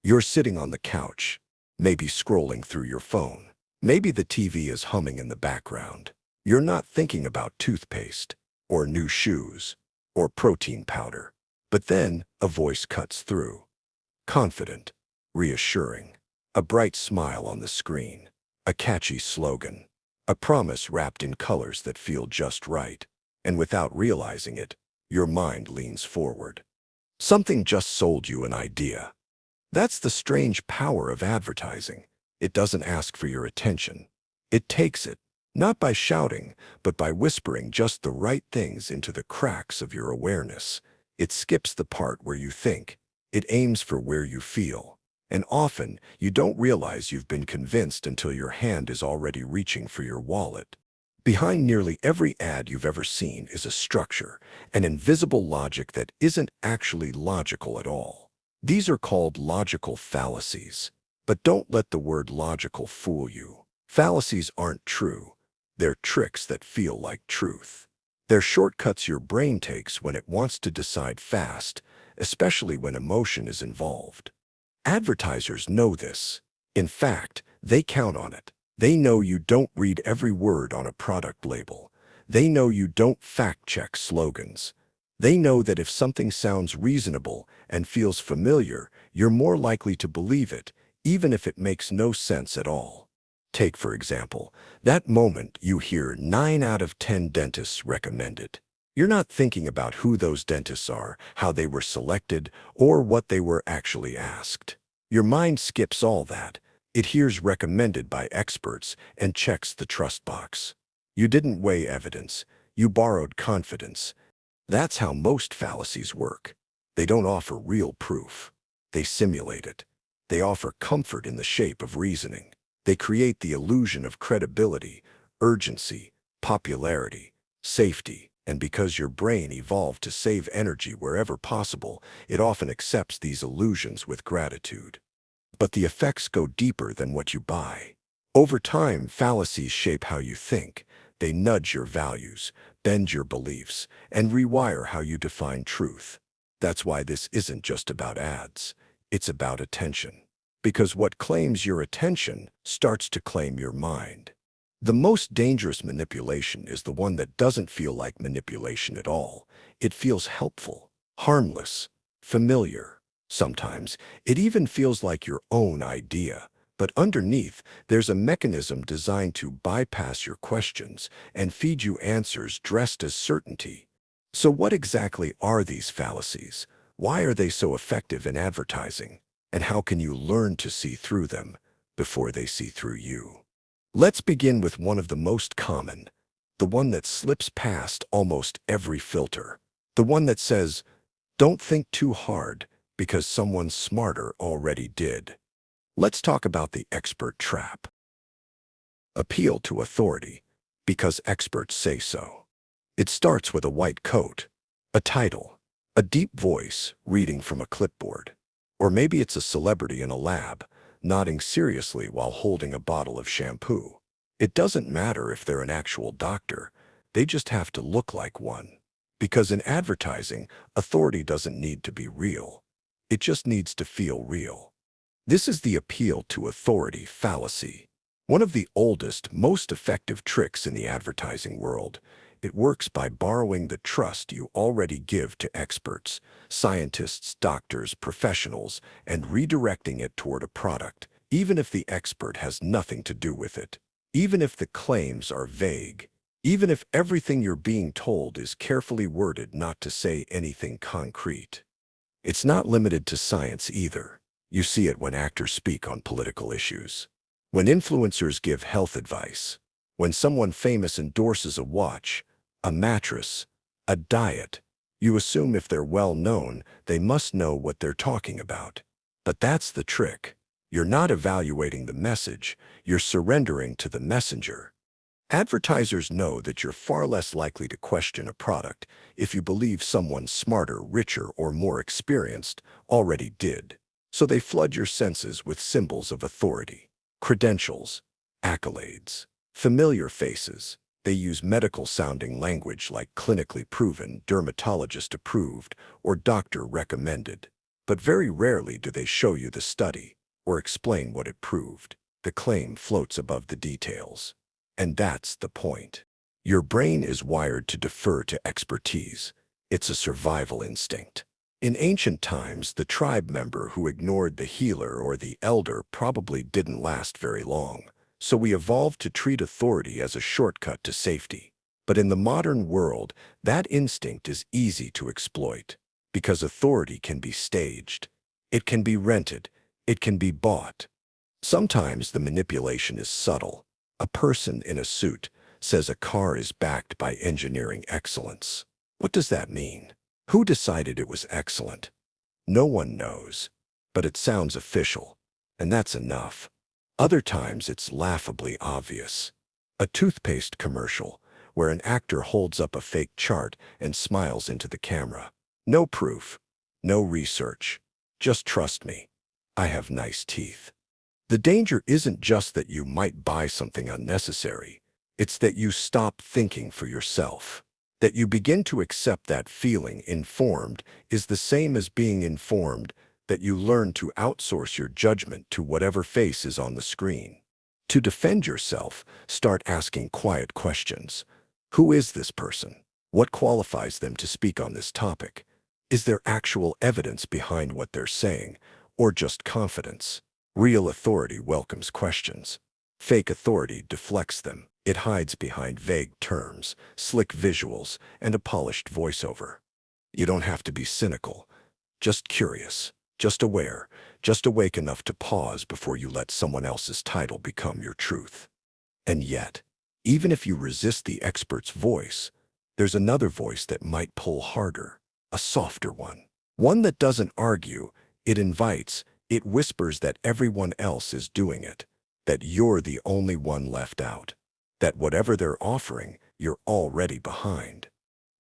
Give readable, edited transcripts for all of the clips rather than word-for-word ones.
You're sitting on the couch, maybe scrolling through your phone. Maybe the TV is humming in the background. You're not thinking about toothpaste, or new shoes, or protein powder. But then a voice cuts through. Confident, reassuring, a bright smile on the screen, a catchy slogan, a promise wrapped in colors that feel just right. And without realizing it, your mind leans forward. Something just sold you an idea. That's the strange power of advertising. It doesn't ask for your attention. It takes it, not by shouting, but by whispering just the right things into the cracks of your awareness. It skips the part where you think. It aims for where you feel. And often, you don't realize you've been convinced until your hand is already reaching for your wallet. Behind nearly every ad you've ever seen is a structure, an invisible logic that isn't actually logical at all. These are called logical fallacies. But don't let the word logical fool you. Fallacies aren't true. They're tricks that feel like truth. They're shortcuts your brain takes when it wants to decide fast, especially when emotion is involved. Advertisers know this. In fact, they count on it. They know you don't read every word on a product label. They know you don't fact-check slogans. They know that if something sounds reasonable and feels familiar, you're more likely to believe it, even if it makes no sense at all. Take, for example, that moment you hear 9 out of 10 dentists recommended. You're not thinking about who those dentists are, how they were selected, or what they were actually asked. Your mind skips all that. It hears recommended by experts and checks the trust box. You didn't weigh evidence. You borrowed confidence. That's how most fallacies work. They don't offer real proof. They simulate it. They offer comfort in the shape of reasoning. They create the illusion of credibility, urgency, popularity, safety, and because your brain evolved to save energy wherever possible, it often accepts these illusions with gratitude. But the effects go deeper than what you buy. Over time, fallacies shape how you think. They nudge your values, bend your beliefs, and rewire how you define truth. That's why this isn't just about ads. It's about attention. Because what claims your attention starts to claim your mind. The most dangerous manipulation is the one that doesn't feel like manipulation at all. It feels helpful, harmless, familiar. Sometimes, it even feels like your own idea. But underneath, there's a mechanism designed to bypass your questions and feed you answers dressed as certainty. So what exactly are these fallacies? Why are they so effective in advertising? And how can you learn to see through them before they see through you? Let's begin with one of the most common, the one that slips past almost every filter. The one that says, "Don't think too hard because someone smarter already did." Let's talk about the expert trap. Appeal to authority because experts say so. It starts with a white coat, a title, a deep voice reading from a clipboard. Or maybe it's a celebrity in a lab, nodding seriously while holding a bottle of shampoo. It doesn't matter if they're an actual doctor. They just have to look like one. Because in advertising, authority doesn't need to be real. It just needs to feel real. This is the appeal to authority fallacy. One of the oldest, most effective tricks in the advertising world. It works by borrowing the trust you already give to experts, scientists, doctors, professionals, and redirecting it toward a product, even if the expert has nothing to do with it, even if the claims are vague, even if everything you're being told is carefully worded not to say anything concrete. It's not limited to science either. You see it when actors speak on political issues, when influencers give health advice, when someone famous endorses a watch, a mattress, a diet. You assume if they're well known, they must know what they're talking about. But that's the trick. You're not evaluating the message, you're surrendering to the messenger. Advertisers know that you're far less likely to question a product if you believe someone smarter, richer, or more experienced already did. So they flood your senses with symbols of authority, credentials, accolades, familiar faces. They use medical-sounding language like clinically proven, dermatologist-approved, or doctor-recommended. But very rarely do they show you the study or explain what it proved. The claim floats above the details. And that's the point. Your brain is wired to defer to expertise. It's a survival instinct. In ancient times, the tribe member who ignored the healer or the elder probably didn't last very long. So we evolved to treat authority as a shortcut to safety. But in the modern world, that instinct is easy to exploit. Because authority can be staged. It can be rented. It can be bought. Sometimes the manipulation is subtle. A person in a suit says a car is backed by engineering excellence. What does that mean? Who decided it was excellent? No one knows. But it sounds official. And that's enough. Other times it's laughably obvious. A toothpaste commercial where an actor holds up a fake chart and smiles into the camera. No proof. No research. Just trust me. I have nice teeth. The danger isn't just that you might buy something unnecessary. It's that you stop thinking for yourself. That you begin to accept that feeling informed is the same as being informed, that you learn to outsource your judgment to whatever face is on the screen. To defend yourself, start asking quiet questions. Who is this person? What qualifies them to speak on this topic? Is there actual evidence behind what they're saying, or just confidence? Real authority welcomes questions. Fake authority deflects them. It hides behind vague terms, slick visuals, and a polished voiceover. You don't have to be cynical, just curious, just aware, just awake enough to pause before you let someone else's title become your truth. And yet, even if you resist the expert's voice, there's another voice that might pull harder, a softer one. One that doesn't argue, it invites, it whispers that everyone else is doing it, that you're the only one left out, that whatever they're offering, you're already behind.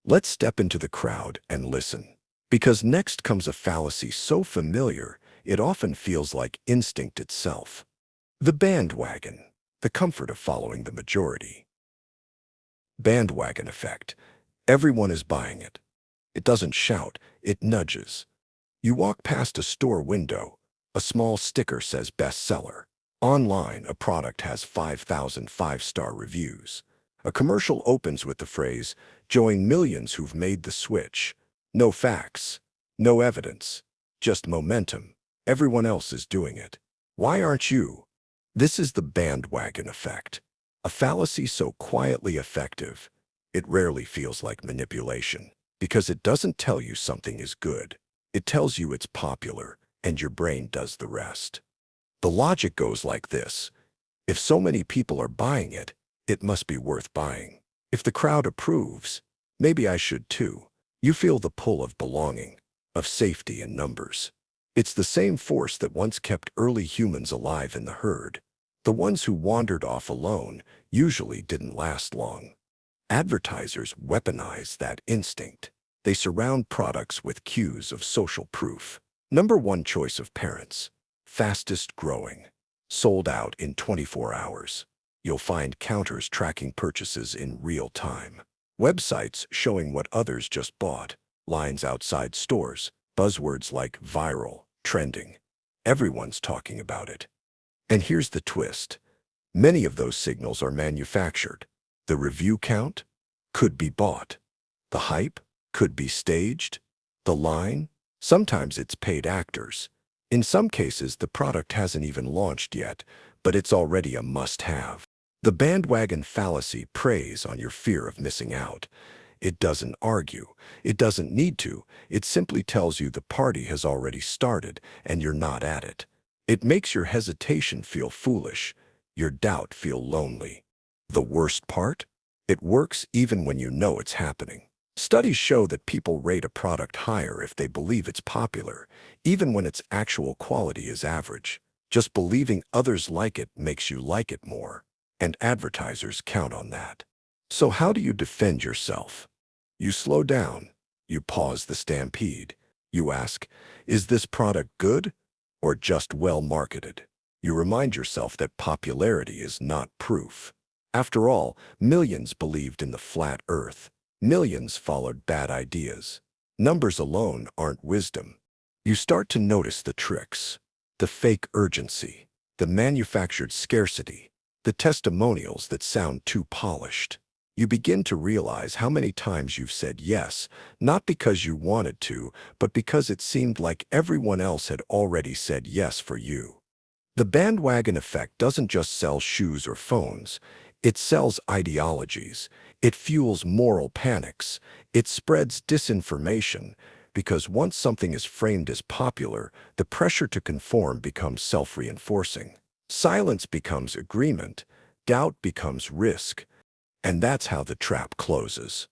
Let's step into the crowd and listen. Because next comes a fallacy so familiar, it often feels like instinct itself. The bandwagon, the comfort of following the majority. Bandwagon effect. Everyone is buying it. It doesn't shout, it nudges. You walk past a store window. A small sticker says bestseller. Online, a product has 5,000 five-star reviews. A commercial opens with the phrase, "Join millions who've made the switch." No facts, no evidence, just momentum. Everyone else is doing it. Why aren't you? This is the bandwagon effect. A fallacy so quietly effective, it rarely feels like manipulation, because it doesn't tell you something is good. It tells you it's popular, and your brain does the rest. The logic goes like this. If so many people are buying it, it must be worth buying. If the crowd approves, maybe I should too. You feel the pull of belonging, of safety in numbers. It's the same force that once kept early humans alive in the herd. The ones who wandered off alone usually didn't last long. Advertisers weaponize that instinct. They surround products with cues of social proof. Number one choice of parents. Fastest growing. Sold out in 24 hours. You'll find counters tracking purchases in real time. Websites showing what others just bought. Lines outside stores. Buzzwords like viral, trending. Everyone's talking about it. And here's the twist. Many of those signals are manufactured. The review count could be bought. The hype could be staged. The line, sometimes it's paid actors. In some cases, the product hasn't even launched yet, but it's already a must-have. The bandwagon fallacy preys on your fear of missing out. It doesn't argue. It doesn't need to. It simply tells you the party has already started and you're not at it. It makes your hesitation feel foolish, your doubt feel lonely. The worst part? It works even when you know it's happening. Studies show that people rate a product higher if they believe it's popular, even when its actual quality is average. Just believing others like it makes you like it more. And advertisers count on that. So how do you defend yourself? You slow down. You pause the stampede. You ask, is this product good or just well marketed? You remind yourself that popularity is not proof. After all, millions believed in the flat earth. Millions followed bad ideas. Numbers alone aren't wisdom. You start to notice the tricks, the fake urgency, the manufactured scarcity, the testimonials that sound too polished. You begin to realize how many times you've said yes, not because you wanted to, but because it seemed like everyone else had already said yes for you. The bandwagon effect doesn't just sell shoes or phones. It sells ideologies. It fuels moral panics. It spreads disinformation, because once something is framed as popular, the pressure to conform becomes self-reinforcing. Silence becomes agreement. Doubt becomes risk. And that's how the trap closes.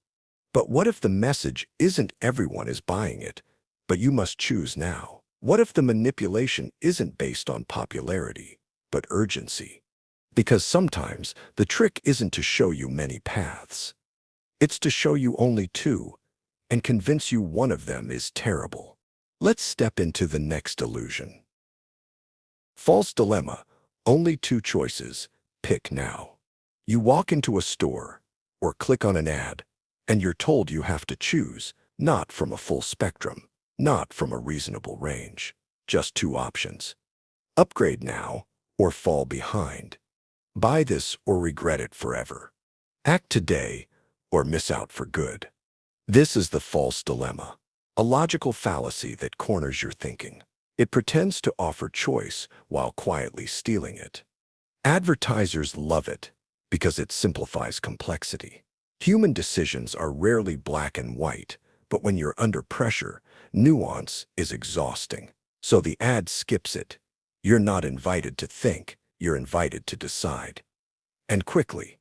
But what if the message isn't everyone is buying it, but you must choose now? What if the manipulation isn't based on popularity, but urgency? Because sometimes the trick isn't to show you many paths. It's to show you only two and convince you one of them is terrible. Let's step into the next illusion. False dilemma. Only two choices. Pick now. You walk into a store or click on an ad, and you're told you have to choose, not from a full spectrum, not from a reasonable range, just two options. Upgrade now or fall behind. Buy this or regret it forever. Act today or miss out for good. This is the false dilemma, a logical fallacy that corners your thinking. It pretends to offer choice while quietly stealing it. Advertisers love it because it simplifies complexity. Human decisions are rarely black and white, but when you're under pressure, nuance is exhausting. So the ad skips it. You're not invited to think, you're invited to decide. And quickly.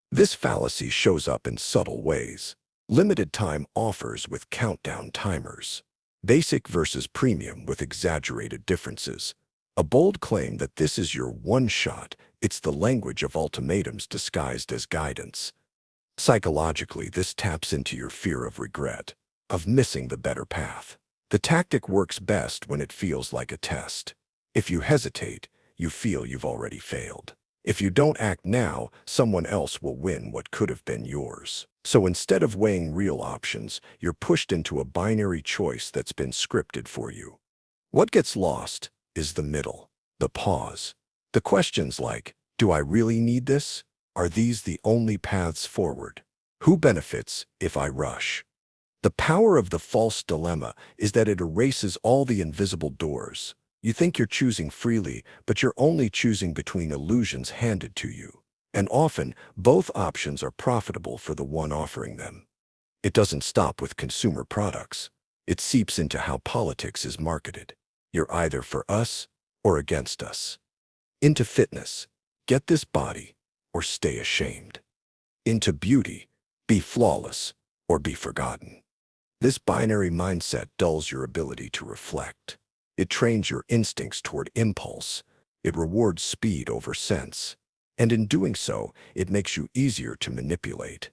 This fallacy shows up in subtle ways. Limited time offers with countdown timers. Basic versus premium with exaggerated differences. A bold claim that this is your one shot. It's the language of ultimatums disguised as guidance. Psychologically, this taps into your fear of regret, of missing the better path. The tactic works best when it feels like a test. If you hesitate, you feel you've already failed. If you don't act now, someone else will win what could have been yours. So instead of weighing real options, you're pushed into a binary choice that's been scripted for you. What gets lost is the middle, the pause. The questions like, do I really need this? Are these the only paths forward? Who benefits if I rush? The power of the false dilemma is that it erases all the invisible doors. You think you're choosing freely, but you're only choosing between illusions handed to you. And often, both options are profitable for the one offering them. It doesn't stop with consumer products. It seeps into how politics is marketed. You're either for us or against us. Into fitness, get this body or stay ashamed. Into beauty, be flawless or be forgotten. This binary mindset dulls your ability to reflect. It trains your instincts toward impulse. It rewards speed over sense. And in doing so, it makes you easier to manipulate.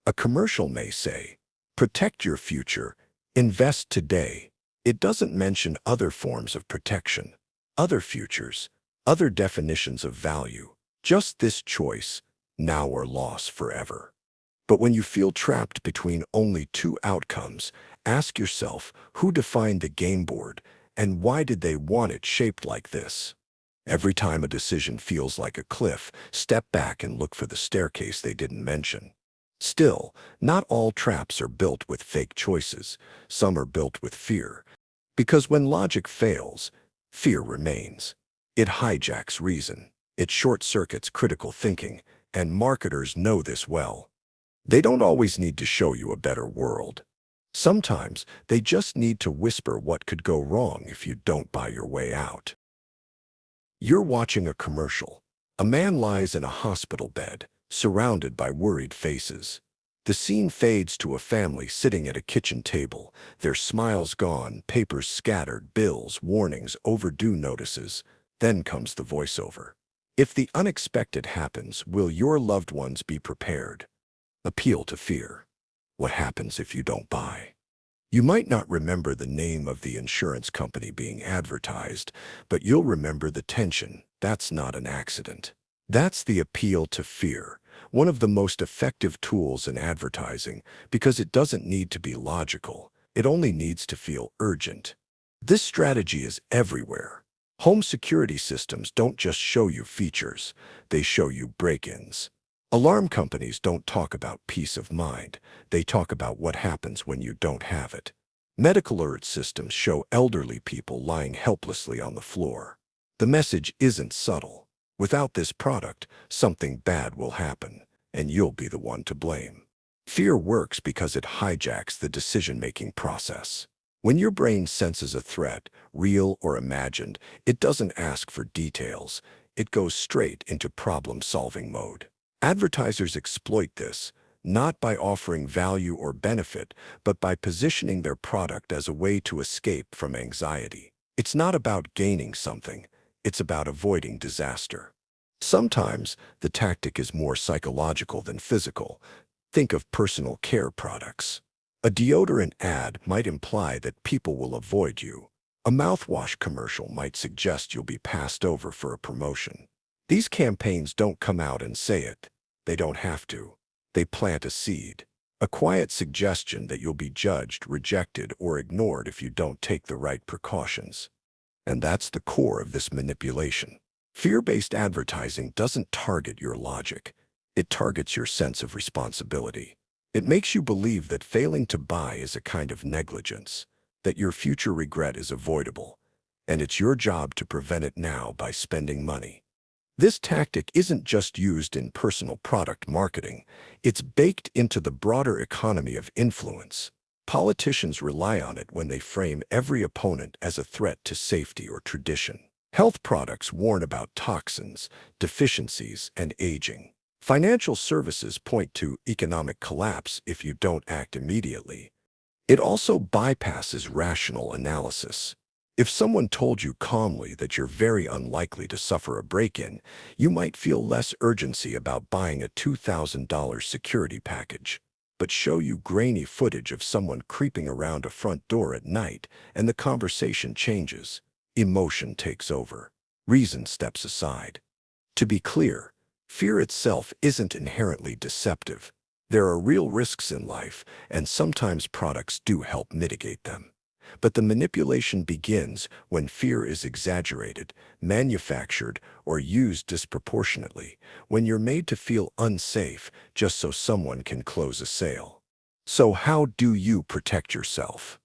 A commercial may say, protect your future, invest today. It doesn't mention other forms of protection, other futures, other definitions of value. Just this choice, now or loss forever. But when you feel trapped between only two outcomes, ask yourself who defined the game board and why did they want it shaped like this? Every time a decision feels like a cliff, step back and look for the staircase they didn't mention. Still, not all traps are built with fake choices. Some are built with fear. Because when logic fails, fear remains. It hijacks reason. It short-circuits critical thinking, and marketers know this well. They don't always need to show you a better world. Sometimes they just need to whisper what could go wrong if you don't buy your way out. You're watching a commercial. A man lies in a hospital bed, surrounded by worried faces. The scene fades to a family sitting at a kitchen table, their smiles gone, papers scattered, bills, warnings, overdue notices. Then comes the voiceover. If the unexpected happens, will your loved ones be prepared? Appeal to fear. What happens if you don't buy? You might not remember the name of the insurance company being advertised, but you'll remember the tension. That's not an accident. That's the appeal to fear, one of the most effective tools in advertising, because it doesn't need to be logical. It only needs to feel urgent. This strategy is everywhere. Home security systems don't just show you features, they show you break-ins. Alarm companies don't talk about peace of mind, they talk about what happens when you don't have it. Medical alert systems show elderly people lying helplessly on the floor. The message isn't subtle. Without this product, something bad will happen, and you'll be the one to blame. Fear works because it hijacks the decision-making process. When your brain senses a threat, real or imagined, it doesn't ask for details. It goes straight into problem-solving mode. Advertisers exploit this, not by offering value or benefit, but by positioning their product as a way to escape from anxiety. It's not about gaining something, it's about avoiding disaster. Sometimes the tactic is more psychological than physical. Think of personal care products. A deodorant ad might imply that people will avoid you. A mouthwash commercial might suggest you'll be passed over for a promotion. These campaigns don't come out and say it. They don't have to. They plant a seed, a quiet suggestion that you'll be judged, rejected, or ignored if you don't take the right precautions. And that's the core of this manipulation. Fear-based advertising doesn't target your logic. It targets your sense of responsibility. It makes you believe that failing to buy is a kind of negligence, that your future regret is avoidable, and it's your job to prevent it now by spending money. This tactic isn't just used in personal product marketing, it's baked into the broader economy of influence. Politicians rely on it when they frame every opponent as a threat to safety or tradition. Health products warn about toxins, deficiencies, and aging. Financial services point to economic collapse if you don't act immediately. It also bypasses rational analysis. If someone told you calmly that you're very unlikely to suffer a break-in, you might feel less urgency about buying a $2,000 security package. But show you grainy footage of someone creeping around a front door at night, and the conversation changes. Emotion takes over. Reason steps aside. To be clear, fear itself isn't inherently deceptive. There are real risks in life, and sometimes products do help mitigate them. But the manipulation begins when fear is exaggerated, manufactured, or used disproportionately, when you're made to feel unsafe just so someone can close a sale. So how do you protect yourself?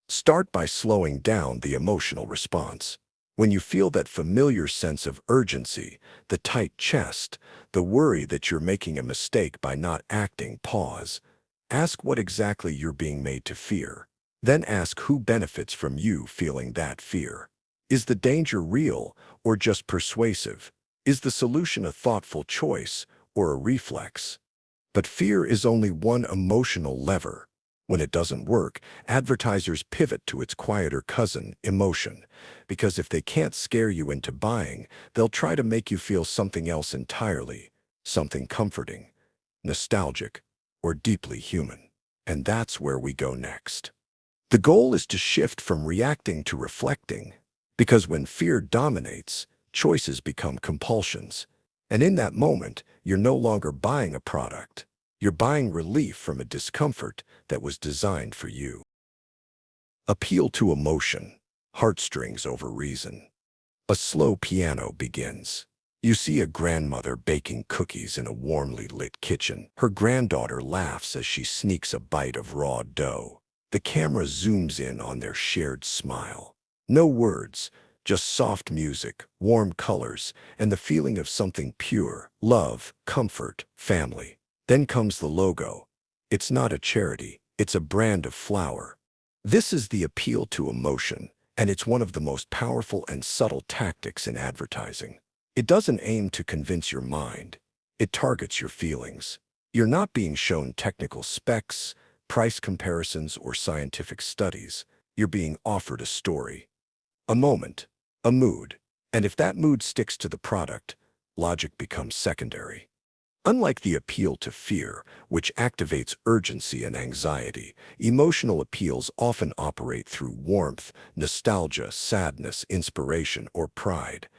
Start by slowing down the emotional response. When you feel that familiar sense of urgency, the tight chest, the worry that you're making a mistake by not acting, pause. Ask what exactly you're being made to fear. Then ask who benefits from you feeling that fear. Is the danger real or just persuasive? Is the solution a thoughtful choice or a reflex? But fear is only one emotional lever. When it doesn't work, advertisers pivot to its quieter cousin, emotion. Because if they can't scare you into buying, they'll try to make you feel something else entirely, something comforting, nostalgic, or deeply human. And that's where we go next. The goal is to shift from reacting to reflecting, because when fear dominates, choices become compulsions. And in that moment, you're no longer buying a product. You're buying relief from a discomfort that was designed for you. Appeal to emotion, heartstrings over reason. A slow piano begins. You see a grandmother baking cookies in a warmly lit kitchen. Her granddaughter laughs as she sneaks a bite of raw dough. The camera zooms in on their shared smile. No words, just soft music, warm colors, and the feeling of something pure, love, comfort, family. Then comes the logo. It's not a charity, it's a brand of flour. This is the appeal to emotion, and it's one of the most powerful and subtle tactics in advertising. It doesn't aim to convince your mind. It targets your feelings. You're not being shown technical specs, price comparisons, or scientific studies. You're being offered a story, a moment, a mood. And if that mood sticks to the product, logic becomes secondary. Unlike the appeal to fear, which activates urgency and anxiety, emotional appeals often operate through warmth, nostalgia, sadness, inspiration, or pride.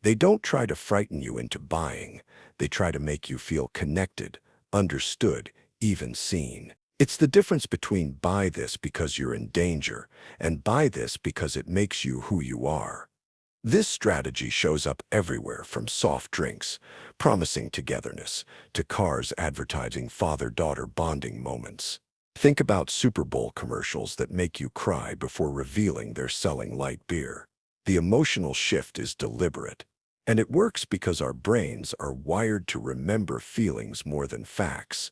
They don't try to frighten you into buying. They try to make you feel connected, understood, even seen. It's the difference between buy this because you're in danger and buy this because it makes you who you are. This strategy shows up everywhere from soft drinks, promising togetherness, to cars advertising father-daughter bonding moments. Think about Super Bowl commercials that make you cry before revealing they're selling light beer. The emotional shift is deliberate, and it works because our brains are wired to remember feelings more than facts.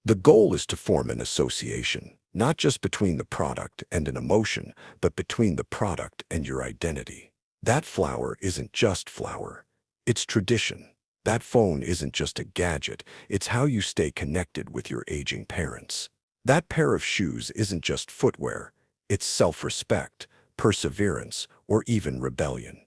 The goal is to form an association, not just between the product and an emotion, but between the product and your identity. That flower isn't just flower, it's tradition. That phone isn't just a gadget, it's how you stay connected with your aging parents. That pair of shoes isn't just footwear, it's self-respect, perseverance, or even rebellion.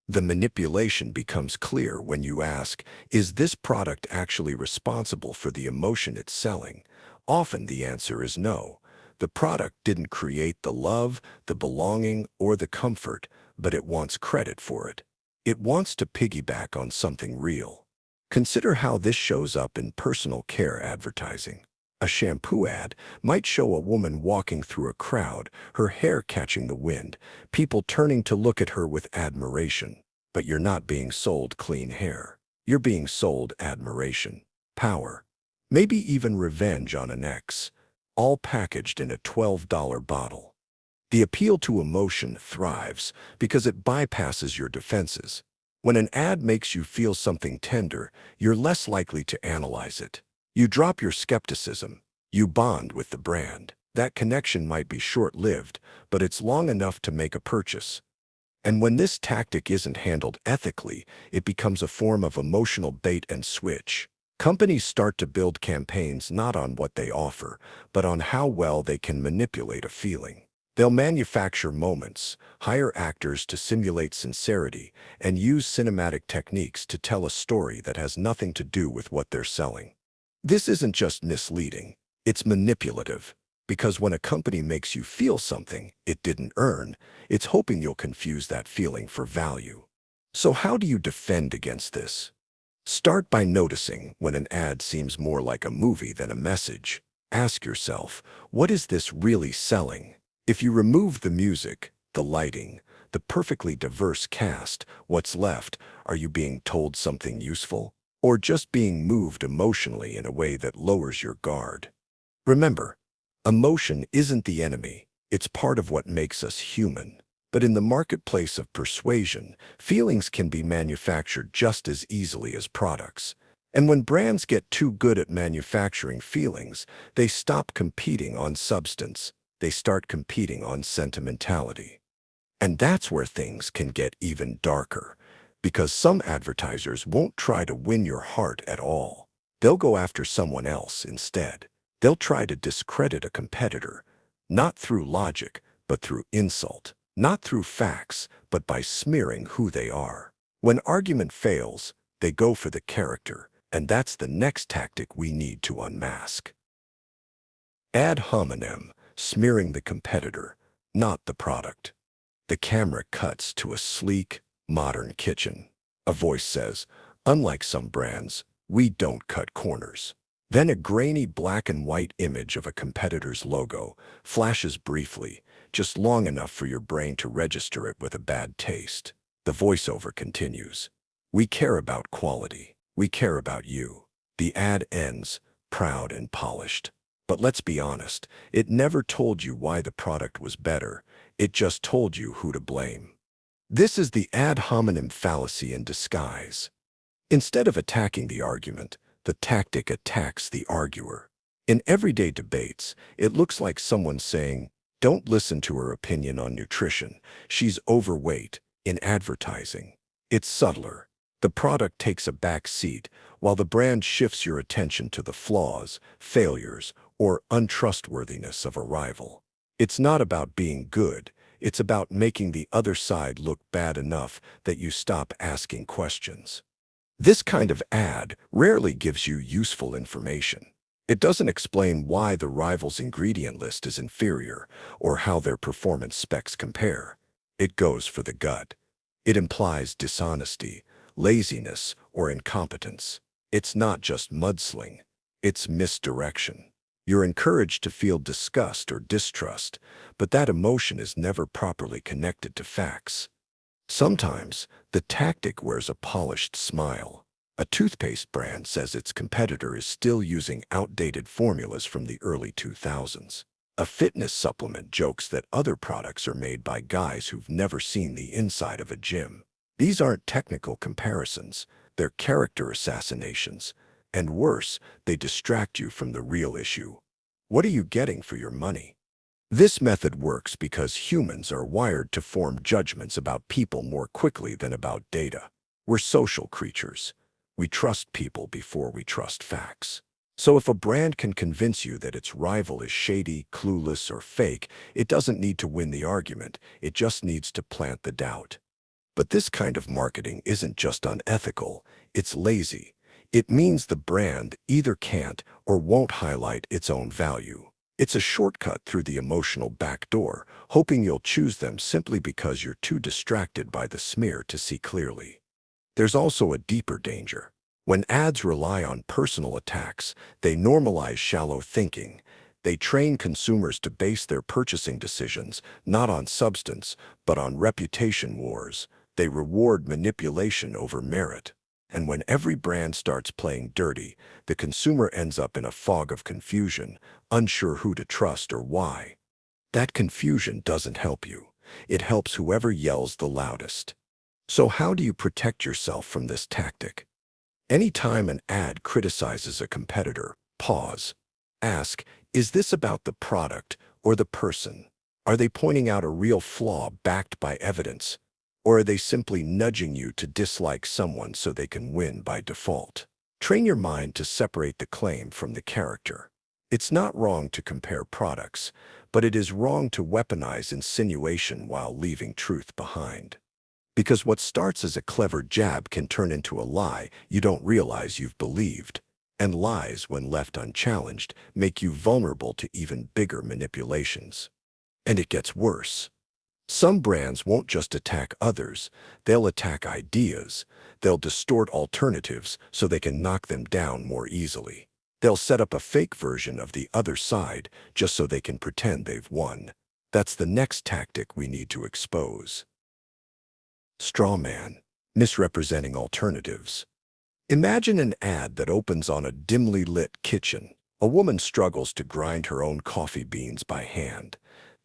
The manipulation becomes clear when you ask, is this product actually responsible for the emotion it's selling? Often the answer is no. The product didn't create the love, the belonging, or the comfort, but it wants credit for it. It wants to piggyback on something real. Consider how this shows up in personal care advertising. A shampoo ad might show a woman walking through a crowd, her hair catching the wind, people turning to look at her with admiration. But you're not being sold clean hair. You're being sold admiration, power, maybe even revenge on an ex, all packaged in a $12 bottle. The appeal to emotion thrives because it bypasses your defenses. When an ad makes you feel something tender, you're less likely to analyze it. You drop your skepticism. You bond with the brand. That connection might be short-lived, but it's long enough to make a purchase. And when this tactic isn't handled ethically, it becomes a form of emotional bait and switch. Companies start to build campaigns not on what they offer, but on how well they can manipulate a feeling. They'll manufacture moments, hire actors to simulate sincerity, and use cinematic techniques to tell a story that has nothing to do with what they're selling. This isn't just misleading, it's manipulative. Because when a company makes you feel something it didn't earn, it's hoping you'll confuse that feeling for value. So how do you defend against this? Start by noticing when an ad seems more like a movie than a message. Ask yourself, what is this really selling? If you remove the music, the lighting, the perfectly diverse cast, what's left? Are you being told something useful? Or just being moved emotionally in a way that lowers your guard? Remember, emotion isn't the enemy, it's part of what makes us human. But in the marketplace of persuasion, feelings can be manufactured just as easily as products. And when brands get too good at manufacturing feelings, they stop competing on substance. They start competing on sentimentality. And that's where things can get even darker, because some advertisers won't try to win your heart at all. They'll go after someone else instead. They'll try to discredit a competitor, not through logic, but through insult, not through facts, but by smearing who they are. When argument fails, they go for the character, and that's the next tactic we need to unmask. Ad hominem, smearing the competitor, not the product. The camera cuts to a sleek, modern kitchen. A voice says, unlike some brands, we don't cut corners. Then a grainy black and white image of a competitor's logo flashes briefly, just long enough for your brain to register it with a bad taste. The voiceover continues. We care about quality. We care about you. The ad ends, proud and polished. But let's be honest, it never told you why the product was better. It just told you who to blame. This is the ad hominem fallacy in disguise. Instead of attacking the argument, the tactic attacks the arguer. In everyday debates, it looks like someone saying, don't listen to her opinion on nutrition. She's overweight. In advertising, it's subtler. The product takes a back seat, while the brand shifts your attention to the flaws, failures, or untrustworthiness of a rival. It's not about being good. It's about making the other side look bad enough that you stop asking questions. This kind of ad rarely gives you useful information. It doesn't explain why the rival's ingredient list is inferior or how their performance specs compare. It goes for the gut. It implies dishonesty, laziness, or incompetence. It's not just mudsling. It's misdirection. You're encouraged to feel disgust or distrust, but that emotion is never properly connected to facts. Sometimes, the tactic wears a polished smile. A toothpaste brand says its competitor is still using outdated formulas from the early 2000s. A fitness supplement jokes that other products are made by guys who've never seen the inside of a gym. These aren't technical comparisons, they're character assassinations. And worse, they distract you from the real issue. What are you getting for your money? This method works because humans are wired to form judgments about people more quickly than about data. We're social creatures. We trust people before we trust facts. So if a brand can convince you that its rival is shady, clueless, or fake, it doesn't need to win the argument, it just needs to plant the doubt. But this kind of marketing isn't just unethical, it's lazy. It means the brand either can't or won't highlight its own value. It's a shortcut through the emotional back door, hoping you'll choose them simply because you're too distracted by the smear to see clearly. There's also a deeper danger. When ads rely on personal attacks, they normalize shallow thinking. They train consumers to base their purchasing decisions not on substance, but on reputation wars. They reward manipulation over merit. And when every brand starts playing dirty, the consumer ends up in a fog of confusion, unsure who to trust or why. That confusion doesn't help you. It helps whoever yells the loudest. So how do you protect yourself from this tactic? Anytime an ad criticizes a competitor, pause. Ask, is this about the product or the person? Are they pointing out a real flaw backed by evidence? Or are they simply nudging you to dislike someone so they can win by default? Train your mind to separate the claim from the character. It's not wrong to compare products, but it is wrong to weaponize insinuation while leaving truth behind. Because what starts as a clever jab can turn into a lie you don't realize you've believed. And lies, when left unchallenged, make you vulnerable to even bigger manipulations. And it gets worse. Some brands won't just attack others, they'll attack ideas. They'll distort alternatives so they can knock them down more easily. They'll set up a fake version of the other side just so they can pretend they've won. That's the next tactic we need to expose. Straw man, misrepresenting alternatives. Imagine an ad that opens on a dimly lit kitchen. A woman struggles to grind her own coffee beans by hand.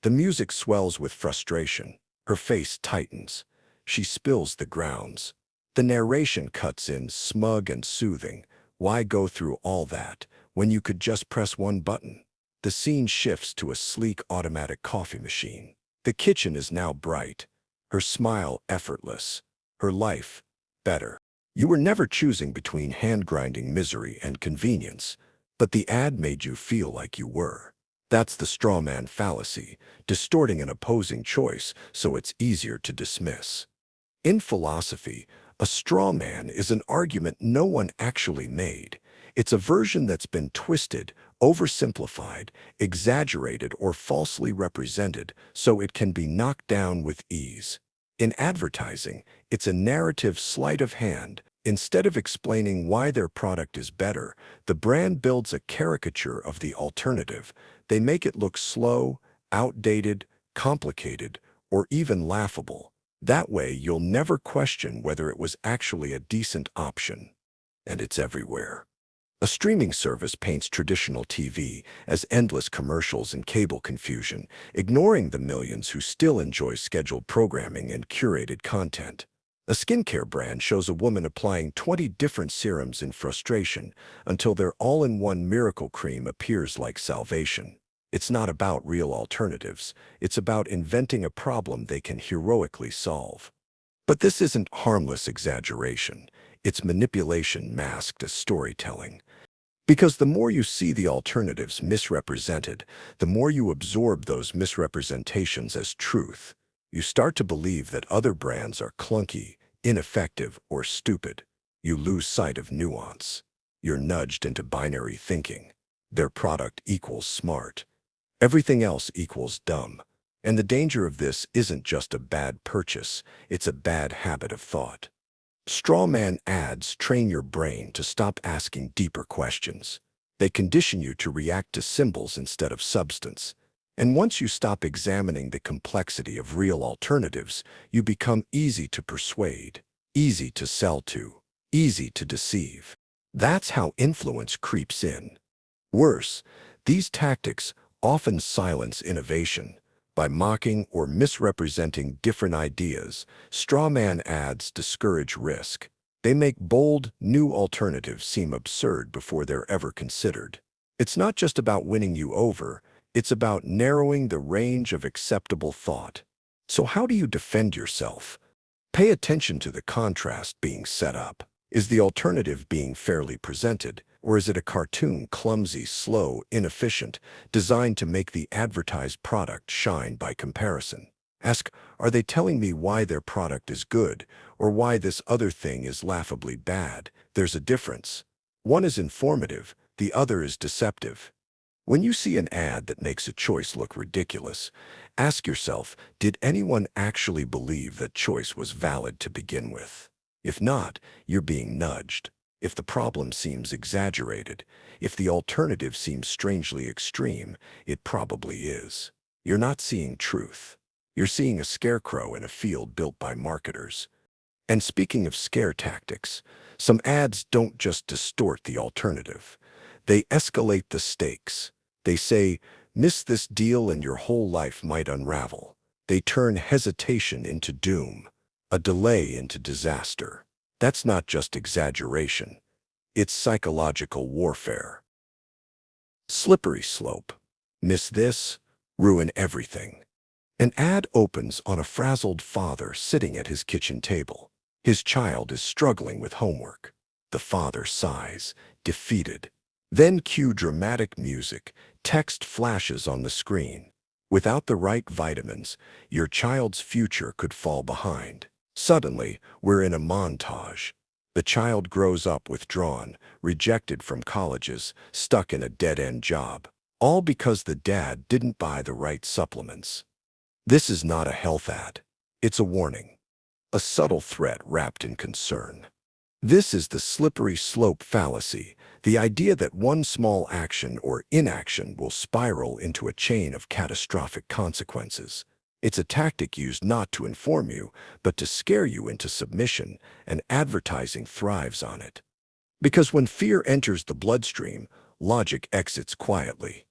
The music swells with frustration. Her face tightens. She spills the grounds. The narration cuts in, smug and soothing. Why go through all that when you could just press one button? The scene shifts to a sleek automatic coffee machine. The kitchen is now bright. Her smile effortless. Her life better. You were never choosing between hand-grinding misery and convenience, but the ad made you feel like you were. That's the straw man fallacy, distorting an opposing choice so it's easier to dismiss. In philosophy, a straw man is an argument no one actually made. It's a version that's been twisted, oversimplified, exaggerated, or falsely represented so it can be knocked down with ease. In advertising, it's a narrative sleight of hand. Instead of explaining why their product is better, the brand builds a caricature of the alternative. They make it look slow, outdated, complicated, or even laughable. That way, you'll never question whether it was actually a decent option. And it's everywhere. A streaming service paints traditional TV as endless commercials and cable confusion, ignoring the millions who still enjoy scheduled programming and curated content. A skincare brand shows a woman applying 20 different serums in frustration until their all-in-one miracle cream appears like salvation. It's not about real alternatives. It's about inventing a problem they can heroically solve. But this isn't harmless exaggeration. It's manipulation masked as storytelling. Because the more you see the alternatives misrepresented, the more you absorb those misrepresentations as truth. You start to believe that other brands are clunky, ineffective, or stupid. You lose sight of nuance. You're nudged into binary thinking. Their product equals smart. Everything else equals dumb. And the danger of this isn't just a bad purchase, it's a bad habit of thought. Straw man ads train your brain to stop asking deeper questions. They condition you to react to symbols instead of substance. And once you stop examining the complexity of real alternatives, you become easy to persuade, easy to sell to, easy to deceive. That's how influence creeps in. Worse, these tactics often silence innovation. By mocking or misrepresenting different ideas, strawman ads discourage risk. They make bold, new alternatives seem absurd before they're ever considered. It's not just about winning you over, it's about narrowing the range of acceptable thought. So how do you defend yourself? Pay attention to the contrast being set up. Is the alternative being fairly presented, or is it a cartoon, clumsy, slow, inefficient, designed to make the advertised product shine by comparison? Ask, are they telling me why their product is good, or why this other thing is laughably bad? There's a difference. One is informative, the other is deceptive. When you see an ad that makes a choice look ridiculous, ask yourself, did anyone actually believe that choice was valid to begin with? If not, you're being nudged. If the problem seems exaggerated, if the alternative seems strangely extreme, it probably is. You're not seeing truth. You're seeing a scarecrow in a field built by marketers. And speaking of scare tactics, some ads don't just distort the alternative. They escalate the stakes. They say, miss this deal and your whole life might unravel. They turn hesitation into doom, a delay into disaster. That's not just exaggeration. It's psychological warfare. Slippery slope. Miss this, ruin everything. An ad opens on a frazzled father sitting at his kitchen table. His child is struggling with homework. The father sighs, defeated. Then cue dramatic music, text flashes on the screen. Without the right vitamins, your child's future could fall behind. Suddenly, we're in a montage. The child grows up withdrawn, rejected from colleges, stuck in a dead-end job. All because the dad didn't buy the right supplements. This is not a health ad. It's a warning. A subtle threat wrapped in concern. This is the slippery slope fallacy, the idea that one small action or inaction will spiral into a chain of catastrophic consequences. It's a tactic used not to inform you, but to scare you into submission, and advertising thrives on it. Because when fear enters the bloodstream, logic exits quietly.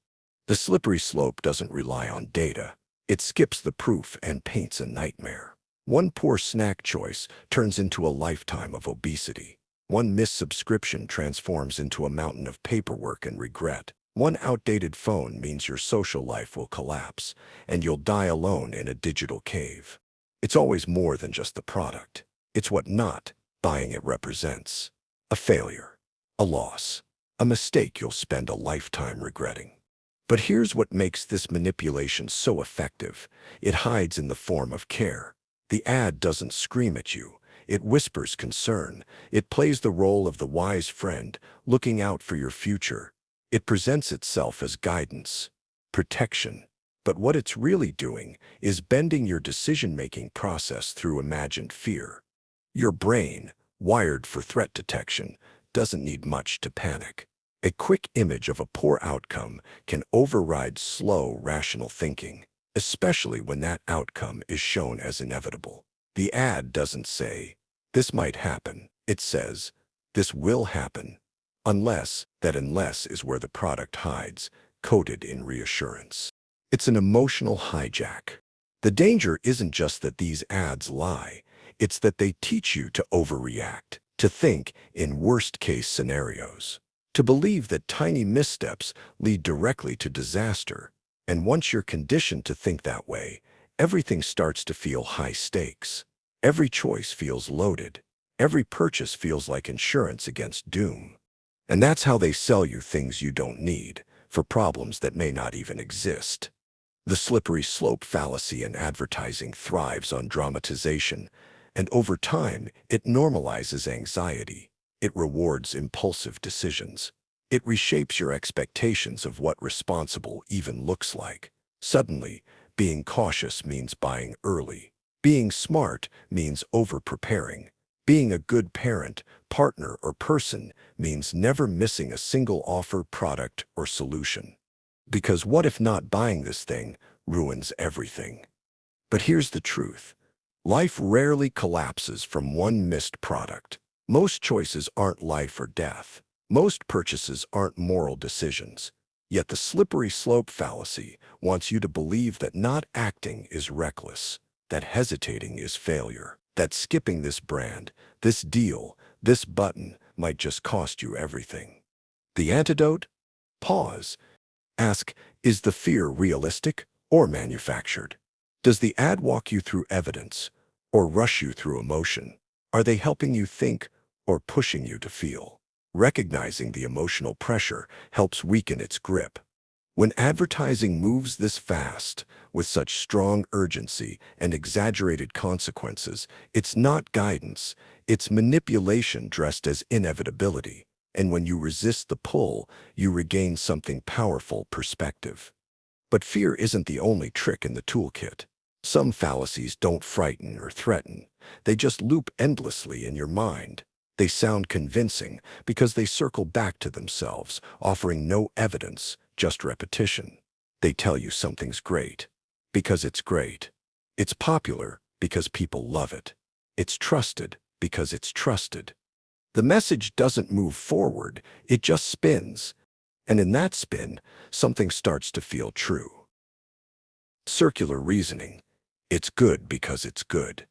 The slippery slope doesn't rely on data. It skips the proof and paints a nightmare. One poor snack choice turns into a lifetime of obesity. One missed subscription transforms into a mountain of paperwork and regret. One outdated phone means your social life will collapse, and you'll die alone in a digital cave. It's always more than just the product. It's what not buying it represents. A failure, a loss, a mistake you'll spend a lifetime regretting. But here's what makes this manipulation so effective. It hides in the form of care. The ad doesn't scream at you. It whispers concern. It plays the role of the wise friend, looking out for your future. It presents itself as guidance, protection. But what it's really doing is bending your decision-making process through imagined fear. Your brain, wired for threat detection, doesn't need much to panic. A quick image of a poor outcome can override slow, rational thinking, especially when that outcome is shown as inevitable. The ad doesn't say, this might happen. It says, this will happen. Unless is where the product hides, coded in reassurance. It's an emotional hijack. The danger isn't just that these ads lie. It's that they teach you to overreact, to think in worst-case scenarios, to believe that tiny missteps lead directly to disaster. And once you're conditioned to think that way, everything starts to feel high stakes. Every choice feels loaded. Every purchase feels like insurance against doom. And that's how they sell you things you don't need, for problems that may not even exist. The slippery slope fallacy in advertising thrives on dramatization, and over time, it normalizes anxiety. It rewards impulsive decisions. It reshapes your expectations of what responsible even looks like. Suddenly, being cautious means buying early. Being smart means over-preparing. Being a good parent, partner, or person means never missing a single offer, product, or solution. Because what if not buying this thing ruins everything? But here's the truth. Life rarely collapses from one missed product. Most choices aren't life or death. Most purchases aren't moral decisions. Yet the slippery slope fallacy wants you to believe that not acting is reckless, that hesitating is failure, that skipping this brand, this deal, this button might just cost you everything. The antidote? Pause. Ask, is the fear realistic or manufactured? Does the ad walk you through evidence or rush you through emotion? Are they helping you think or pushing you to feel? Recognizing the emotional pressure helps weaken its grip. When advertising moves this fast, with such strong urgency and exaggerated consequences, it's not guidance, it's manipulation dressed as inevitability. And when you resist the pull, you regain something powerful: perspective. But fear isn't the only trick in the toolkit. Some fallacies don't frighten or threaten. They just loop endlessly in your mind. They sound convincing because they circle back to themselves, offering no evidence, just repetition. They tell you something's great because it's great. It's popular because people love it. It's trusted because it's trusted. The message doesn't move forward, it just spins. And in that spin, something starts to feel true. Circular reasoning. It's good because it's good.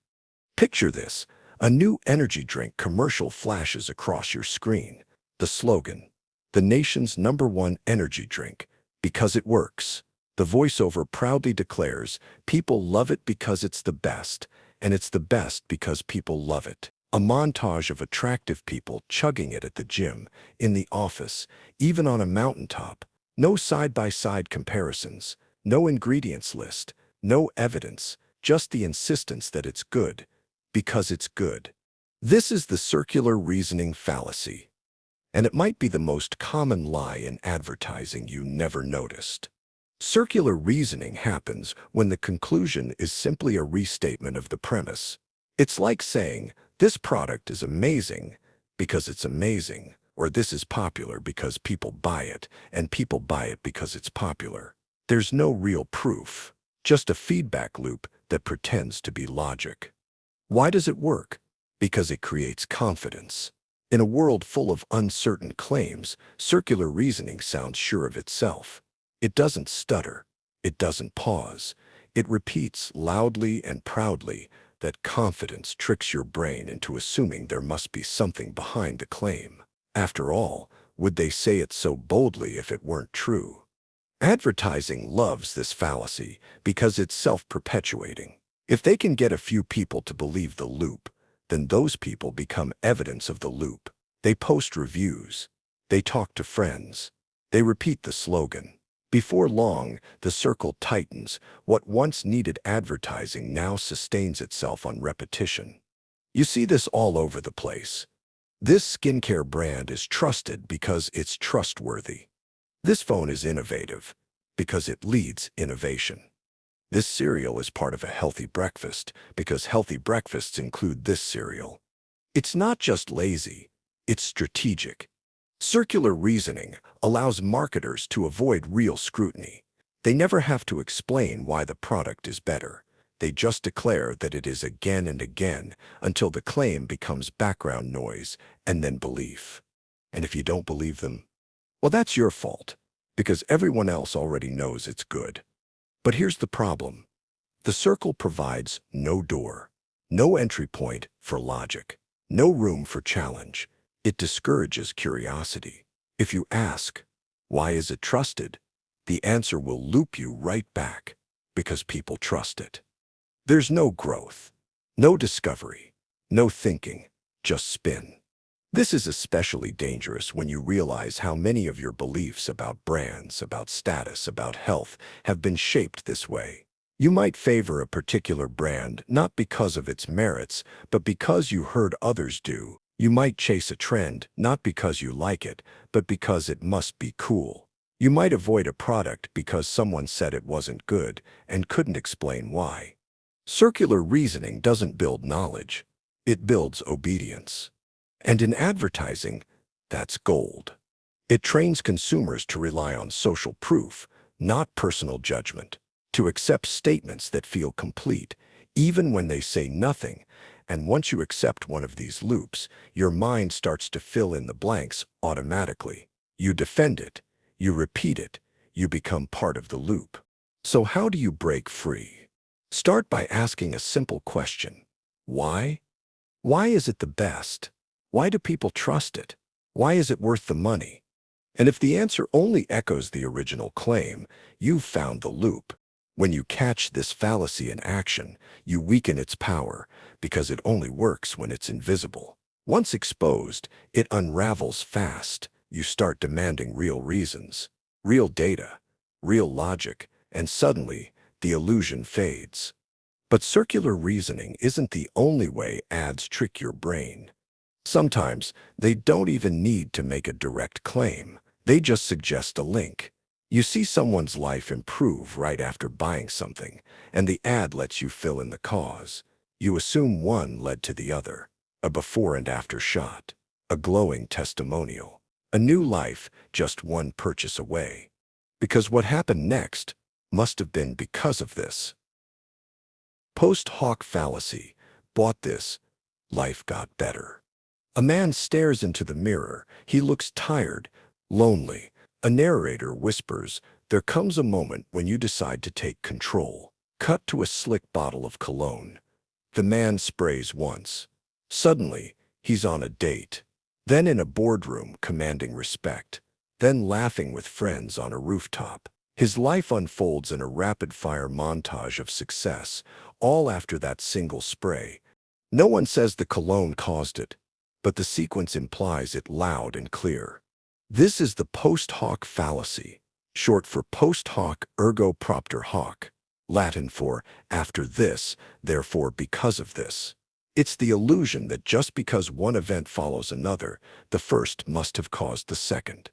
Picture this. A new energy drink commercial flashes across your screen. The slogan, the nation's #1 energy drink, because it works. The voiceover proudly declares, people love it because it's the best, and it's the best because people love it. A montage of attractive people chugging it at the gym, in the office, even on a mountaintop. No side-by-side comparisons, no ingredients list, no evidence, just the insistence that it's good, because it's good. This is the circular reasoning fallacy. And it might be the most common lie in advertising you never noticed. Circular reasoning happens when the conclusion is simply a restatement of the premise. It's like saying, this product is amazing because it's amazing, or this is popular because people buy it, and people buy it because it's popular. There's no real proof, just a feedback loop that pretends to be logic. Why does it work? Because it creates confidence. In a world full of uncertain claims, circular reasoning sounds sure of itself. It doesn't stutter. It doesn't pause. It repeats loudly and proudly. That confidence tricks your brain into assuming there must be something behind the claim. After all, would they say it so boldly if it weren't true? Advertising loves this fallacy because it's self-perpetuating. If they can get a few people to believe the loop, then those people become evidence of the loop. They post reviews. They talk to friends. They repeat the slogan. Before long, the circle tightens. What once needed advertising now sustains itself on repetition. You see this all over the place. This skincare brand is trusted because it's trustworthy. This phone is innovative because it leads innovation. This cereal is part of a healthy breakfast because healthy breakfasts include this cereal. It's not just lazy, it's strategic. Circular reasoning allows marketers to avoid real scrutiny. They never have to explain why the product is better. They just declare that it is again and again until the claim becomes background noise and then belief. And if you don't believe them, well, that's your fault, because everyone else already knows it's good. But here's the problem. The circle provides no door, no entry point for logic, no room for challenge. It discourages curiosity. If you ask, why is it trusted? The answer will loop you right back, because people trust it. There's no growth, no discovery, no thinking, just spin. This is especially dangerous when you realize how many of your beliefs about brands, about status, about health have been shaped this way. You might favor a particular brand not because of its merits, but because you heard others do. You might chase a trend not because you like it, but because it must be cool. You might avoid a product because someone said it wasn't good and couldn't explain why. Circular reasoning doesn't build knowledge. It builds obedience. And in advertising, that's gold. It trains consumers to rely on social proof, not personal judgment, to accept statements that feel complete, even when they say nothing. And once you accept one of these loops, your mind starts to fill in the blanks automatically. You defend it, you repeat it, you become part of the loop. So how do you break free? Start by asking a simple question. Why? Why is it the best? Why do people trust it? Why is it worth the money? And if the answer only echoes the original claim, you've found the loop. When you catch this fallacy in action, you weaken its power because it only works when it's invisible. Once exposed, it unravels fast. You start demanding real reasons, real data, real logic, and suddenly the illusion fades. But circular reasoning isn't the only way ads trick your brain. Sometimes they don't even need to make a direct claim. They just suggest a link. You see someone's life improve right after buying something, and the ad lets you fill in the cause. You assume one led to the other, a before and after shot, a glowing testimonial, a new life just one purchase away. Because what happened next must have been because of this. Post hoc fallacy. Bought this. Life got better. A man stares into the mirror. He looks tired, lonely. A narrator whispers, "There comes a moment when you decide to take control." Cut to a slick bottle of cologne. The man sprays once. Suddenly, he's on a date. Then in a boardroom commanding respect. Then laughing with friends on a rooftop. His life unfolds in a rapid-fire montage of success, all after that single spray. No one says the cologne caused it, but the sequence implies it loud and clear. This is the post hoc fallacy, short for post hoc ergo propter hoc, Latin for after this, therefore because of this. It's the illusion that just because one event follows another, the first must have caused the second.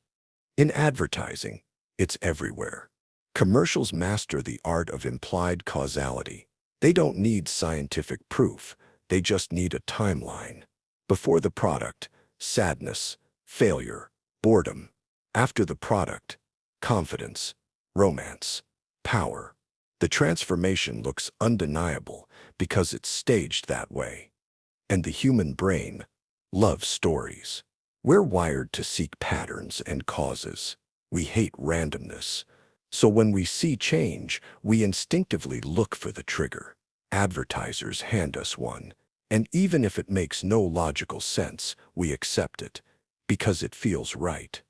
In advertising, it's everywhere. Commercials master the art of implied causality. They don't need scientific proof, they just need a timeline. Before the product, sadness, failure, boredom. After the product, confidence, romance, power. The transformation looks undeniable because it's staged that way. And the human brain loves stories. We're wired to seek patterns and causes. We hate randomness. So when we see change, we instinctively look for the trigger. Advertisers hand us one, and even if it makes no logical sense, we accept it because it feels right.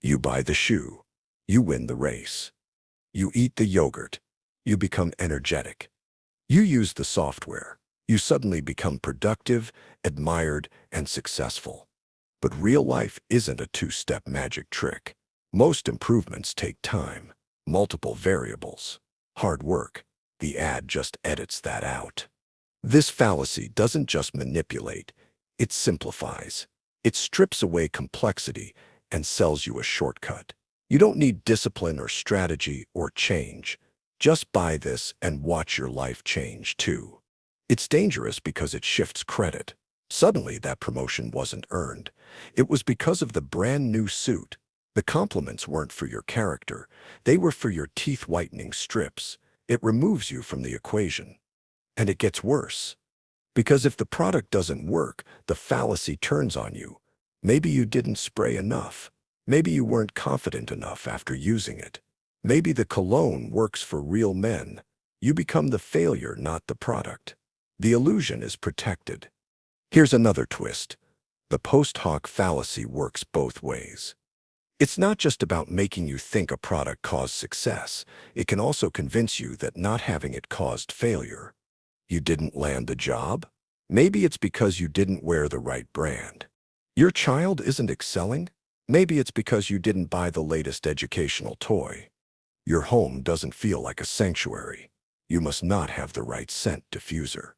You buy the shoe, you win the race. You eat the yogurt, you become energetic. You use the software, you suddenly become productive, admired, and successful. But real life isn't a two-step magic trick. Most improvements take time, multiple variables, hard work. The ad just edits that out. This fallacy doesn't just manipulate, it simplifies. It strips away complexity and sells you a shortcut. You don't need discipline or strategy or change. Just buy this and watch your life change too. It's dangerous because it shifts credit. Suddenly, that promotion wasn't earned. It was because of the brand new suit. The compliments weren't for your character. They were for your teeth-whitening strips. It removes you from the equation. And it gets worse. Because if the product doesn't work, the fallacy turns on you. Maybe you didn't spray enough. Maybe you weren't confident enough after using it. Maybe the cologne works for real men. You become the failure, not the product. The illusion is protected. Here's another twist. The post hoc fallacy works both ways. It's not just about making you think a product caused success. It can also convince you that not having it caused failure. You didn't land the job? Maybe it's because you didn't wear the right brand. Your child isn't excelling? Maybe it's because you didn't buy the latest educational toy. Your home doesn't feel like a sanctuary. You must not have the right scent diffuser.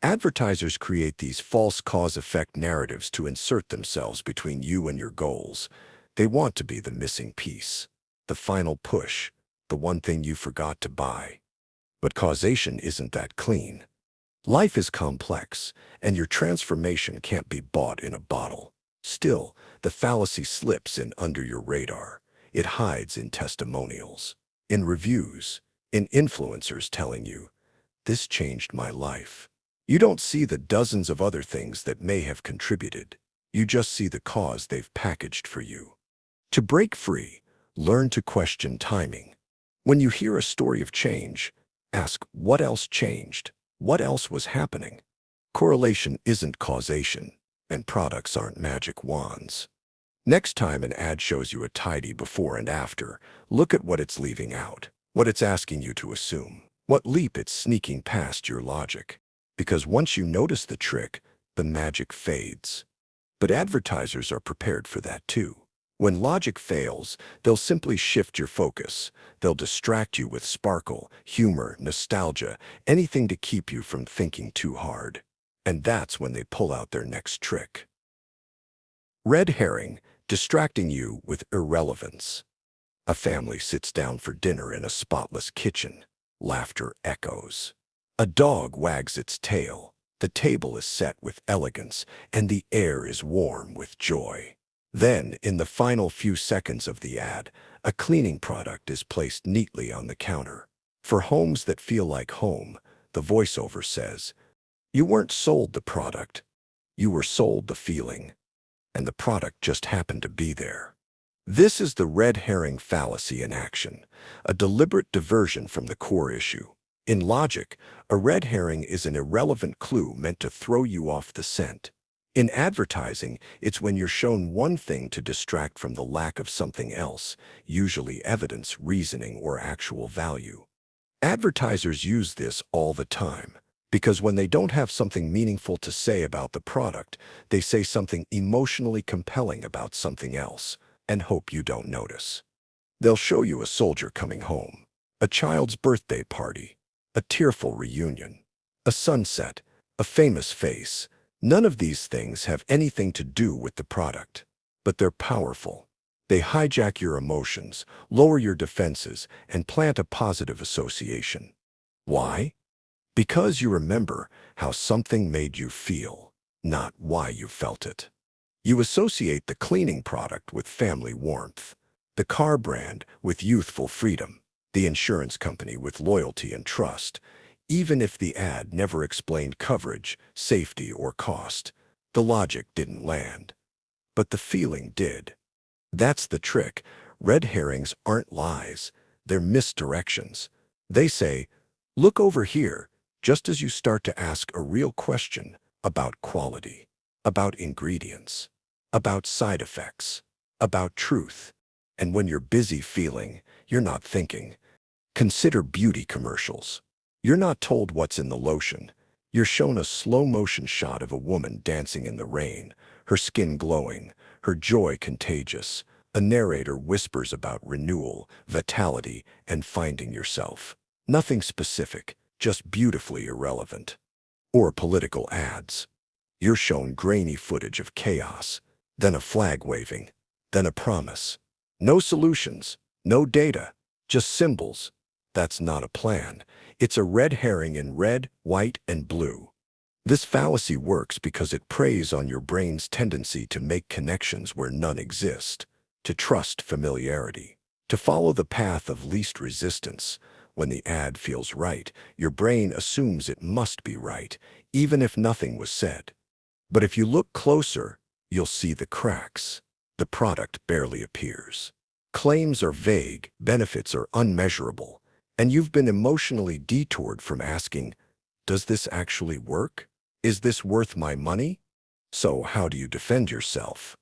Advertisers create these false cause-effect narratives to insert themselves between you and your goals. They want to be the missing piece, the final push, the one thing you forgot to buy. But causation isn't that clean. Life is complex, and your transformation can't be bought in a bottle. Still, the fallacy slips in under your radar. It hides in testimonials, in reviews, in influencers telling you, "This changed my life." You don't see the dozens of other things that may have contributed. You just see the cause they've packaged for you. To break free, learn to question timing. When you hear a story of change, ask what else changed? What else was happening? Correlation isn't causation, and products aren't magic wands. Next time an ad shows you a tidy before and after, look at what it's leaving out, what it's asking you to assume, what leap it's sneaking past your logic. Because once you notice the trick, the magic fades. But advertisers are prepared for that too. When logic fails, they'll simply shift your focus. They'll distract you with sparkle, humor, nostalgia, anything to keep you from thinking too hard. And that's when they pull out their next trick. Red herring, distracting you with irrelevance. A family sits down for dinner in a spotless kitchen. Laughter echoes. A dog wags its tail. The table is set with elegance, and the air is warm with joy. Then, in the final few seconds of the ad, a cleaning product is placed neatly on the counter. For homes that feel like home, the voiceover says, "You weren't sold the product. You were sold the feeling." And the product just happened to be there. This is the red herring fallacy in action, a deliberate diversion from the core issue. In logic, a red herring is an irrelevant clue meant to throw you off the scent. In advertising, it's when you're shown one thing to distract from the lack of something else, usually evidence, reasoning, or actual value. Advertisers use this all the time, because when they don't have something meaningful to say about the product, they say something emotionally compelling about something else, and hope you don't notice. They'll show you a soldier coming home, a child's birthday party, a tearful reunion, a sunset, a famous face. None of these things have anything to do with the product, but they're powerful. They hijack your emotions, lower your defenses, and plant a positive association. Why? Because you remember how something made you feel, not why you felt it. You associate the cleaning product with family warmth, the car brand with youthful freedom, the insurance company with loyalty and trust. Even if the ad never explained coverage, safety, or cost, the logic didn't land. But the feeling did. That's the trick. Red herrings aren't lies. They're misdirections. They say, "Look over here," just as you start to ask a real question about quality, about ingredients, about side effects, about truth. And when you're busy feeling, you're not thinking. Consider beauty commercials. You're not told what's in the lotion. You're shown a slow-motion shot of a woman dancing in the rain, her skin glowing, her joy contagious. A narrator whispers about renewal, vitality, and finding yourself. Nothing specific, just beautifully irrelevant. Or political ads. You're shown grainy footage of chaos, then a flag waving, then a promise. No solutions, no data, just symbols. That's not a plan. It's a red herring in red, white, and blue. This fallacy works because it preys on your brain's tendency to make connections where none exist, to trust familiarity, to follow the path of least resistance. When the ad feels right, your brain assumes it must be right, even if nothing was said. But if you look closer, you'll see the cracks. The product barely appears. Claims are vague, benefits are unmeasurable. And you've been emotionally detoured from asking, does this actually work? Is this worth my money? So how do you defend yourself?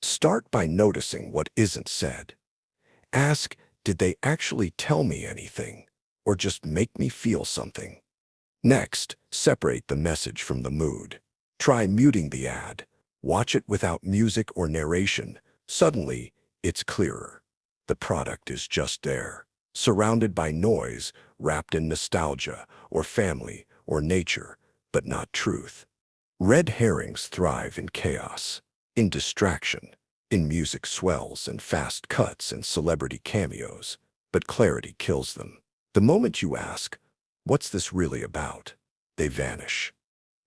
Start by noticing what isn't said. Ask, did they actually tell me anything, or just make me feel something? Next, separate the message from the mood. Try muting the ad. Watch it without music or narration. Suddenly, it's clearer. The product is just there, surrounded by noise, wrapped in nostalgia, or family, or nature, but not truth. Red herrings thrive in chaos, in distraction, in music swells and fast cuts and celebrity cameos, but clarity kills them. The moment you ask, what's this really about? they vanish.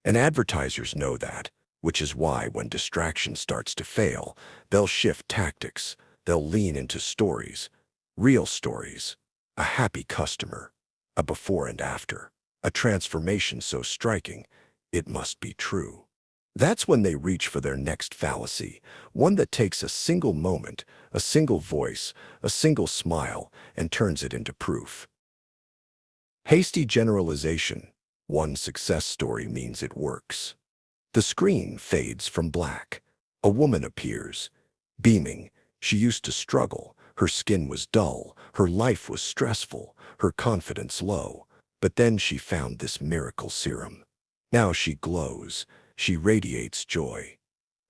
And advertisers know that, which is why when distraction starts to fail, they'll shift tactics, they'll lean into stories, real stories, a happy customer, a before and after, a transformation so striking, it must be true. That's when they reach for their next fallacy, one that takes a single moment, a single voice, a single smile, and turns it into proof. Hasty generalization. One success story means it works. The screen fades from black. A woman appears, beaming. She used to struggle. Her skin was dull. Her life was stressful. Her confidence low. But then she found this miracle serum. Now she glows. She radiates joy.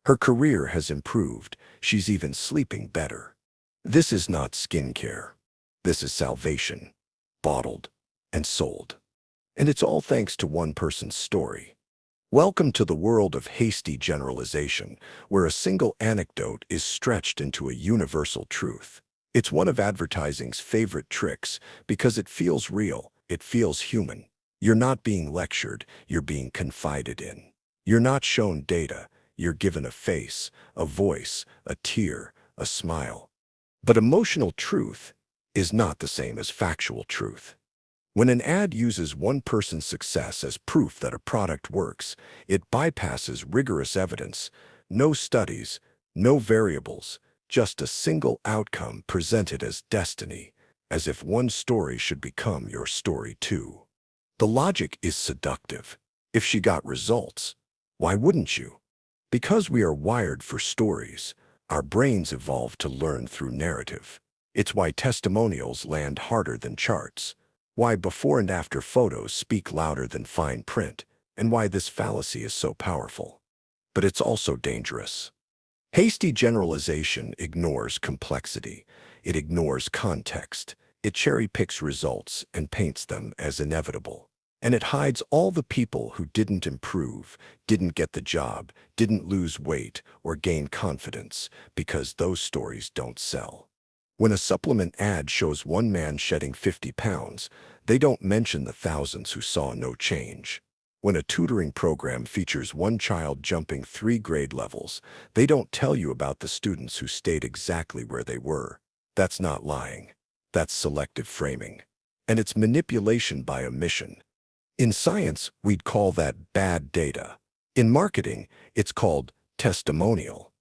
Her career has improved. She's even sleeping better. This is not skincare. This is salvation, bottled and sold. And it's all thanks to one person's story. Welcome to the world of hasty generalization, where a single anecdote is stretched into a universal truth. It's one of advertising's favorite tricks because it feels real, it feels human. You're not being lectured, you're being confided in. You're not shown data, you're given a face, a voice, a tear, a smile. But emotional truth is not the same as factual truth. When an ad uses one person's success as proof that a product works, it bypasses rigorous evidence, no studies, no variables, just a single outcome presented as destiny, as if one story should become your story too. The logic is seductive. If she got results, why wouldn't you? Because we are wired for stories, our brains evolved to learn through narrative. It's why testimonials land harder than charts. Why before and after photos speak louder than fine print, and why this fallacy is so powerful. But it's also dangerous. Hasty generalization ignores complexity. It ignores context. It cherry-picks results and paints them as inevitable. And it hides all the people who didn't improve, didn't get the job, didn't lose weight or gain confidence, because those stories don't sell. When a supplement ad shows one man shedding 50 pounds, they don't mention the thousands who saw no change. When a tutoring program features one child jumping 3 grade levels, they don't tell you about the students who stayed exactly where they were. That's not lying. That's selective framing. And it's manipulation by omission. In science, we'd call that bad data. In marketing, it's called testimonial.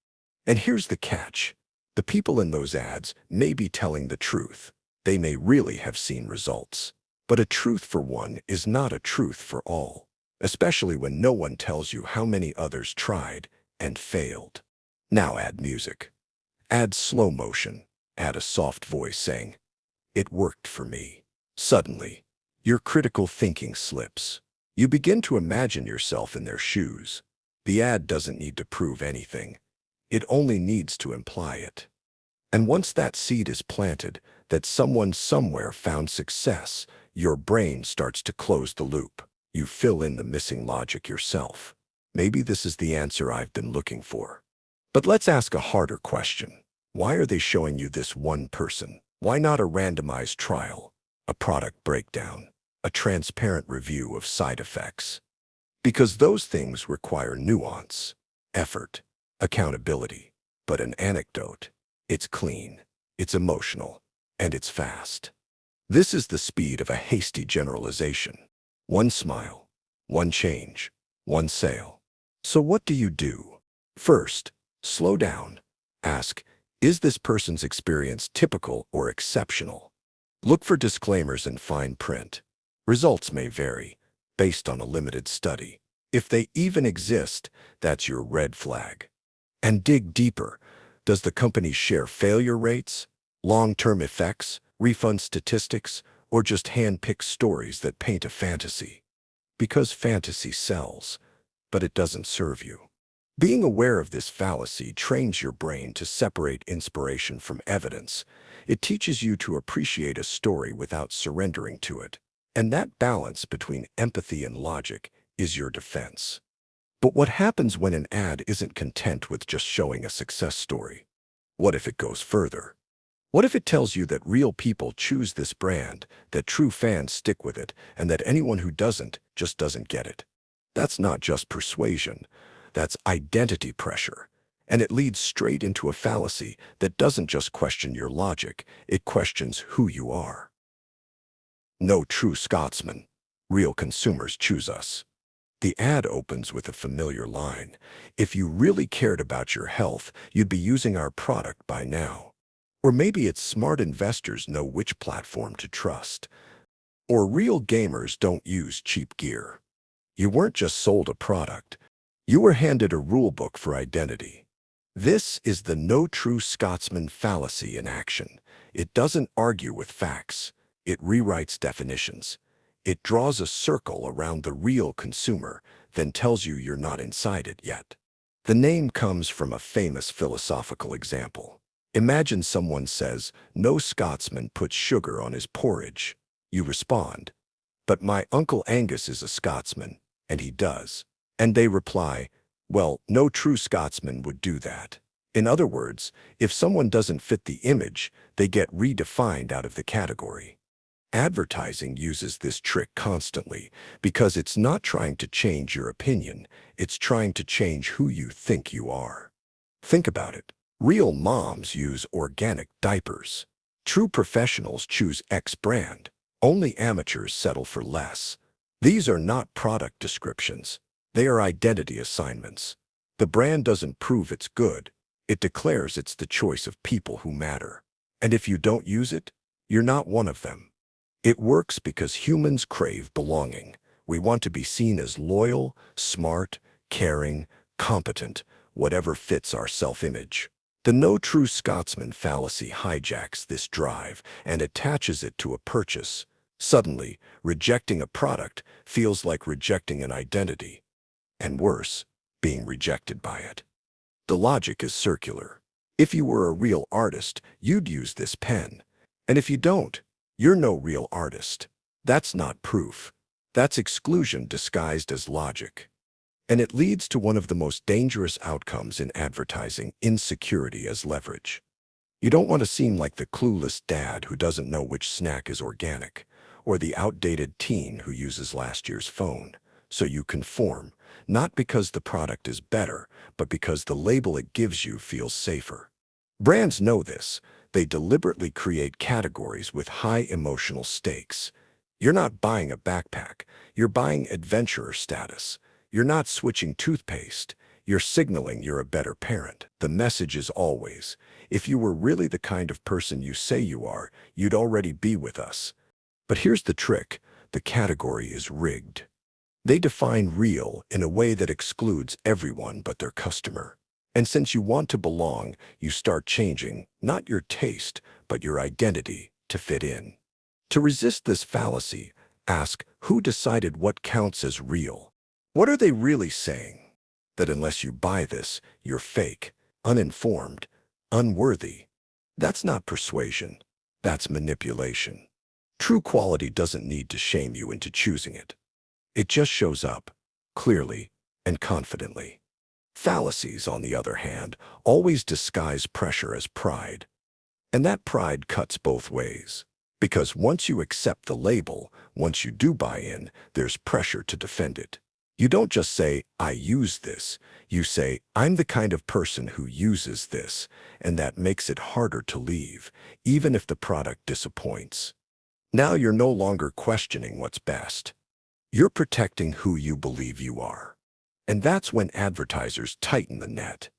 And here's the catch. The people in those ads may be telling the truth. They may really have seen results. But a truth for one is not a truth for all, especially when no one tells you how many others tried and failed. Now add music. Add slow motion. Add a soft voice saying, "It worked for me." Suddenly, your critical thinking slips. You begin to imagine yourself in their shoes. The ad doesn't need to prove anything. It only needs to imply it. And once that seed is planted, that someone somewhere found success, your brain starts to close the loop. You fill in the missing logic yourself. Maybe this is the answer I've been looking for. But let's ask a harder question. Why are they showing you this one person? Why not a randomized trial, a product breakdown, a transparent review of side effects? Because those things require nuance, effort, accountability. But an anecdote, it's clean, it's emotional, and it's fast. This is the speed of a hasty generalization. One smile, one change, one sale. So what do you do? First, slow down. Ask, is this person's experience typical or exceptional? Look for disclaimers in fine print. Results may vary, based on a limited study. If they even exist, that's your red flag. And dig deeper. Does the company share failure rates, long-term effects, refund statistics, or just hand-picked stories that paint a fantasy? Because fantasy sells, but it doesn't serve you. Being aware of this fallacy trains your brain to separate inspiration from evidence. It teaches you to appreciate a story without surrendering to it. And that balance between empathy and logic is your defense. But what happens when an ad isn't content with just showing a success story? What if it goes further? What if it tells you that real people choose this brand, that true fans stick with it, and that anyone who doesn't just doesn't get it? That's not just persuasion. That's identity pressure. And it leads straight into a fallacy that doesn't just question your logic, it questions who you are. No true Scotsman. Real consumers choose us. The ad opens with a familiar line. If you really cared about your health, you'd be using our product by now. Or maybe it's smart investors know which platform to trust. Or real gamers don't use cheap gear. You weren't just sold a product. You were handed a rulebook for identity. This is the no true Scotsman fallacy in action. It doesn't argue with facts. It rewrites definitions. It draws a circle around the real consumer, then tells you you're not inside it yet. The name comes from a famous philosophical example. Imagine someone says, "No Scotsman puts sugar on his porridge." You respond, "But my Uncle Angus is a Scotsman, and he does." And they reply, "Well, no true Scotsman would do that." In other words, if someone doesn't fit the image, they get redefined out of the category. Advertising uses this trick constantly because it's not trying to change your opinion, it's trying to change who you think you are. Think about it. Real moms use organic diapers. True professionals choose X brand. Only amateurs settle for less. These are not product descriptions. They are identity assignments. The brand doesn't prove it's good. It declares it's the choice of people who matter. And if you don't use it, you're not one of them. It works because humans crave belonging. We want to be seen as loyal, smart, caring, competent, whatever fits our self-image. The no true Scotsman fallacy hijacks this drive and attaches it to a purchase. Suddenly, rejecting a product feels like rejecting an identity. And worse, being rejected by it. The logic is circular. If you were a real artist, you'd use this pen. And if you don't, you're no real artist. That's not proof. That's exclusion disguised as logic. And it leads to one of the most dangerous outcomes in advertising: insecurity as leverage. You don't want to seem like the clueless dad who doesn't know which snack is organic, or the outdated teen who uses last year's phone. So you conform, not because the product is better, but because the label it gives you feels safer. Brands know this. They deliberately create categories with high emotional stakes. You're not buying a backpack, you're buying adventurer status. You're not switching toothpaste, you're signaling you're a better parent. The message is always, if you were really the kind of person you say you are, you'd already be with us. But here's the trick, the category is rigged. They define real in a way that excludes everyone but their customer. And since you want to belong, you start changing, not your taste, but your identity, to fit in. To resist this fallacy, ask, who decided what counts as real? What are they really saying? That unless you buy this, you're fake, uninformed, unworthy. That's not persuasion. That's manipulation. True quality doesn't need to shame you into choosing it. It just shows up, clearly and confidently. Fallacies, on the other hand, always disguise pressure as pride. And that pride cuts both ways. Because once you accept the label, once you do buy in, there's pressure to defend it. You don't just say, "I use this." You say, "I'm the kind of person who uses this," and that makes it harder to leave, even if the product disappoints. Now you're no longer questioning what's best. You're protecting who you believe you are. And that's when advertisers tighten the net.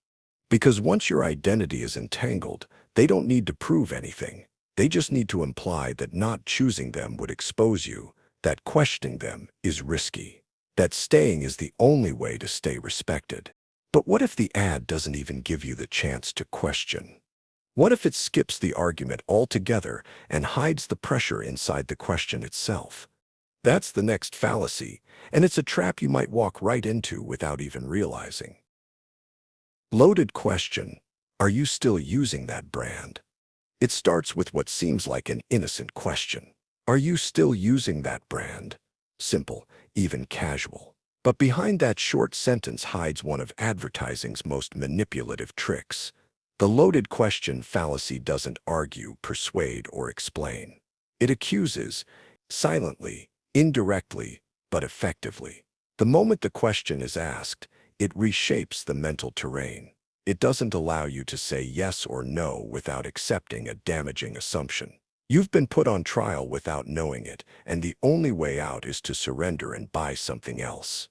Because once your identity is entangled, they don't need to prove anything. They just need to imply that not choosing them would expose you, that questioning them is risky. That staying is the only way to stay respected. But what if the ad doesn't even give you the chance to question? What if it skips the argument altogether and hides the pressure inside the question itself? That's the next fallacy, and it's a trap you might walk right into without even realizing. Loaded question: are you still using that brand? It starts with what seems like an innocent question. Are you still using that brand? Simple, even casual. But behind that short sentence hides one of advertising's most manipulative tricks: The loaded question fallacy doesn't argue, persuade, or explain. It accuses, silently, indirectly, but effectively. The moment the question is asked, it reshapes the mental terrain. It doesn't allow you to say yes or no without accepting a damaging assumption. You've been put on trial without knowing it, and the only way out is to surrender and buy something else.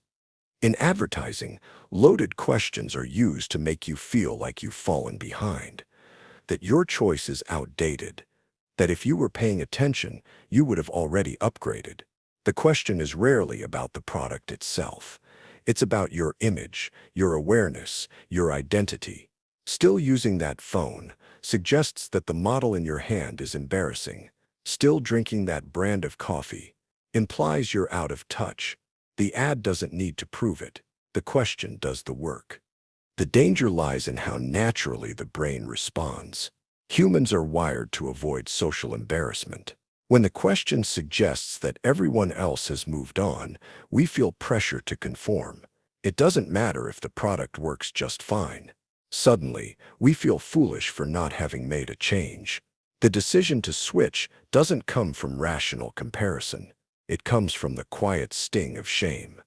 In advertising, loaded questions are used to make you feel like you've fallen behind, that your choice is outdated, that if you were paying attention, you would have already upgraded. The question is rarely about the product itself. It's about your image, your awareness, your identity. Still using that phone suggests that the model in your hand is embarrassing. Still drinking that brand of coffee implies you're out of touch. The ad doesn't need to prove it. The question does the work. The danger lies in how naturally the brain responds. Humans are wired to avoid social embarrassment. When the question suggests that everyone else has moved on, we feel pressure to conform. It doesn't matter if the product works just fine. Suddenly, we feel foolish for not having made a change. The decision to switch doesn't come from rational comparison. It comes from the quiet sting of shame.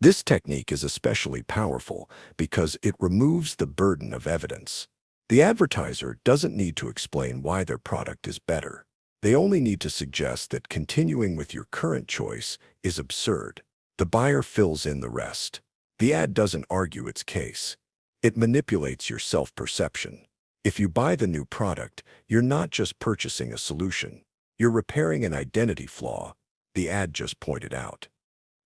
This technique is especially powerful because it removes the burden of evidence. The advertiser doesn't need to explain why their product is better. They only need to suggest that continuing with your current choice is absurd. The buyer fills in the rest. The ad doesn't argue its case. It manipulates your self-perception. If you buy the new product, you're not just purchasing a solution. You're repairing an identity flaw the ad just pointed out.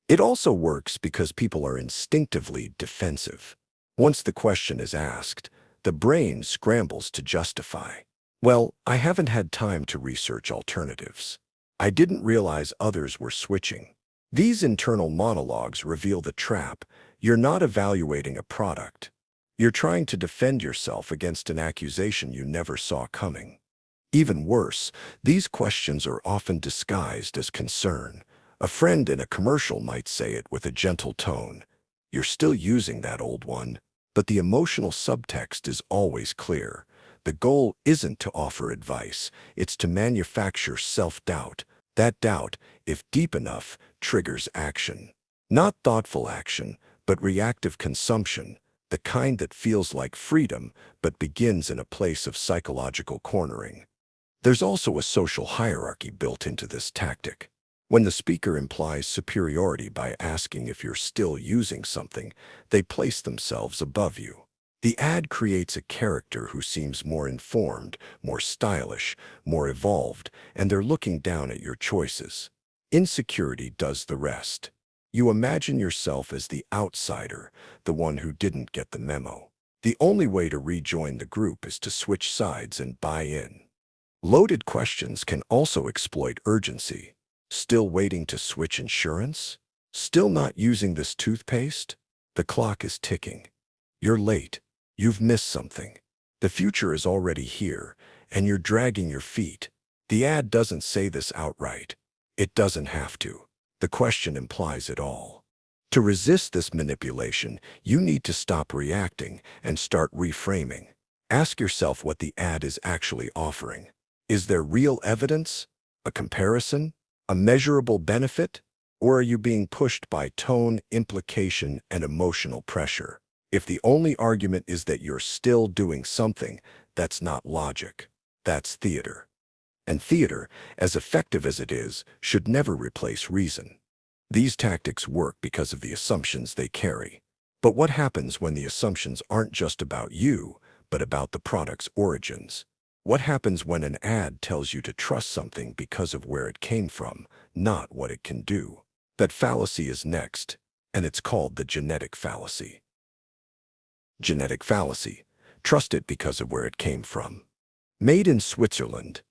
It also works because people are instinctively defensive. Once the question is asked, the brain scrambles to justify. Well, I haven't had time to research alternatives. I didn't realize others were switching. These internal monologues reveal the trap. You're not evaluating a product. You're trying to defend yourself against an accusation you never saw coming. Even worse, these questions are often disguised as concern. A friend in a commercial might say it with a gentle tone. You're still using that old one. But the emotional subtext is always clear. The goal isn't to offer advice. It's to manufacture self-doubt. That doubt, if deep enough, triggers action. Not thoughtful action, but reactive consumption. The kind that feels like freedom, but begins in a place of psychological cornering. There's also a social hierarchy built into this tactic. When the speaker implies superiority by asking if you're still using something, they place themselves above you. The ad creates a character who seems more informed, more stylish, more evolved, and they're looking down at your choices. Insecurity does the rest. You imagine yourself as the outsider, the one who didn't get the memo. The only way to rejoin the group is to switch sides and buy in. Loaded questions can also exploit urgency. Still waiting to switch insurance? Still not using this toothpaste? The clock is ticking. You're late. You've missed something. The future is already here, and you're dragging your feet. The ad doesn't say this outright. It doesn't have to. The question implies it all. To resist this manipulation, you need to stop reacting and start reframing. Ask yourself what the ad is actually offering. Is there real evidence? A comparison? A measurable benefit? Or are you being pushed by tone, implication, and emotional pressure? If the only argument is that you're still doing something, that's not logic. That's theater. And theater, as effective as it is, should never replace reason. These tactics work because of the assumptions they carry. But what happens when the assumptions aren't just about you, but about the product's origins? What happens when an ad tells you to trust something because of where it came from, not what it can do? That fallacy is next, and it's called the genetic fallacy. Genetic fallacy. Trust it because of where it came from. Made in Switzerland.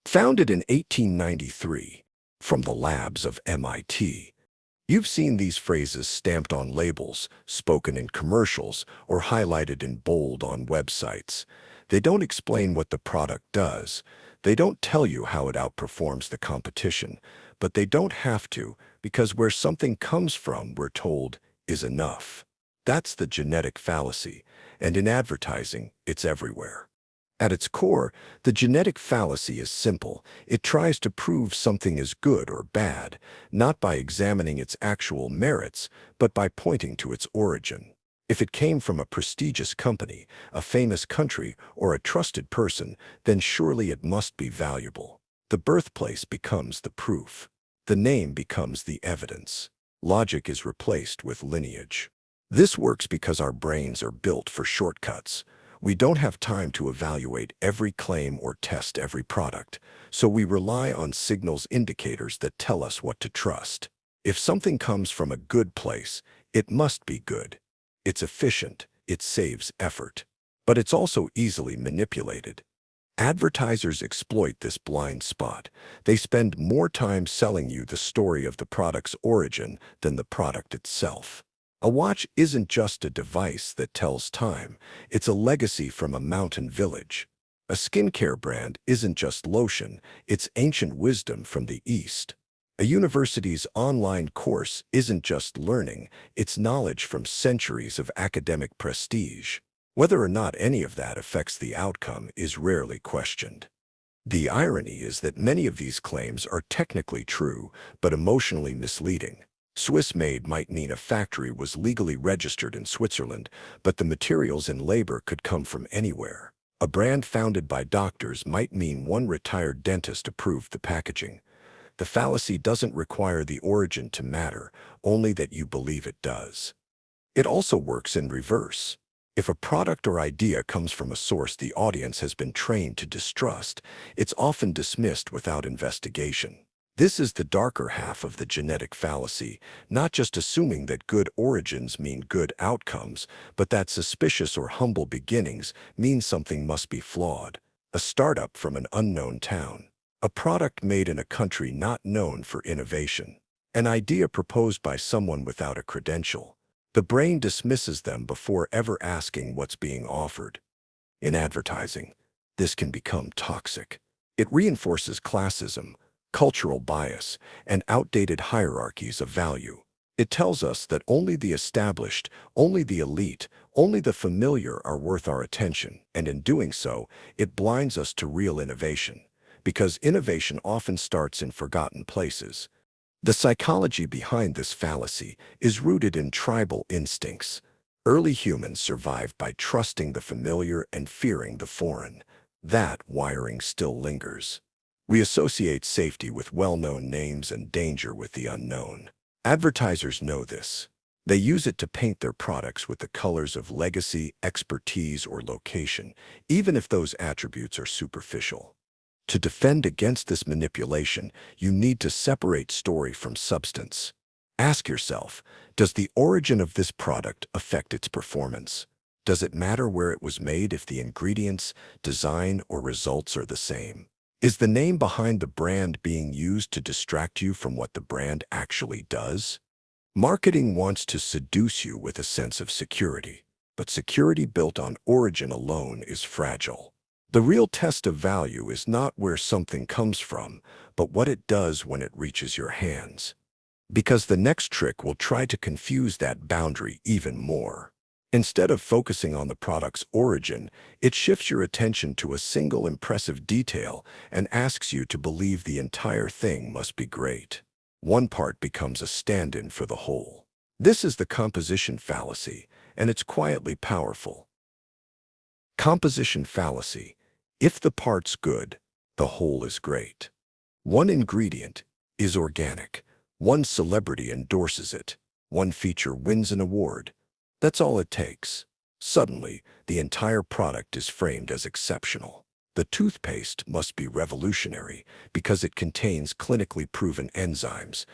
Founded in 1893. From the labs of MIT. You've seen these phrases stamped on labels, spoken in commercials, or highlighted in bold on websites. They don't explain what the product does. They don't tell you how it outperforms the competition. But they don't have to, because where something comes from, we're told, is enough. That's the genetic fallacy, and in advertising, it's everywhere. At its core, the genetic fallacy is simple. It tries to prove something is good or bad, not by examining its actual merits, but by pointing to its origin. If it came from a prestigious company, a famous country, or a trusted person, then surely it must be valuable. The birthplace becomes the proof. The name becomes the evidence. Logic is replaced with lineage. This works because our brains are built for shortcuts. We don't have time to evaluate every claim or test every product, so we rely on signals indicators that tell us what to trust. If something comes from a good place, it must be good. It's efficient, it saves effort. But it's also easily manipulated. Advertisers exploit this blind spot. They spend more time selling you the story of the product's origin than the product itself. A watch isn't just a device that tells time, it's a legacy from a mountain village. A skincare brand isn't just lotion, it's ancient wisdom from the East. A university's online course isn't just learning, it's knowledge from centuries of academic prestige. Whether or not any of that affects the outcome is rarely questioned. The irony is that many of these claims are technically true, but emotionally misleading. Swiss-made might mean a factory was legally registered in Switzerland, but the materials and labor could come from anywhere. A brand founded by doctors might mean one retired dentist approved the packaging. The fallacy doesn't require the origin to matter, only that you believe it does. It also works in reverse. If a product or idea comes from a source the audience has been trained to distrust, it's often dismissed without investigation. This is the darker half of the genetic fallacy, not just assuming that good origins mean good outcomes, but that suspicious or humble beginnings mean something must be flawed. A startup from an unknown town. A product made in a country not known for innovation. An idea proposed by someone without a credential. The brain dismisses them before ever asking what's being offered. In advertising, this can become toxic. It reinforces classism, cultural bias, and outdated hierarchies of value. It tells us that only the established, only the elite, only the familiar are worth our attention, and in doing so, it blinds us to real innovation, because innovation often starts in forgotten places. The psychology behind this fallacy is rooted in tribal instincts. Early humans survived by trusting the familiar and fearing the foreign. That wiring still lingers. We associate safety with well-known names and danger with the unknown. Advertisers know this. They use it to paint their products with the colors of legacy, expertise, or location, even if those attributes are superficial. To defend against this manipulation, you need to separate story from substance. Ask yourself, does the origin of this product affect its performance? Does it matter where it was made if the ingredients, design, or results are the same? Is the name behind the brand being used to distract you from what the brand actually does? Marketing wants to seduce you with a sense of security, but security built on origin alone is fragile. The real test of value is not where something comes from, but what it does when it reaches your hands. Because the next trick will try to confuse that boundary even more. Instead of focusing on the product's origin, it shifts your attention to a single impressive detail and asks you to believe the entire thing must be great. One part becomes a stand-in for the whole. This is the composition fallacy, and it's quietly powerful. Composition fallacy. If the part's good, the whole is great. One ingredient is organic. One celebrity endorses it. One feature wins an award. That's all it takes. Suddenly, the entire product is framed as exceptional. The toothpaste must be revolutionary because it contains clinically proven enzymes.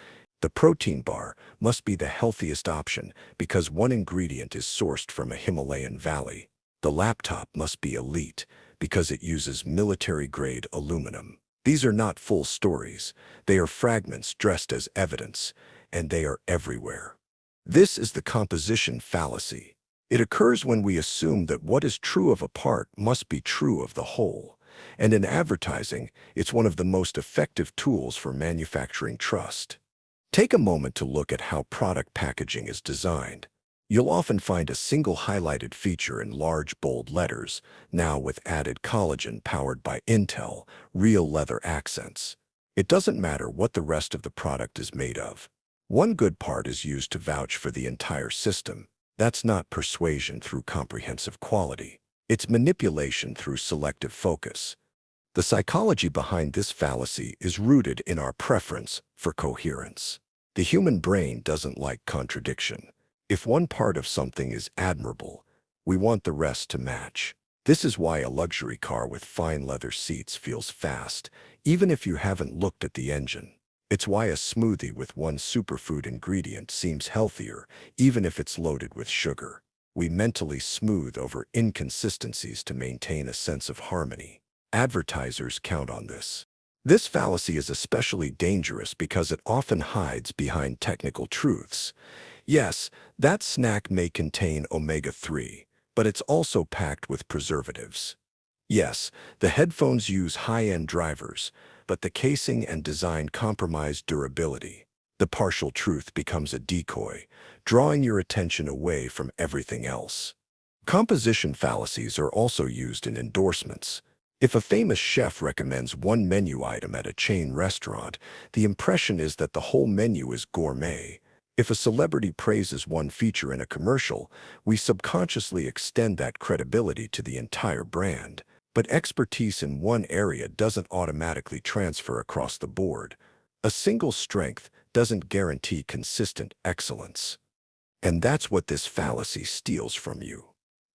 The protein bar must be the healthiest option because one ingredient is sourced from a Himalayan valley. The laptop must be elite because it uses military-grade aluminum. These are not full stories. They are fragments dressed as evidence, and they are everywhere. This is the composition fallacy. It occurs when we assume that what is true of a part must be true of the whole. And in advertising, it's one of the most effective tools for manufacturing trust. Take a moment to look at how product packaging is designed. You'll often find a single highlighted feature in large, bold letters, now with added collagen powered by Intel, real leather accents. It doesn't matter what the rest of the product is made of. One good part is used to vouch for the entire system. That's not persuasion through comprehensive quality. It's manipulation through selective focus. The psychology behind this fallacy is rooted in our preference for coherence. The human brain doesn't like contradiction. If one part of something is admirable, we want the rest to match. This is why a luxury car with fine leather seats feels fast, even if you haven't looked at the engine. It's why a smoothie with one superfood ingredient seems healthier, even if it's loaded with sugar. We mentally smooth over inconsistencies to maintain a sense of harmony. Advertisers count on this. This fallacy is especially dangerous because it often hides behind technical truths. Yes, that snack may contain omega-3, but it's also packed with preservatives. Yes, the headphones use high-end drivers, but the casing and design compromise durability. The partial truth becomes a decoy, drawing your attention away from everything else. Composition fallacies are also used in endorsements. If a famous chef recommends one menu item at a chain restaurant, the impression is that the whole menu is gourmet. If a celebrity praises one feature in a commercial, we subconsciously extend that credibility to the entire brand. But expertise in one area doesn't automatically transfer across the board. A single strength doesn't guarantee consistent excellence. And that's what this fallacy steals from you: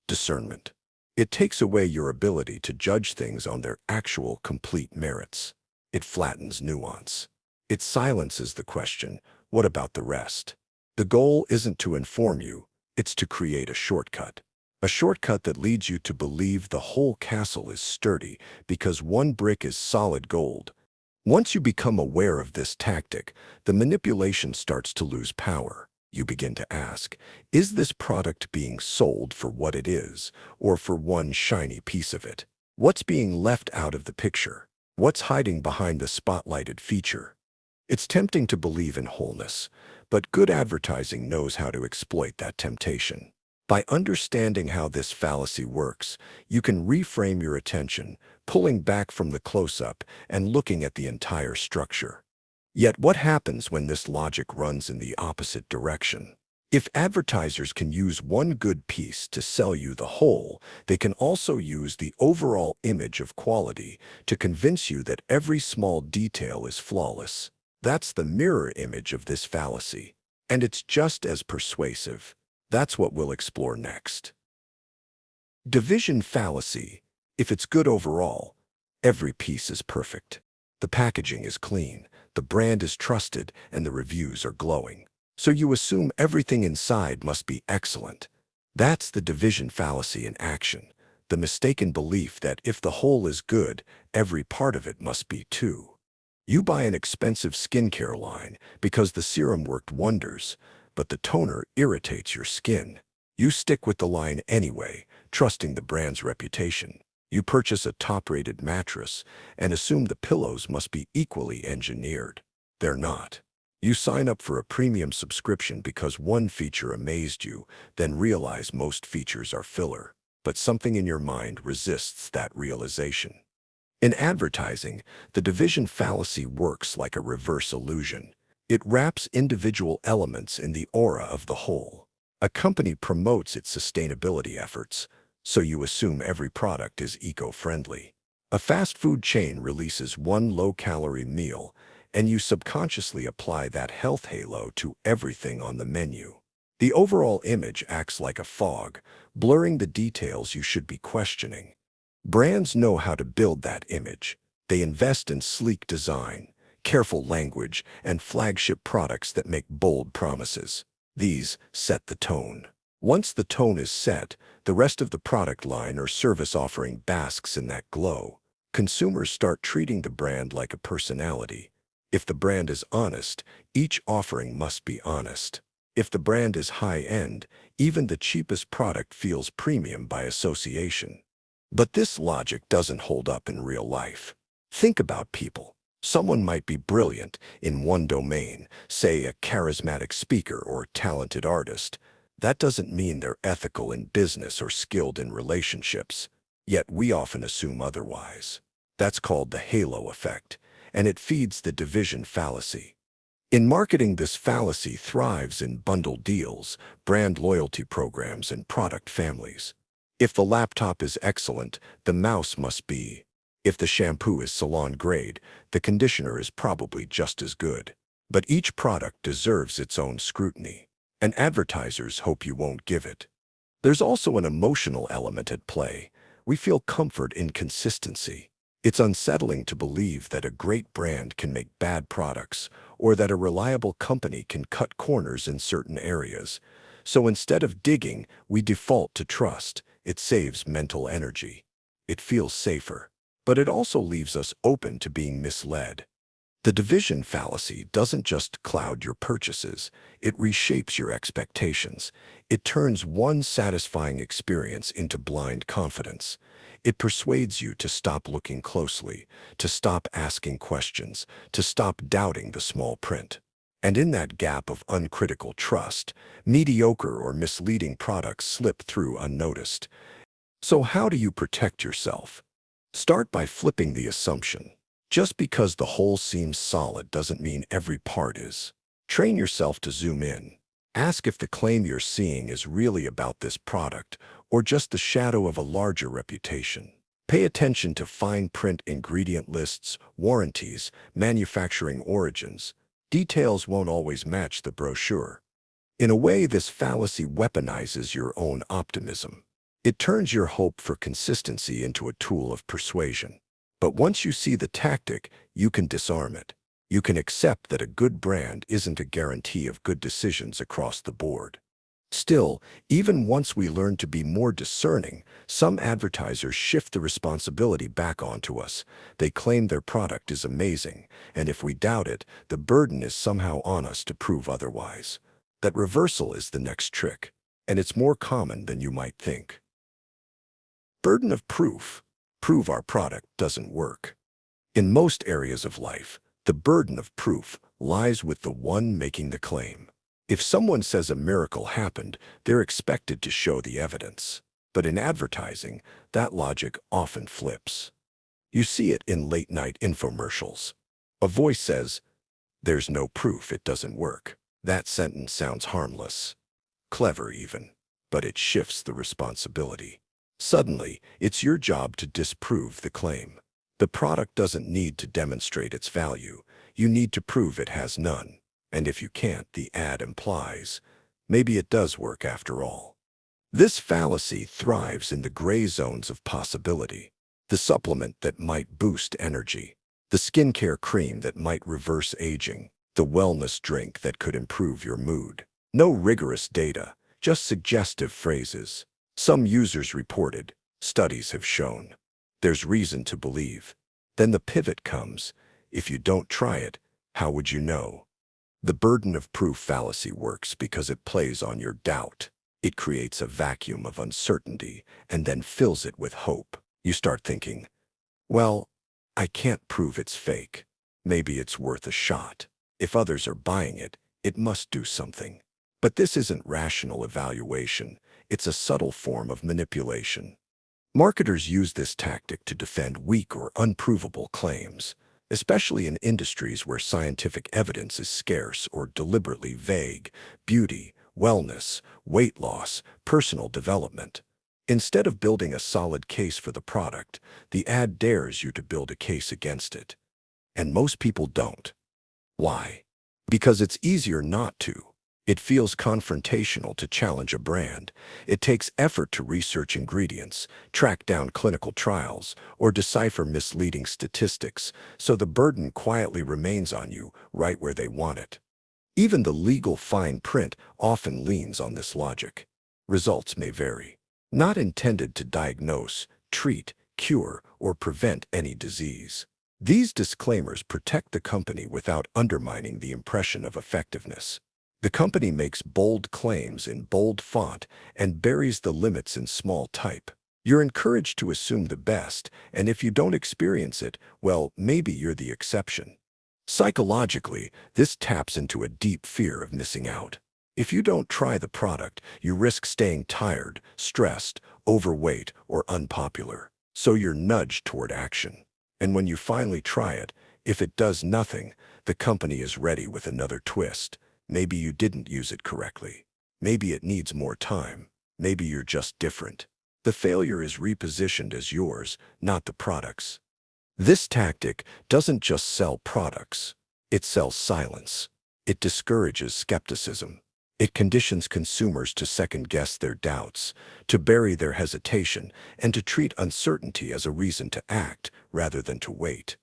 discernment. It takes away your ability to judge things on their actual complete merits. It flattens nuance. It silences the question, what about the rest? The goal isn't to inform you, it's to create a shortcut. A shortcut that leads you to believe the whole castle is sturdy because one brick is solid gold. Once you become aware of this tactic, the manipulation starts to lose power. You begin to ask, is this product being sold for what it is, or for one shiny piece of it? What's being left out of the picture? What's hiding behind the spotlighted feature? It's tempting to believe in wholeness, but good advertising knows how to exploit that temptation. By understanding how this fallacy works, you can reframe your attention, pulling back from the close-up and looking at the entire structure. Yet what happens when this logic runs in the opposite direction? If advertisers can use one good piece to sell you the whole, they can also use the overall image of quality to convince you that every small detail is flawless. That's the mirror image of this fallacy, and it's just as persuasive. That's what we'll explore next. Division fallacy. If it's good overall, every piece is perfect. The packaging is clean, the brand is trusted, and the reviews are glowing. So you assume everything inside must be excellent. That's the division fallacy in action, the mistaken belief that if the whole is good, every part of it must be too. You buy an expensive skincare line because the serum worked wonders, but the toner irritates your skin. You stick with the line anyway, trusting the brand's reputation. You purchase a top-rated mattress and assume the pillows must be equally engineered. They're not. You sign up for a premium subscription because one feature amazed you, then realize most features are filler. But something in your mind resists that realization. In advertising, the division fallacy works like a reverse illusion. It wraps individual elements in the aura of the whole. A company promotes its sustainability efforts, so you assume every product is eco-friendly. A fast food chain releases one low-calorie meal, and you subconsciously apply that health halo to everything on the menu. The overall image acts like a fog, blurring the details you should be questioning. Brands know how to build that image. They invest in sleek design, careful language, and flagship products that make bold promises. These set the tone. Once the tone is set, the rest of the product line or service offering basks in that glow. Consumers start treating the brand like a personality. If the brand is honest, each offering must be honest. If the brand is high-end, even the cheapest product feels premium by association. But this logic doesn't hold up in real life. Think about people. Someone might be brilliant in one domain, say a charismatic speaker or talented artist, That doesn't mean they're ethical in business or skilled in relationships, yet we often assume otherwise. That's called the halo effect, and it feeds the division fallacy. In marketing, this fallacy thrives in bundle deals, brand loyalty programs, and product families. If the laptop is excellent, the mouse must be. If the shampoo is salon grade, the conditioner is probably just as good. But each product deserves its own scrutiny, and advertisers hope you won't give it. There's also an emotional element at play. We feel comfort in consistency. It's unsettling to believe that a great brand can make bad products, or that a reliable company can cut corners in certain areas. So instead of digging, we default to trust. It saves mental energy. It feels safer. But it also leaves us open to being misled. The division fallacy doesn't just cloud your purchases, it reshapes your expectations. It turns one satisfying experience into blind confidence. It persuades you to stop looking closely, to stop asking questions, to stop doubting the small print. And in that gap of uncritical trust, mediocre or misleading products slip through unnoticed. So how do you protect yourself? Start by flipping the assumption. Just because the whole seems solid doesn't mean every part is. Train yourself to zoom in. Ask if the claim you're seeing is really about this product or just the shadow of a larger reputation. Pay attention to fine print ingredient lists, warranties, manufacturing origins. Details won't always match the brochure. In a way, this fallacy weaponizes your own optimism. It turns your hope for consistency into a tool of persuasion. But once you see the tactic, you can disarm it. You can accept that a good brand isn't a guarantee of good decisions across the board. Still, even once we learn to be more discerning, some advertisers shift the responsibility back onto us. They claim their product is amazing, and if we doubt it, the burden is somehow on us to prove otherwise. That reversal is the next trick, and it's more common than you might think. Burden of proof. Prove our product doesn't work. In most areas of life, the burden of proof lies with the one making the claim. If someone says a miracle happened, they're expected to show the evidence. But in advertising, that logic often flips. You see it in late-night infomercials. A voice says, "There's no proof it doesn't work." That sentence sounds harmless, clever even, but it shifts the responsibility. Suddenly, it's your job to disprove the claim. The product doesn't need to demonstrate its value. You need to prove it has none. And if you can't, the ad implies, maybe it does work after all. This fallacy thrives in the gray zones of possibility. The supplement that might boost energy, the skincare cream that might reverse aging, the wellness drink that could improve your mood. No rigorous data, just suggestive phrases. Some users reported, studies have shown. There's reason to believe. Then the pivot comes. If you don't try it, how would you know? The burden of proof fallacy works because it plays on your doubt. It creates a vacuum of uncertainty and then fills it with hope. You start thinking, well, I can't prove it's fake. Maybe it's worth a shot. If others are buying it, it must do something. But this isn't rational evaluation. It's a subtle form of manipulation. Marketers use this tactic to defend weak or unprovable claims, especially in industries where scientific evidence is scarce or deliberately vague: beauty, wellness, weight loss, personal development. Instead of building a solid case for the product, the ad dares you to build a case against it. And most people don't. Why? Because it's easier not to. It feels confrontational to challenge a brand. It takes effort to research ingredients, track down clinical trials, or decipher misleading statistics, so the burden quietly remains on you right where they want it. Even the legal fine print often leans on this logic. Results may vary. Not intended to diagnose, treat, cure, or prevent any disease. These disclaimers protect the company without undermining the impression of effectiveness. The company makes bold claims in bold font and buries the limits in small type. You're encouraged to assume the best, and if you don't experience it, well, maybe you're the exception. Psychologically, this taps into a deep fear of missing out. If you don't try the product, you risk staying tired, stressed, overweight, or unpopular. So you're nudged toward action. And when you finally try it, if it does nothing, the company is ready with another twist. Maybe you didn't use it correctly. Maybe it needs more time. Maybe you're just different. The failure is repositioned as yours, not the product's. This tactic doesn't just sell products. It sells silence. It discourages skepticism. It conditions consumers to second-guess their doubts, to bury their hesitation, and to treat uncertainty as a reason to act rather than to wait.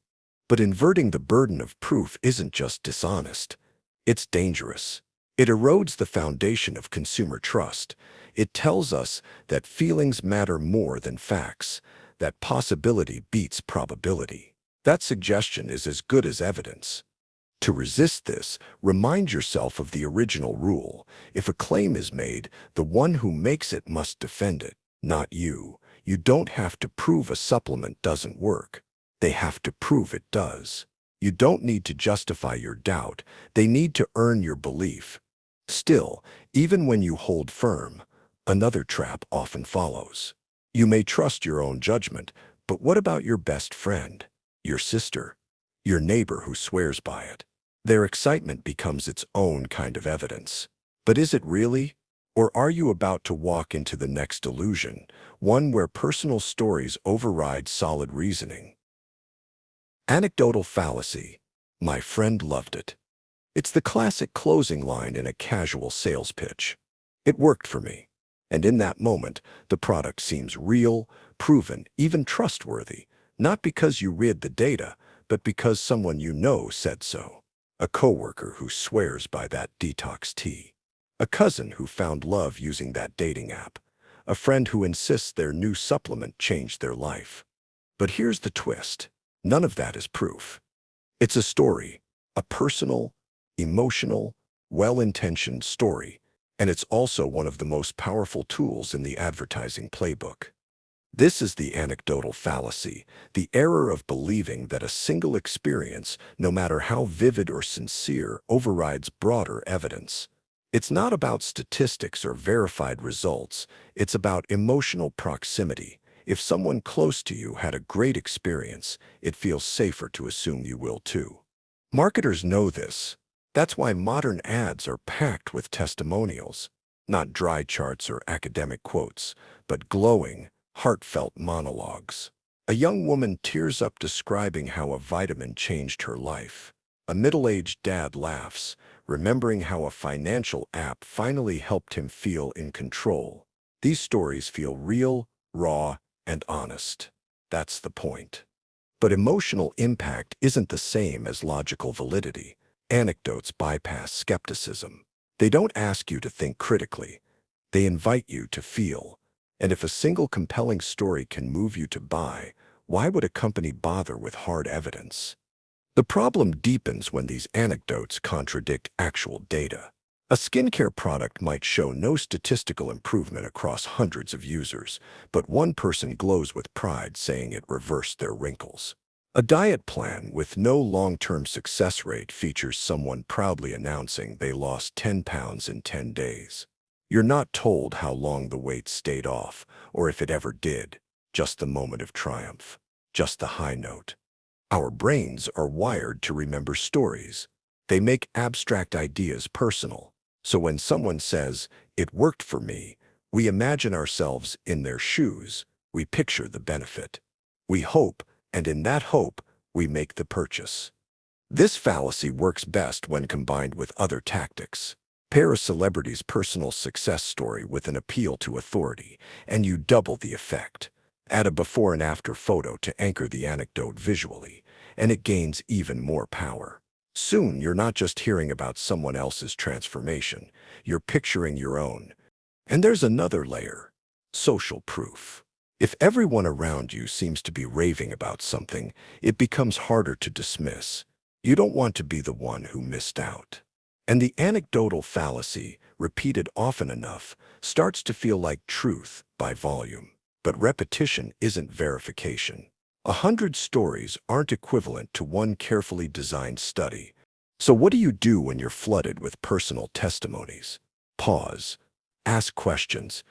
But inverting the burden of proof isn't just dishonest. It's dangerous. It erodes the foundation of consumer trust. It tells us that feelings matter more than facts, that possibility beats probability. That suggestion is as good as evidence. To resist this, remind yourself of the original rule. If a claim is made, the one who makes it must defend it, not you. You don't have to prove a supplement doesn't work. They have to prove it does. You don't need to justify your doubt. They need to earn your belief. Still, even when you hold firm, another trap often follows. You may trust your own judgment, but what about your best friend, your sister, your neighbor who swears by it? Their excitement becomes its own kind of evidence. But is it really? Or are you about to walk into the next illusion, one where personal stories override solid reasoning? Anecdotal fallacy. My friend loved it. It's the classic closing line in a casual sales pitch. It worked for me. And in that moment, the product seems real, proven, even trustworthy, not because you read the data, but because someone you know said so. A coworker who swears by that detox tea. A cousin who found love using that dating app. A friend who insists their new supplement changed their life. But here's the twist. None of that is proof. It's a story, a personal, emotional, well-intentioned story, and it's also one of the most powerful tools in the advertising playbook. This is the anecdotal fallacy, the error of believing that a single experience, no matter how vivid or sincere, overrides broader evidence. It's not about statistics or verified results. It's about emotional proximity. If someone close to you had a great experience, it feels safer to assume you will too. Marketers know this. That's why modern ads are packed with testimonials, not dry charts or academic quotes, but glowing, heartfelt monologues. A young woman tears up describing how a vitamin changed her life. A middle-aged dad laughs, remembering how a financial app finally helped him feel in control. These stories feel real, raw, and honest. That's the point. But emotional impact isn't the same as logical validity. Anecdotes bypass skepticism. They don't ask you to think critically. They invite you to feel. And if a single compelling story can move you to buy, why would a company bother with hard evidence? The problem deepens when these anecdotes contradict actual data. A skincare product might show no statistical improvement across hundreds of users, but one person glows with pride saying it reversed their wrinkles. A diet plan with no long-term success rate features someone proudly announcing they lost 10 pounds in 10 days. You're not told how long the weight stayed off, or if it ever did, just the moment of triumph, just the high note. Our brains are wired to remember stories. They make abstract ideas personal. So when someone says, "It worked for me," we imagine ourselves in their shoes. We picture the benefit. We hope, and in that hope, we make the purchase. This fallacy works best when combined with other tactics. Pair a celebrity's personal success story with an appeal to authority, and you double the effect. Add a before and after photo to anchor the anecdote visually, and it gains even more power. Soon, you're not just hearing about someone else's transformation, you're picturing your own. And there's another layer: social proof. If everyone around you seems to be raving about something, it becomes harder to dismiss. You don't want to be the one who missed out. And the anecdotal fallacy, repeated often enough, starts to feel like truth by volume. But repetition isn't verification. 100 stories aren't equivalent to one carefully designed study. So what do you do when you're flooded with personal testimonies? Pause. Ask questions.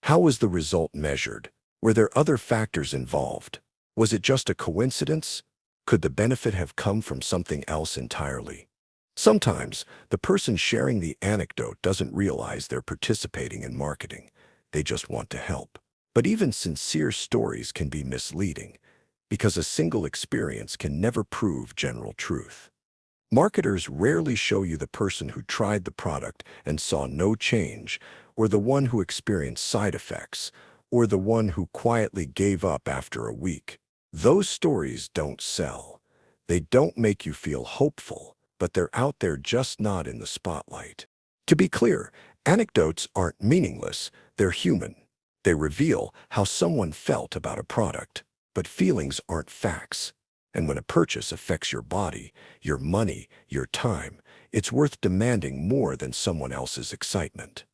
How was the result measured? Were there other factors involved? Was it just a coincidence? Could the benefit have come from something else entirely? Sometimes, the person sharing the anecdote doesn't realize they're participating in marketing. They just want to help. But even sincere stories can be misleading, because a single experience can never prove general truth. Marketers rarely show you the person who tried the product and saw no change, or the one who experienced side effects, or the one who quietly gave up after a week. Those stories don't sell. They don't make you feel hopeful, but they're out there, just not in the spotlight. To be clear, anecdotes aren't meaningless. They're human. They reveal how someone felt about a product, but feelings aren't facts. And when a purchase affects your body, your money, your time, it's worth demanding more than someone else's excitement.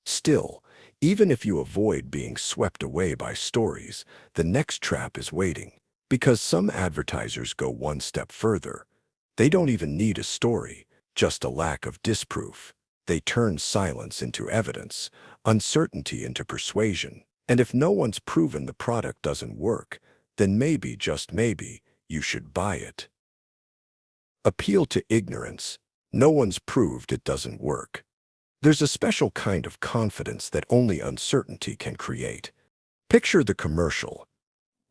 Still, even if you avoid being swept away by stories, the next trap is waiting. Because some advertisers go one step further. They don't even need a story, just a lack of disproof. They turn silence into evidence, uncertainty into persuasion. And if no one's proven the product doesn't work, then maybe, just maybe, you should buy it. Appeal to ignorance. No one's proved it doesn't work. There's a special kind of confidence that only uncertainty can create. Picture the commercial.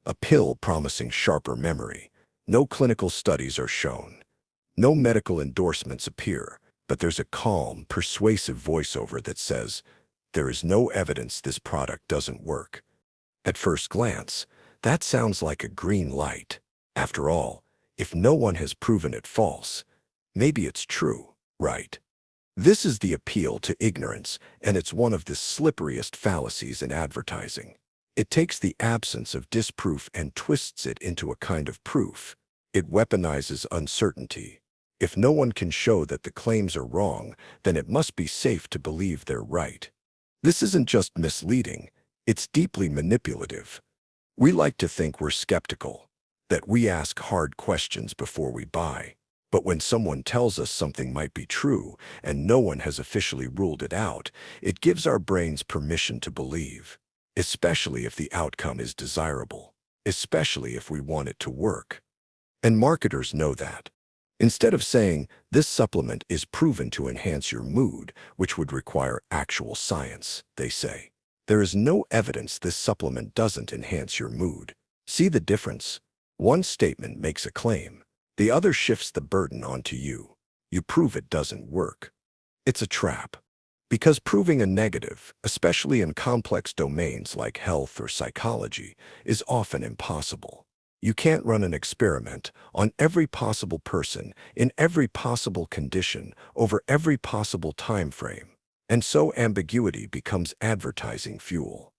A pill promising sharper memory. No clinical studies are shown. No medical endorsements appear, but there's a calm, persuasive voiceover that says, "There is no evidence this product doesn't work." At first glance, that sounds like a green light. After all, if no one has proven it false, maybe it's true, right? This is the appeal to ignorance, and it's one of the slipperiest fallacies in advertising. It takes the absence of disproof and twists it into a kind of proof. It weaponizes uncertainty. If no one can show that the claims are wrong, then it must be safe to believe they're right. This isn't just misleading, it's deeply manipulative. We like to think we're skeptical, that we ask hard questions before we buy. But when someone tells us something might be true and no one has officially ruled it out, it gives our brains permission to believe. Especially if the outcome is desirable, especially if we want it to work. And marketers know that. Instead of saying, "This supplement is proven to enhance your mood," which would require actual science, they say, "There is no evidence this supplement doesn't enhance your mood." See the difference? One statement makes a claim. The other shifts the burden onto you. You prove it doesn't work. It's a trap. Because proving a negative, especially in complex domains like health or psychology, is often impossible. You can't run an experiment on every possible person, in every possible condition, over every possible time frame. And so ambiguity becomes advertising fuel.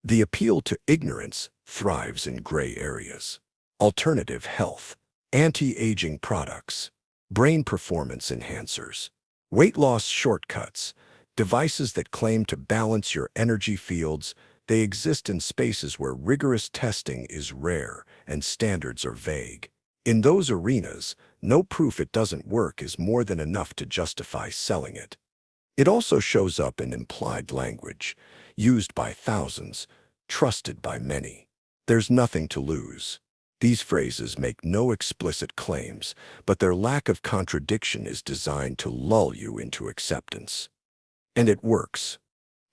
The appeal to ignorance thrives in gray areas. Alternative health, anti-aging products, brain performance enhancers, weight loss shortcuts, devices that claim to balance your energy fields. They exist in spaces where rigorous testing is rare and standards are vague. In those arenas, no proof it doesn't work is more than enough to justify selling it. It also shows up in implied language, used by thousands, trusted by many. There's nothing to lose. These phrases make no explicit claims, but their lack of contradiction is designed to lull you into acceptance. And it works.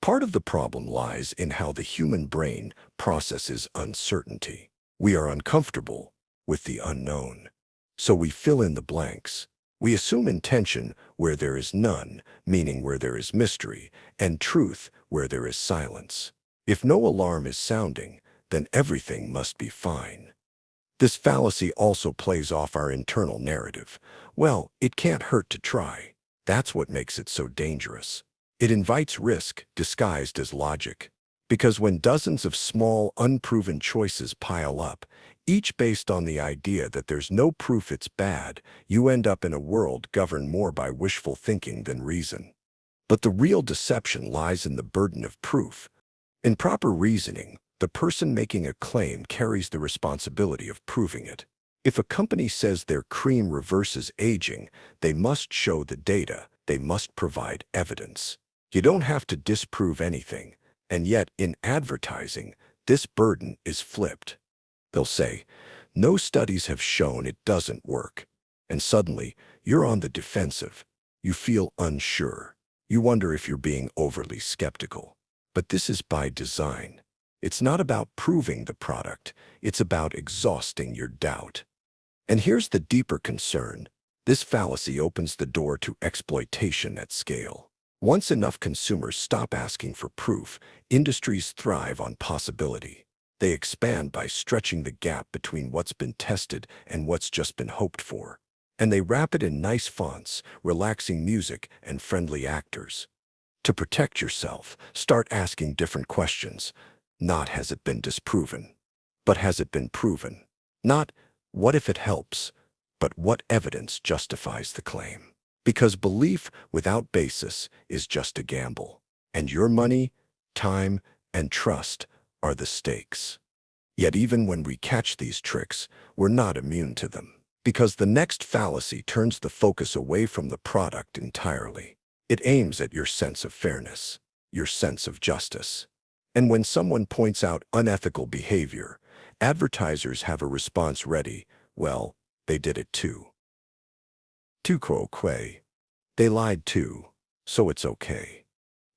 Part of the problem lies in how the human brain processes uncertainty. We are uncomfortable with the unknown, so we fill in the blanks. We assume intention where there is none, meaning where there is mystery, and truth where there is silence. If no alarm is sounding, then everything must be fine. This fallacy also plays off our internal narrative. Well, it can't hurt to try. That's what makes it so dangerous. It invites risk disguised as logic. Because when dozens of small, unproven choices pile up, each based on the idea that there's no proof it's bad, you end up in a world governed more by wishful thinking than reason. But the real deception lies in the burden of proof. In proper reasoning, the person making a claim carries the responsibility of proving it. If a company says their cream reverses aging, they must show the data, they must provide evidence. You don't have to disprove anything, and yet in advertising, this burden is flipped. They'll say, no studies have shown it doesn't work. And suddenly, you're on the defensive. You feel unsure. You wonder if you're being overly skeptical. But this is by design. It's not about proving the product. It's about exhausting your doubt. And here's the deeper concern. This fallacy opens the door to exploitation at scale. Once enough consumers stop asking for proof, industries thrive on possibility. They expand by stretching the gap between what's been tested and what's just been hoped for. And they wrap it in nice fonts, relaxing music, and friendly actors. To protect yourself, start asking different questions. Not has it been disproven, but has it been proven? Not what if it helps, but what evidence justifies the claim? Because belief without basis is just a gamble, and your money, time, and trust are the stakes. Yet even when we catch these tricks, we're not immune to them, because the next fallacy turns the focus away from the product entirely. It aims at your sense of fairness, your sense of justice. And when someone points out unethical behavior, advertisers have a response ready. Well, they did it too. Quoque. They lied too, so it's okay.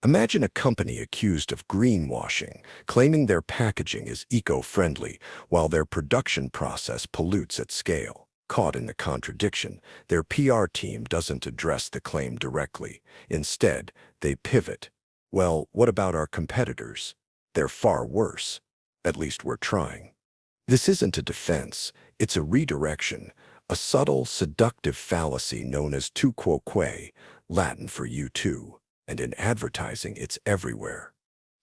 Imagine a company accused of greenwashing, claiming their packaging is eco-friendly while their production process pollutes at scale. Caught in the contradiction, their PR team doesn't address the claim directly. Instead, they pivot. Well, what about our competitors? They're far worse. At least we're trying. This isn't a defense, it's a redirection, a subtle, seductive fallacy known as tu quoque, Latin for you too, and in advertising it's everywhere.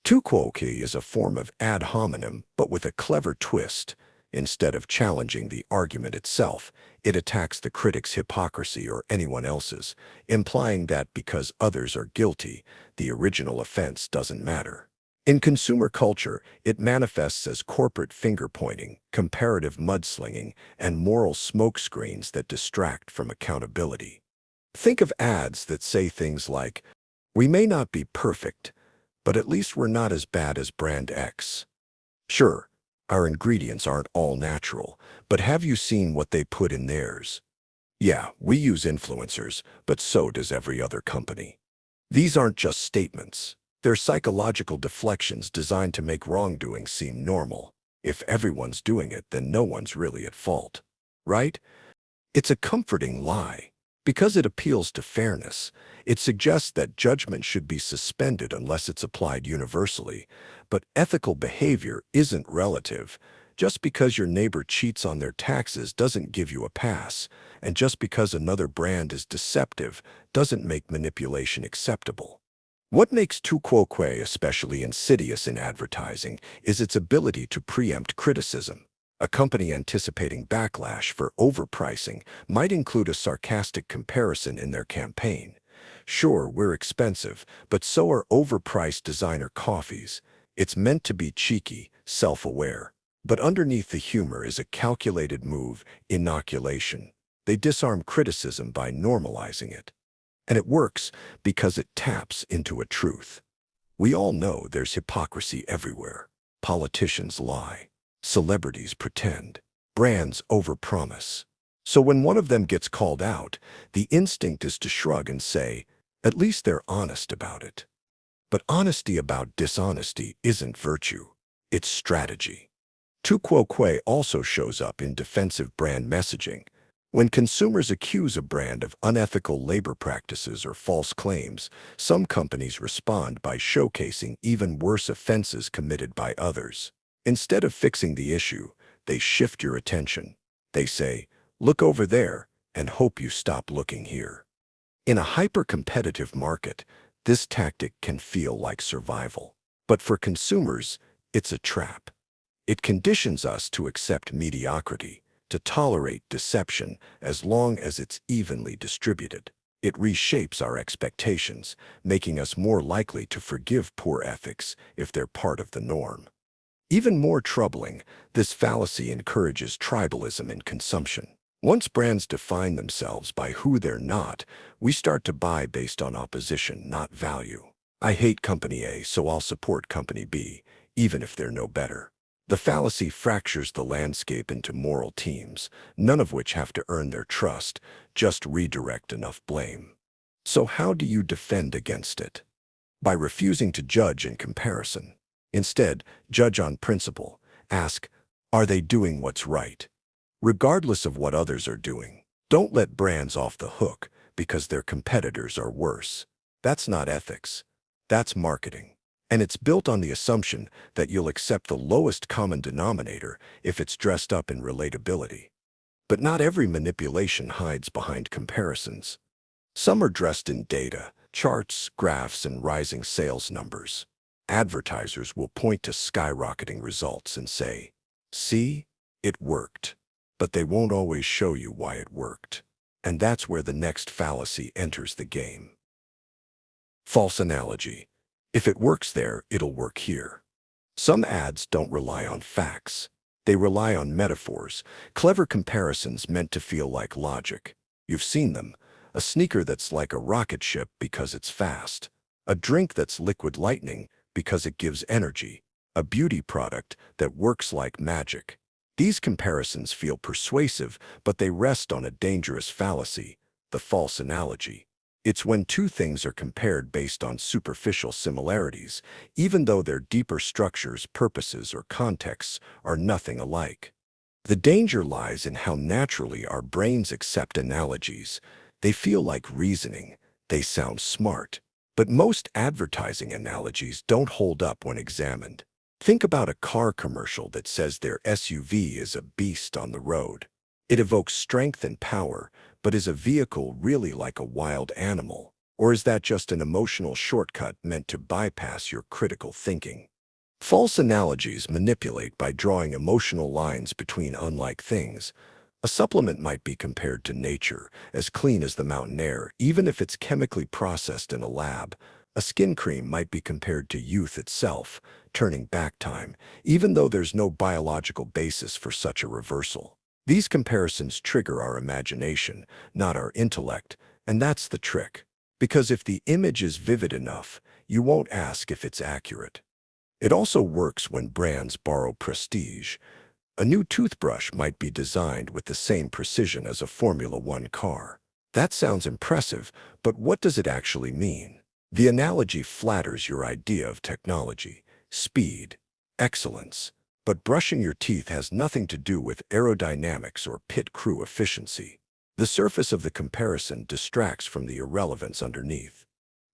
Tu quoque is a form of ad hominem, but with a clever twist. Instead of challenging the argument itself, it attacks the critic's hypocrisy or anyone else's, implying that because others are guilty, the original offense doesn't matter. In consumer culture, it manifests as corporate finger-pointing, comparative mudslinging, and moral smokescreens that distract from accountability. Think of ads that say things like, "We may not be perfect, but at least we're not as bad as brand X." Sure, our ingredients aren't all natural, but have you seen what they put in theirs? Yeah, we use influencers, but so does every other company. These aren't just statements. They're psychological deflections designed to make wrongdoing seem normal. If everyone's doing it, then no one's really at fault. Right? It's a comforting lie. Because it appeals to fairness, it suggests that judgment should be suspended unless it's applied universally. But ethical behavior isn't relative. Just because your neighbor cheats on their taxes doesn't give you a pass, and just because another brand is deceptive doesn't make manipulation acceptable. What makes tu quoque especially insidious in advertising is its ability to preempt criticism. A company anticipating backlash for overpricing might include a sarcastic comparison in their campaign. Sure, we're expensive, but so are overpriced designer coffees. It's meant to be cheeky, self-aware. But underneath the humor is a calculated move, inoculation. They disarm criticism by normalizing it. And it works because it taps into a truth. We all know there's hypocrisy everywhere. Politicians lie. Celebrities pretend. Brands overpromise. So when one of them gets called out, the instinct is to shrug and say, at least they're honest about it. But honesty about dishonesty isn't virtue. It's strategy. Tu quoque also shows up in defensive brand messaging. When consumers accuse a brand of unethical labor practices or false claims, some companies respond by showcasing even worse offenses committed by others. Instead of fixing the issue, they shift your attention. They say, look over there, and hope you stop looking here. In a hyper-competitive market, this tactic can feel like survival. But for consumers, it's a trap. It conditions us to accept mediocrity, to tolerate deception as long as it's evenly distributed. It reshapes our expectations, making us more likely to forgive poor ethics if they're part of the norm. Even more troubling, this fallacy encourages tribalism in consumption. Once brands define themselves by who they're not, we start to buy based on opposition, not value. I hate Company A, so I'll support Company B, even if they're no better. The fallacy fractures the landscape into moral teams, none of which have to earn their trust, just redirect enough blame. So how do you defend against it? By refusing to judge in comparison. Instead, judge on principle. Ask, are they doing what's right? Regardless of what others are doing. Don't let brands off the hook because their competitors are worse. That's not ethics. That's marketing. And it's built on the assumption that you'll accept the lowest common denominator if it's dressed up in relatability. But not every manipulation hides behind comparisons. Some are dressed in data, charts, graphs, and rising sales numbers. Advertisers will point to skyrocketing results and say, "See, it worked." But they won't always show you why it worked. And that's where the next fallacy enters the game. False analogy. If it works there, it'll work here. Some ads don't rely on facts. They rely on metaphors, clever comparisons meant to feel like logic. You've seen them. A sneaker that's like a rocket ship because it's fast. A drink that's liquid lightning because it gives energy. A beauty product that works like magic. These comparisons feel persuasive, but they rest on a dangerous fallacy, the false analogy. It's when two things are compared based on superficial similarities, even though their deeper structures, purposes, or contexts are nothing alike. The danger lies in how naturally our brains accept analogies. They feel like reasoning. They sound smart. But most advertising analogies don't hold up when examined. Think about a car commercial that says their SUV is a beast on the road. It evokes strength and power, but is a vehicle really like a wild animal? Or is that just an emotional shortcut meant to bypass your critical thinking? False analogies manipulate by drawing emotional lines between unlike things. A supplement might be compared to nature, as clean as the mountain air, even if it's chemically processed in a lab. A skin cream might be compared to youth itself, turning back time, even though there's no biological basis for such a reversal. These comparisons trigger our imagination, not our intellect, and that's the trick. Because if the image is vivid enough, you won't ask if it's accurate. It also works when brands borrow prestige. A new toothbrush might be designed with the same precision as a Formula One car. That sounds impressive, but what does it actually mean? The analogy flatters your idea of technology, speed, excellence. But brushing your teeth has nothing to do with aerodynamics or pit crew efficiency. The surface of the comparison distracts from the irrelevance underneath.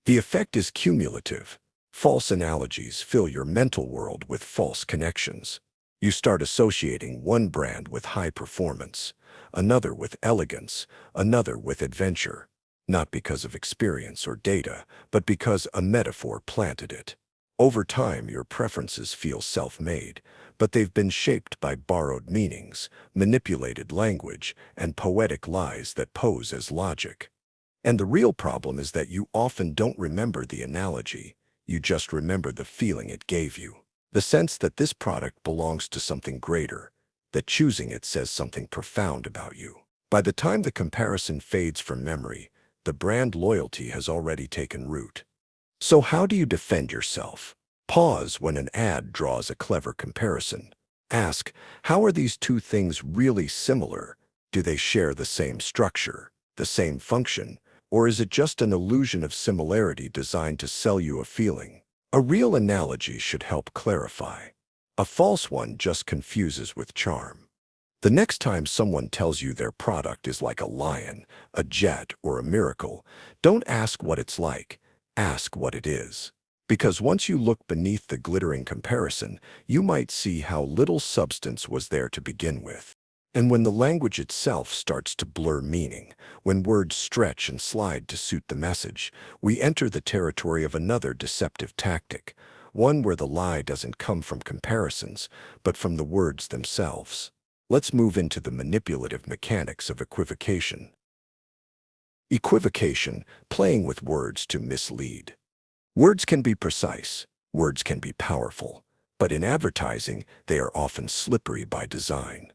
The effect is cumulative. False analogies fill your mental world with false connections. You start associating one brand with high performance, another with elegance, another with adventure. Not because of experience or data, but because a metaphor planted it. Over time, your preferences feel self-made, but they've been shaped by borrowed meanings, manipulated language, and poetic lies that pose as logic. And the real problem is that you often don't remember the analogy, you just remember the feeling it gave you. The sense that this product belongs to something greater, that choosing it says something profound about you. By the time the comparison fades from memory, the brand loyalty has already taken root. So how do you defend yourself? Pause when an ad draws a clever comparison. Ask, how are these two things really similar? Do they share the same structure, the same function, or is it just an illusion of similarity designed to sell you a feeling? A real analogy should help clarify. A false one just confuses with charm. The next time someone tells you their product is like a lion, a jet, or a miracle, don't ask what it's like. Ask what it is. Because once you look beneath the glittering comparison, you might see how little substance was there to begin with. And when the language itself starts to blur meaning, when words stretch and slide to suit the message, we enter the territory of another deceptive tactic, one where the lie doesn't come from comparisons, but from the words themselves. Let's move into the manipulative mechanics of equivocation. Equivocation, playing with words to mislead. Words can be precise, words can be powerful, but in advertising, they are often slippery by design.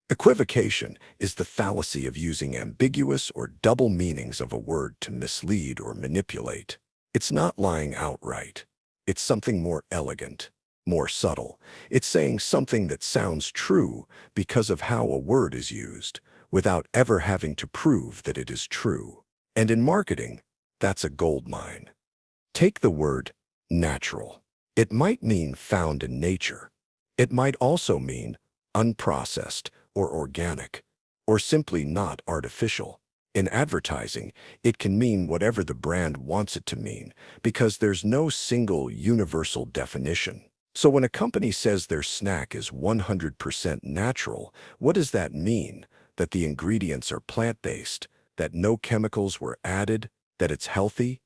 Equivocation is the fallacy of using ambiguous or double meanings of a word to mislead or manipulate. It's not lying outright. It's something more elegant, more subtle. It's saying something that sounds true because of how a word is used, without ever having to prove that it is true. And in marketing, that's a gold mine. Take the word natural. It might mean found in nature. It might also mean unprocessed or organic, or simply not artificial. In advertising, it can mean whatever the brand wants it to mean because there's no single universal definition. So when a company says their snack is 100% natural, what does that mean? That the ingredients are plant-based, that no chemicals were added, that it's healthy?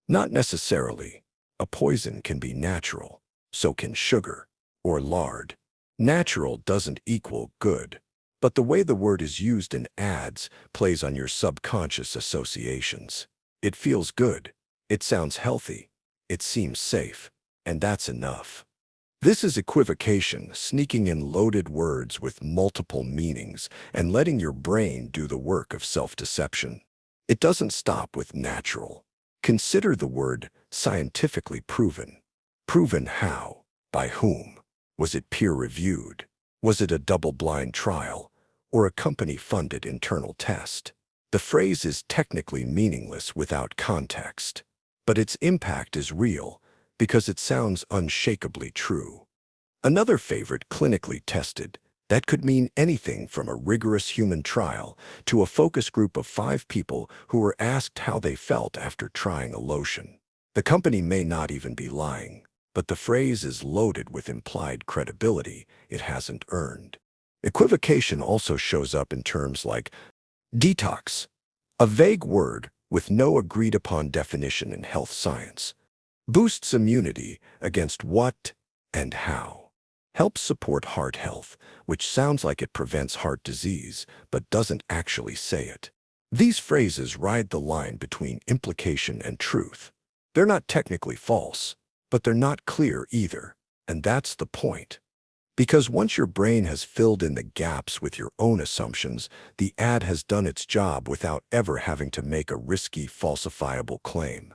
Not necessarily. A poison can be natural. So can sugar or lard. Natural doesn't equal good. But the way the word is used in ads plays on your subconscious associations. It feels good. It sounds healthy. It seems safe. And that's enough. This is equivocation, sneaking in loaded words with multiple meanings and letting your brain do the work of self-deception. It doesn't stop with natural. Consider the word scientifically proven. Proven how? By whom? Was it peer-reviewed? Was it a double-blind trial? Or a company-funded internal test? The phrase is technically meaningless without context, but its impact is real because it sounds unshakably true. Another favorite, clinically tested, that could mean anything from a rigorous human trial to a focus group of 5 people who were asked how they felt after trying a lotion. The company may not even be lying, but the phrase is loaded with implied credibility it hasn't earned. Equivocation also shows up in terms like detox, a vague word with no agreed-upon definition in health science. Boosts immunity against what and how. Helps support heart health, which sounds like it prevents heart disease, but doesn't actually say it. These phrases ride the line between implication and truth. They're not technically false, but they're not clear either, and that's the point. Because once your brain has filled in the gaps with your own assumptions, the ad has done its job without ever having to make a risky, falsifiable claim.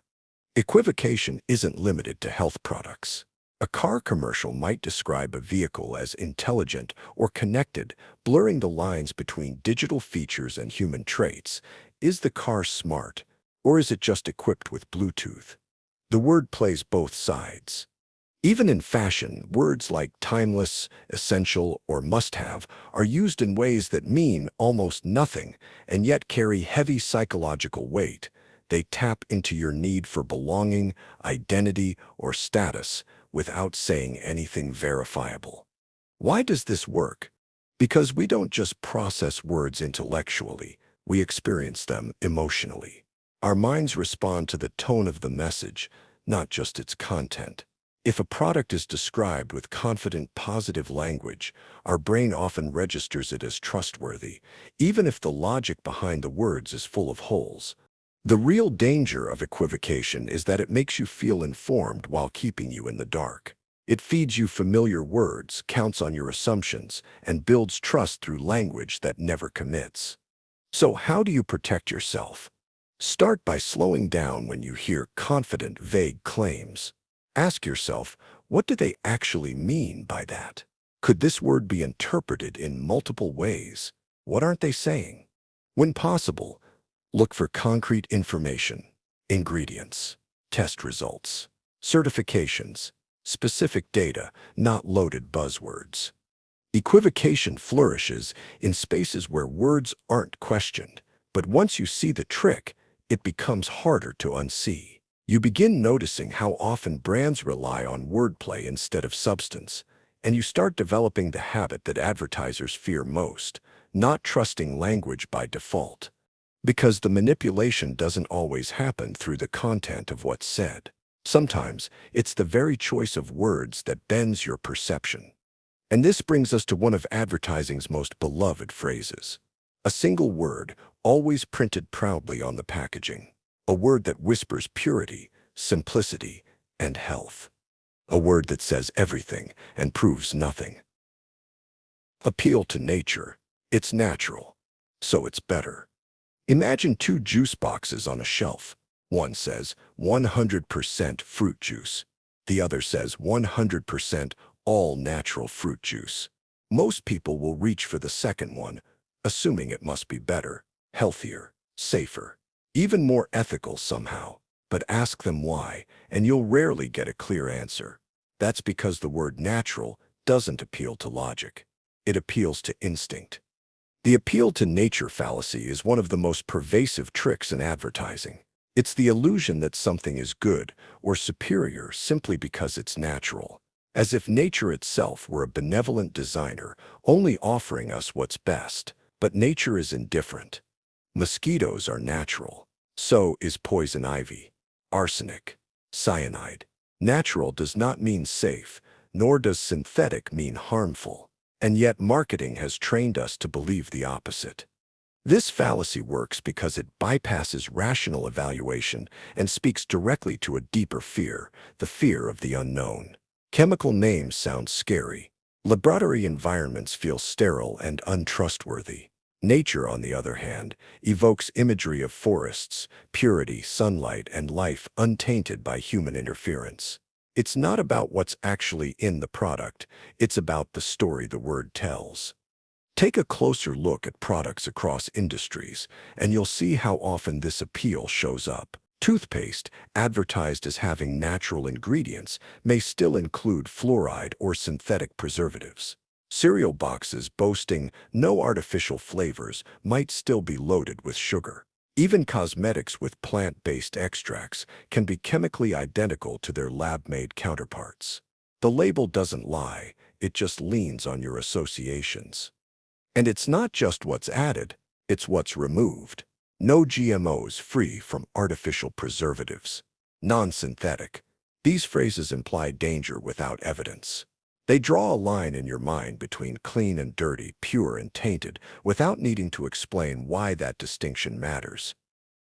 Equivocation isn't limited to health products. A car commercial might describe a vehicle as intelligent or connected, blurring the lines between digital features and human traits. Is the car smart, or is it just equipped with Bluetooth? The word plays both sides. Even in fashion, words like timeless, essential, or must-have are used in ways that mean almost nothing and yet carry heavy psychological weight. They tap into your need for belonging, identity, or status without saying anything verifiable. Why does this work? Because we don't just process words intellectually, we experience them emotionally. Our minds respond to the tone of the message, not just its content. If a product is described with confident, positive language, our brain often registers it as trustworthy, even if the logic behind the words is full of holes. The real danger of equivocation is that it makes you feel informed while keeping you in the dark. It feeds you familiar words, counts on your assumptions, and builds trust through language that never commits. So how do you protect yourself? Start by slowing down when you hear confident, vague claims. Ask yourself, what do they actually mean by that? Could this word be interpreted in multiple ways? What aren't they saying? When possible, look for concrete information, ingredients, test results, certifications, specific data, not loaded buzzwords. Equivocation flourishes in spaces where words aren't questioned, but once you see the trick, it becomes harder to unsee. You begin noticing how often brands rely on wordplay instead of substance, and you start developing the habit that advertisers fear most, not trusting language by default. Because the manipulation doesn't always happen through the content of what's said. Sometimes it's the very choice of words that bends your perception. And this brings us to one of advertising's most beloved phrases. A single word, always printed proudly on the packaging. A word that whispers purity, simplicity, and health. A word that says everything and proves nothing. Appeal to nature. It's natural, so it's better. Imagine 2 juice boxes on a shelf. One says 100% fruit juice. The other says 100% all natural fruit juice. Most people will reach for the second one, assuming it must be better, healthier, safer, even more ethical somehow. But ask them why, and you'll rarely get a clear answer. That's because the word natural doesn't appeal to logic. It appeals to instinct. The appeal to nature fallacy is one of the most pervasive tricks in advertising. It's the illusion that something is good or superior simply because it's natural, as if nature itself were a benevolent designer only offering us what's best. But nature is indifferent. Mosquitoes are natural. So is poison ivy, arsenic, cyanide. Natural does not mean safe, nor does synthetic mean harmful. And yet marketing has trained us to believe the opposite. This fallacy works because it bypasses rational evaluation and speaks directly to a deeper fear, the fear of the unknown. Chemical names sound scary. Laboratory environments feel sterile and untrustworthy. Nature, on the other hand, evokes imagery of forests, purity, sunlight, and life untainted by human interference. It's not about what's actually in the product, it's about the story the word tells. Take a closer look at products across industries, and you'll see how often this appeal shows up. Toothpaste, advertised as having natural ingredients, may still include fluoride or synthetic preservatives. Cereal boxes boasting no artificial flavors might still be loaded with sugar. Even cosmetics with plant-based extracts can be chemically identical to their lab-made counterparts. The label doesn't lie, it just leans on your associations. And it's not just what's added, it's what's removed. No GMOs free from artificial preservatives. Non-synthetic. These phrases imply danger without evidence. They draw a line in your mind between clean and dirty, pure and tainted, without needing to explain why that distinction matters.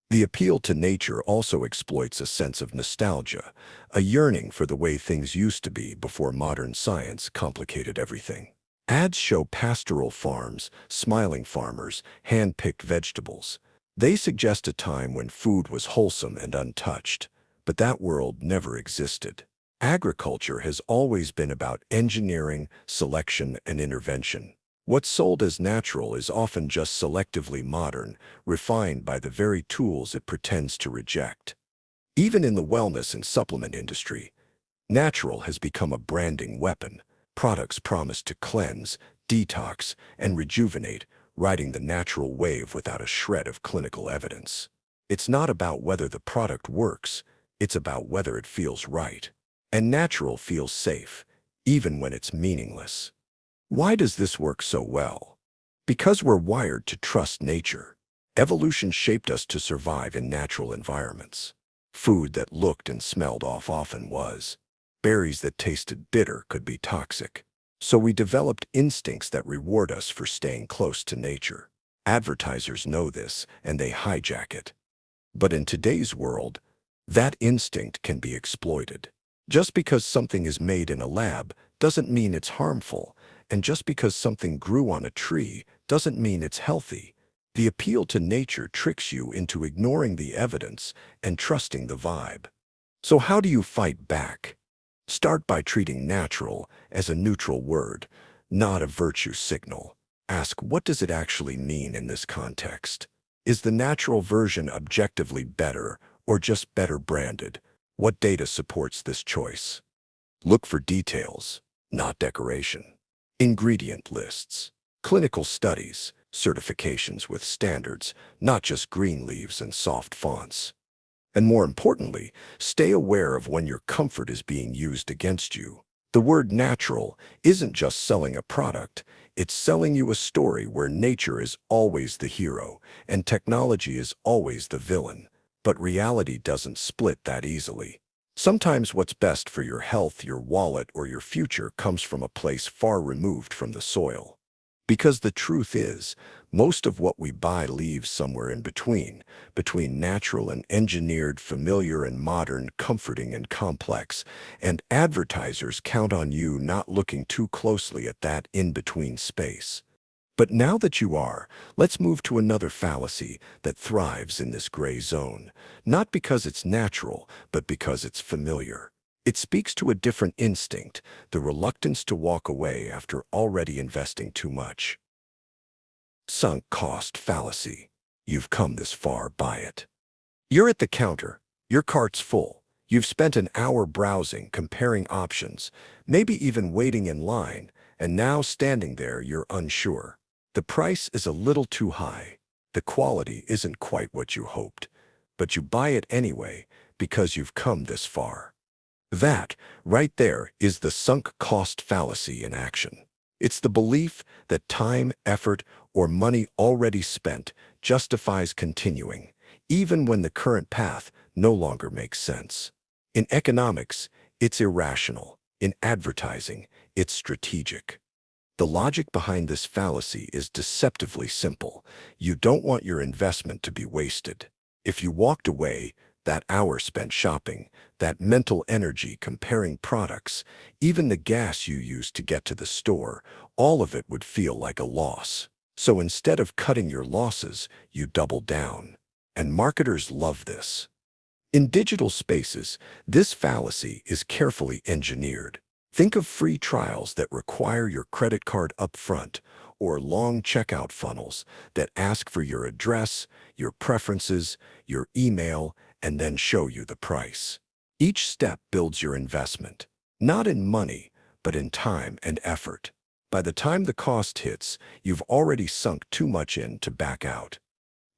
The appeal to nature also exploits a sense of nostalgia, a yearning for the way things used to be before modern science complicated everything. Ads show pastoral farms, smiling farmers, hand-picked vegetables. They suggest a time when food was wholesome and untouched, but that world never existed. Agriculture has always been about engineering, selection, and intervention. What's sold as natural is often just selectively modern, refined by the very tools it pretends to reject. Even in the wellness and supplement industry, natural has become a branding weapon. Products promise to cleanse, detox, and rejuvenate, riding the natural wave without a shred of clinical evidence. It's not about whether the product works, it's about whether it feels right. And natural feels safe, even when it's meaningless. Why does this work so well? Because we're wired to trust nature. Evolution shaped us to survive in natural environments. Food that looked and smelled off often was. Berries that tasted bitter could be toxic. So we developed instincts that reward us for staying close to nature. Advertisers know this, and they hijack it. But in today's world, that instinct can be exploited. Just because something is made in a lab doesn't mean it's harmful, and just because something grew on a tree doesn't mean it's healthy. The appeal to nature tricks you into ignoring the evidence and trusting the vibe. So how do you fight back? Start by treating natural as a neutral word, not a virtue signal. Ask, what does it actually mean in this context? Is the natural version objectively better or just better branded? What data supports this choice? Look for details, not decoration. Ingredient lists, clinical studies, certifications with standards, not just green leaves and soft fonts. And more importantly, stay aware of when your comfort is being used against you. The word natural isn't just selling a product, it's selling you a story where nature is always the hero and technology is always the villain. But reality doesn't split that easily. Sometimes what's best for your health, your wallet, or your future comes from a place far removed from the soil. Because the truth is, most of what we buy leaves somewhere in between natural and engineered, familiar and modern, comforting and complex, and advertisers count on you not looking too closely at that in-between space. But now that you are, let's move to another fallacy that thrives in this gray zone, not because it's natural, but because it's familiar. It speaks to a different instinct, the reluctance to walk away after already investing too much. Sunk cost fallacy. You've come this far, buy it. You're at the counter, your cart's full. You've spent an hour browsing, comparing options, maybe even waiting in line, and now standing there you're unsure. The price is a little too high. The quality isn't quite what you hoped, but you buy it anyway because you've come this far. That, right there, is the sunk cost fallacy in action. It's the belief that time, effort, or money already spent justifies continuing, even when the current path no longer makes sense. In economics, it's irrational. In advertising, it's strategic. The logic behind this fallacy is deceptively simple. You don't want your investment to be wasted. If you walked away, that hour spent shopping, that mental energy comparing products, even the gas you used to get to the store, all of it would feel like a loss. So instead of cutting your losses, you double down. And marketers love this. In digital spaces, this fallacy is carefully engineered. Think of free trials that require your credit card up front, or long checkout funnels that ask for your address, your preferences, your email, and then show you the price. Each step builds your investment, not in money, but in time and effort. By the time the cost hits, you've already sunk too much in to back out.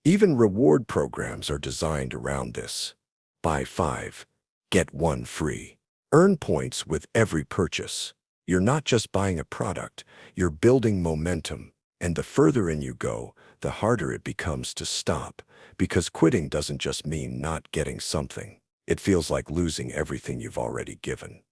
Even reward programs are designed around this. Buy 5, get 1 free. Earn points with every purchase. You're not just buying a product, you're building momentum. And the further in you go, the harder it becomes to stop. Because quitting doesn't just mean not getting something. It feels like losing everything you've already given.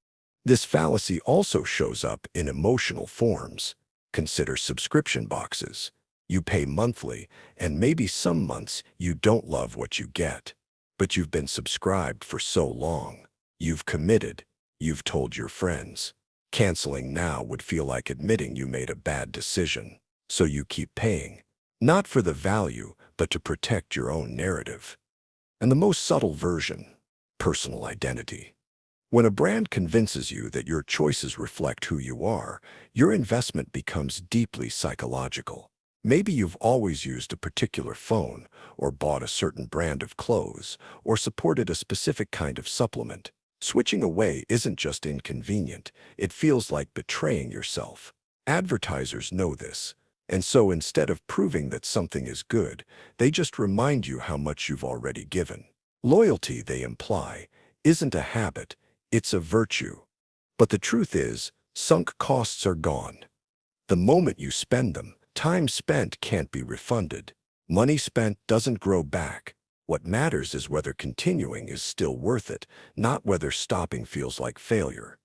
This fallacy also shows up in emotional forms. Consider subscription boxes. You pay monthly, and maybe some months you don't love what you get. But you've been subscribed for so long. You've committed. You've told your friends. Canceling now would feel like admitting you made a bad decision. So you keep paying. Not for the value, but to protect your own narrative. And the most subtle version, personal identity. When a brand convinces you that your choices reflect who you are, your investment becomes deeply psychological. Maybe you've always used a particular phone, or bought a certain brand of clothes, or supported a specific kind of supplement. Switching away isn't just inconvenient, it feels like betraying yourself. Advertisers know this, and so instead of proving that something is good, they just remind you how much you've already given. Loyalty, they imply, isn't a habit, it's a virtue. But the truth is, sunk costs are gone. The moment you spend them, time spent can't be refunded. Money spent doesn't grow back. What matters is whether continuing is still worth it, not whether stopping feels like failure.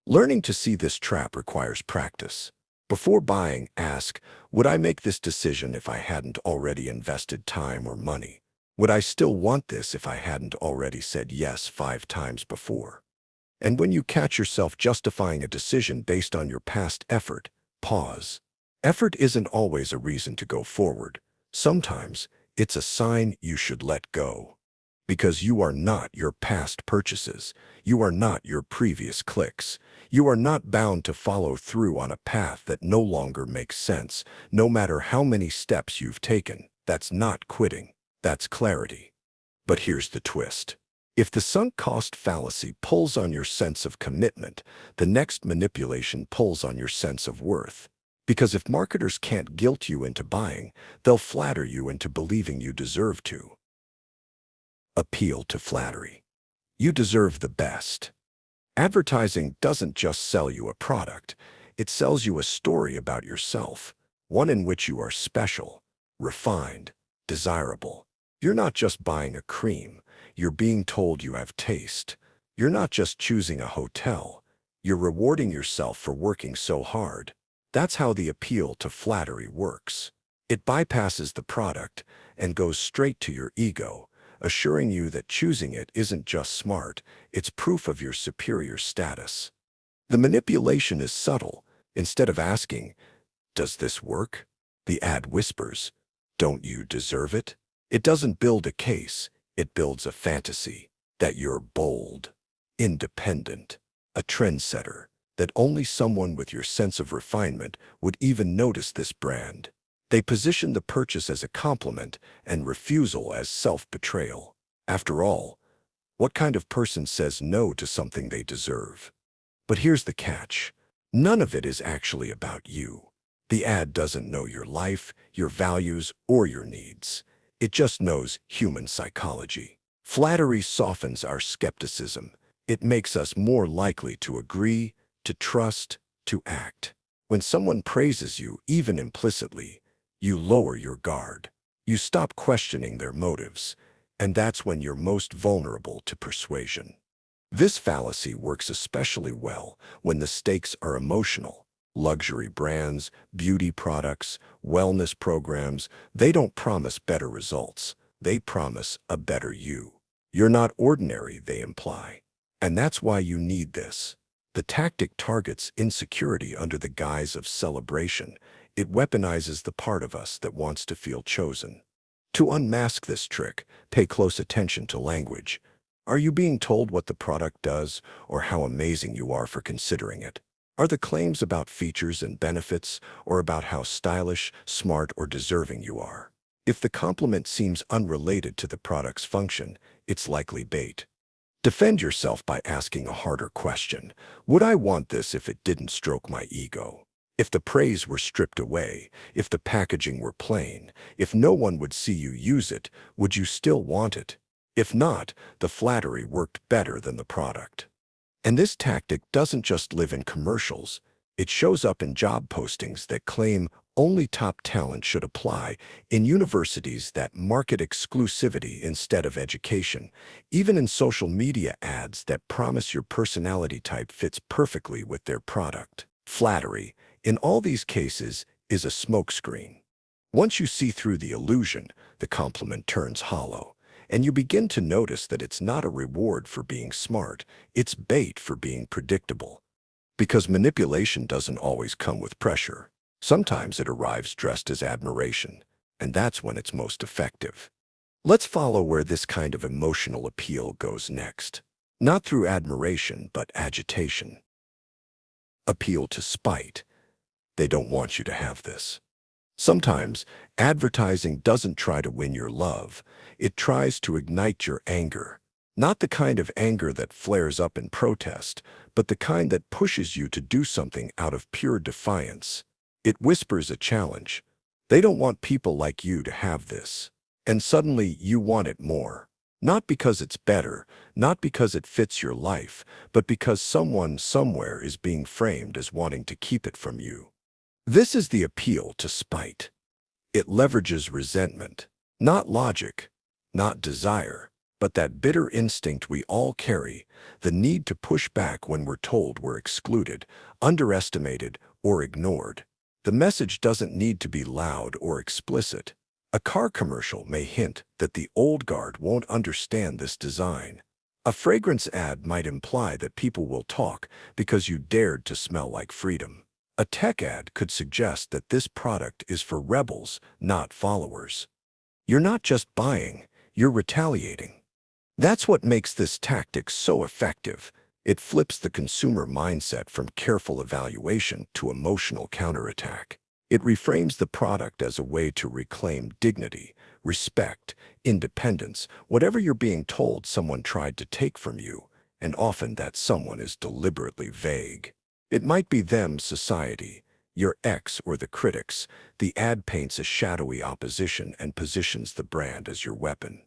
Learning to see this trap requires practice. Before buying, ask, would I make this decision if I hadn't already invested time or money? Would I still want this if I hadn't already said yes 5 times before? And when you catch yourself justifying a decision based on your past effort, pause. Effort isn't always a reason to go forward. Sometimes, it's a sign you should let go. Because you are not your past purchases. You are not your previous clicks. You are not bound to follow through on a path that no longer makes sense, no matter how many steps you've taken. That's not quitting. That's clarity. But here's the twist. If the sunk cost fallacy pulls on your sense of commitment, the next manipulation pulls on your sense of worth. Because if marketers can't guilt you into buying, they'll flatter you into believing you deserve to. Appeal to flattery. You deserve the best. Advertising doesn't just sell you a product, it sells you a story about yourself, one in which you are special, refined, desirable. You're not just buying a cream, you're being told you have taste. You're not just choosing a hotel, you're rewarding yourself for working so hard. That's how the appeal to flattery works. It bypasses the product and goes straight to your ego, assuring you that choosing it isn't just smart, it's proof of your superior status. The manipulation is subtle. Instead of asking, does this work? The ad whispers, "Don't you deserve it?" It doesn't build a case, it builds a fantasy that you're bold, independent, a trendsetter, that only someone with your sense of refinement would even notice this brand. They position the purchase as a compliment and refusal as self-betrayal. After all, what kind of person says no to something they deserve? But here's the catch. None of it is actually about you. The ad doesn't know your life, your values, or your needs. It just knows human psychology. Flattery softens our skepticism. It makes us more likely to agree, to trust, to act. When someone praises you, even implicitly, you lower your guard. You stop questioning their motives, and that's when you're most vulnerable to persuasion. This fallacy works especially well when the stakes are emotional. Luxury brands, beauty products, wellness programs, they don't promise better results. They promise a better you. You're not ordinary, they imply. And that's why you need this. The tactic targets insecurity under the guise of celebration. It weaponizes the part of us that wants to feel chosen. To unmask this trick, pay close attention to language. Are you being told what the product does or how amazing you are for considering it? Are the claims about features and benefits or about how stylish, smart, or deserving you are? If the compliment seems unrelated to the product's function, it's likely bait. Defend yourself by asking a harder question. Would I want this if it didn't stroke my ego? If the praise were stripped away, if the packaging were plain, if no one would see you use it, would you still want it? If not, the flattery worked better than the product. And this tactic doesn't just live in commercials. It shows up in job postings that claim only top talent should apply, in universities that market exclusivity instead of education, even in social media ads that promise your personality type fits perfectly with their product. Flattery, in all these cases, is a smokescreen. Once you see through the illusion, the compliment turns hollow, and you begin to notice that it's not a reward for being smart, it's bait for being predictable. Because manipulation doesn't always come with pressure. Sometimes it arrives dressed as admiration, and that's when it's most effective. Let's follow where this kind of emotional appeal goes next. Not through admiration, but agitation. Appeal to spite. They don't want you to have this. Sometimes, advertising doesn't try to win your love. It tries to ignite your anger. Not the kind of anger that flares up in protest, but the kind that pushes you to do something out of pure defiance. It whispers a challenge. They don't want people like you to have this. And suddenly you want it more. Not because it's better, not because it fits your life, but because someone somewhere is being framed as wanting to keep it from you. This is the appeal to spite. It leverages resentment, not logic, not desire, but that bitter instinct we all carry, the need to push back when we're told we're excluded, underestimated, or ignored. The message doesn't need to be loud or explicit. A car commercial may hint that the old guard won't understand this design. A fragrance ad might imply that people will talk because you dared to smell like freedom. A tech ad could suggest that this product is for rebels, not followers. You're not just buying, you're retaliating. That's what makes this tactic so effective. It flips the consumer mindset from careful evaluation to emotional counterattack. It reframes the product as a way to reclaim dignity, respect, independence, whatever you're being told someone tried to take from you, and often that someone is deliberately vague. It might be them, society, your ex, or the critics. The ad paints a shadowy opposition and positions the brand as your weapon.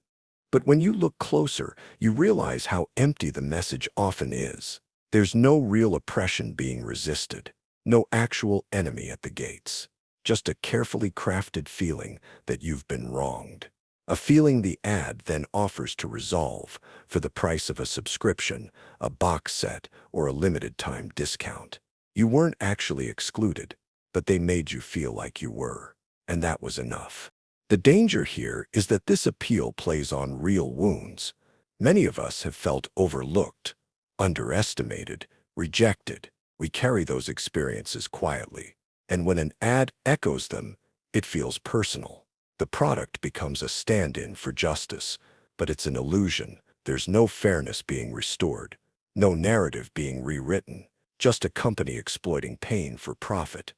But when you look closer, you realize how empty the message often is. There's no real oppression being resisted, no actual enemy at the gates. Just a carefully crafted feeling that you've been wronged. A feeling the ad then offers to resolve for the price of a subscription, a box set, or a limited-time discount. You weren't actually excluded, but they made you feel like you were, and that was enough. The danger here is that this appeal plays on real wounds. Many of us have felt overlooked, underestimated, rejected. We carry those experiences quietly, and when an ad echoes them, It feels personal. The product becomes a stand-in for justice, but it's an illusion. There's no fairness being restored, no narrative being rewritten, just a company exploiting pain for profit.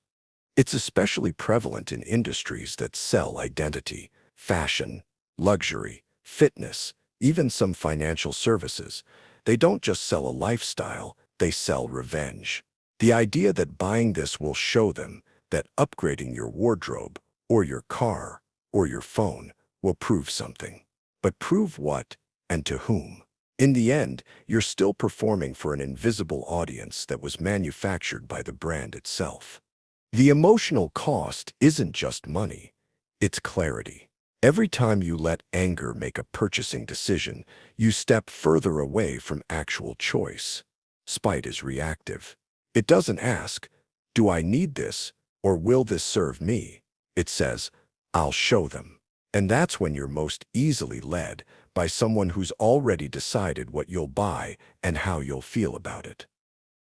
It's especially prevalent in industries that sell identity, fashion, luxury, fitness, even some financial services. They don't just sell a lifestyle, they sell revenge. The idea that buying this will show them, that upgrading your wardrobe, or your car, or your phone will prove something. But prove what, and to whom? In the end, you're still performing for an invisible audience that was manufactured by the brand itself. The emotional cost isn't just money, it's clarity. Every time you let anger make a purchasing decision, you step further away from actual choice. Spite is reactive. It doesn't ask, do I need this, or will this serve me? It says, I'll show them. And that's when you're most easily led, by someone who's already decided what you'll buy and how you'll feel about it.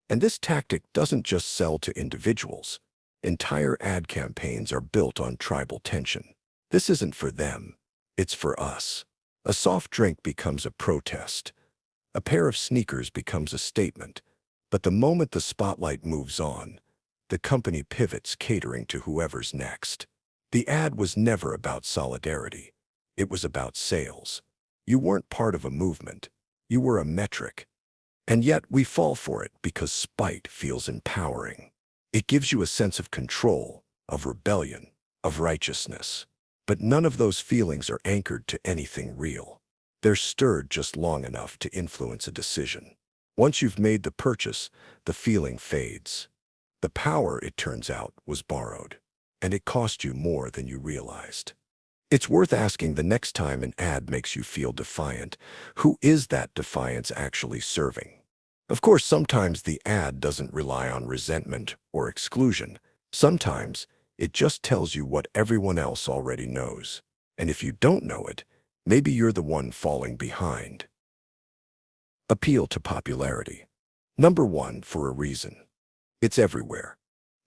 And this tactic doesn't just sell to individuals. Entire ad campaigns are built on tribal tension. This isn't for them, it's for us. A soft drink becomes a protest. A pair of sneakers becomes a statement. But the moment the spotlight moves on, the company pivots, catering to whoever's next. The ad was never about solidarity. It was about sales. You weren't part of a movement. You were a metric. And yet we fall for it because spite feels empowering. It gives you a sense of control, of rebellion, of righteousness. But none of those feelings are anchored to anything real. They're stirred just long enough to influence a decision. Once you've made the purchase, the feeling fades. The power, it turns out, was borrowed, and it cost you more than you realized. It's worth asking the next time an ad makes you feel defiant, who is that defiance actually serving? Of course, sometimes the ad doesn't rely on resentment or exclusion. Sometimes it just tells you what everyone else already knows. And if you don't know it, maybe you're the one falling behind. Appeal to popularity. Number one, for a reason. It's everywhere.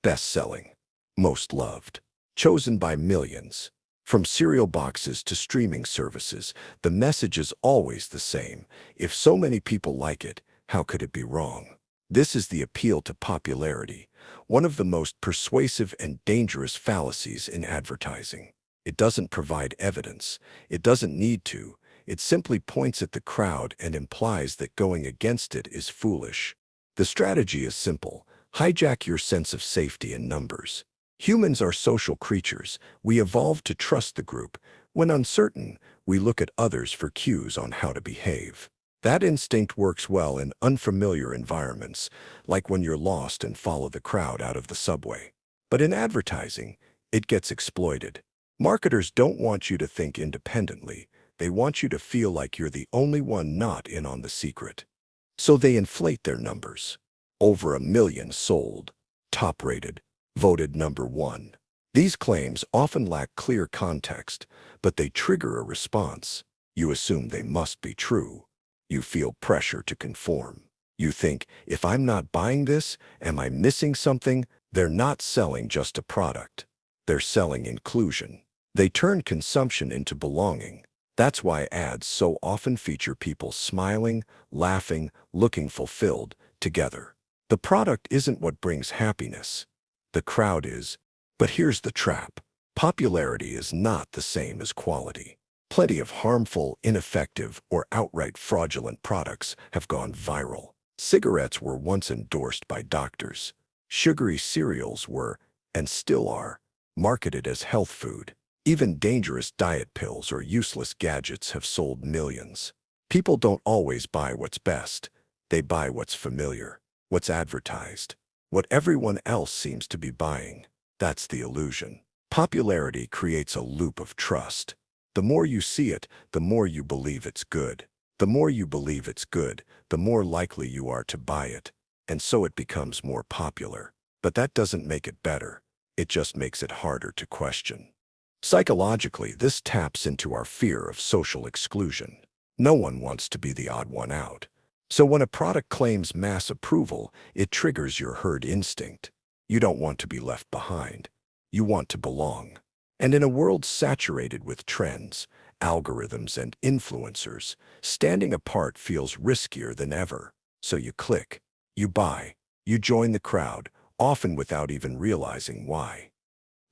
Best-selling. Most loved. Chosen by millions. From cereal boxes to streaming services, the message is always the same. If so many people like it, how could it be wrong? This is the appeal to popularity, one of the most persuasive and dangerous fallacies in advertising. It doesn't provide evidence. It doesn't need to. It simply points at the crowd and implies that going against it is foolish. The strategy is simple. Hijack your sense of safety in numbers. Humans are social creatures. We evolved to trust the group. When uncertain, we look at others for cues on how to behave. That instinct works well in unfamiliar environments, like when you're lost and follow the crowd out of the subway. But in advertising, it gets exploited. Marketers don't want you to think independently. They want you to feel like you're the only one not in on the secret. So they inflate their numbers. Over 1 million sold. Top-rated. Voted number one. These claims often lack clear context, but they trigger a response. You assume they must be true. You feel pressure to conform. You think, if I'm not buying this, am I missing something? They're not selling just a product. They're selling inclusion. They turn consumption into belonging. That's why ads so often feature people smiling, laughing, looking fulfilled, together. The product isn't what brings happiness. The crowd is. But here's the trap. Popularity is not the same as quality. Plenty of harmful, ineffective, or outright fraudulent products have gone viral. Cigarettes were once endorsed by doctors. Sugary cereals were, and still are, marketed as health food. Even dangerous diet pills or useless gadgets have sold millions. People don't always buy what's best. They buy what's familiar, what's advertised, what everyone else seems to be buying. That's the illusion. Popularity creates a loop of trust. The more you see it, the more you believe it's good. The more you believe it's good, the more likely you are to buy it. And so it becomes more popular. But that doesn't make it better. It just makes it harder to question. Psychologically, this taps into our fear of social exclusion. No one wants to be the odd one out. So when a product claims mass approval, it triggers your herd instinct. You don't want to be left behind. You want to belong. And in a world saturated with trends, algorithms, and influencers, standing apart feels riskier than ever. So you click, you buy, you join the crowd, often without even realizing why.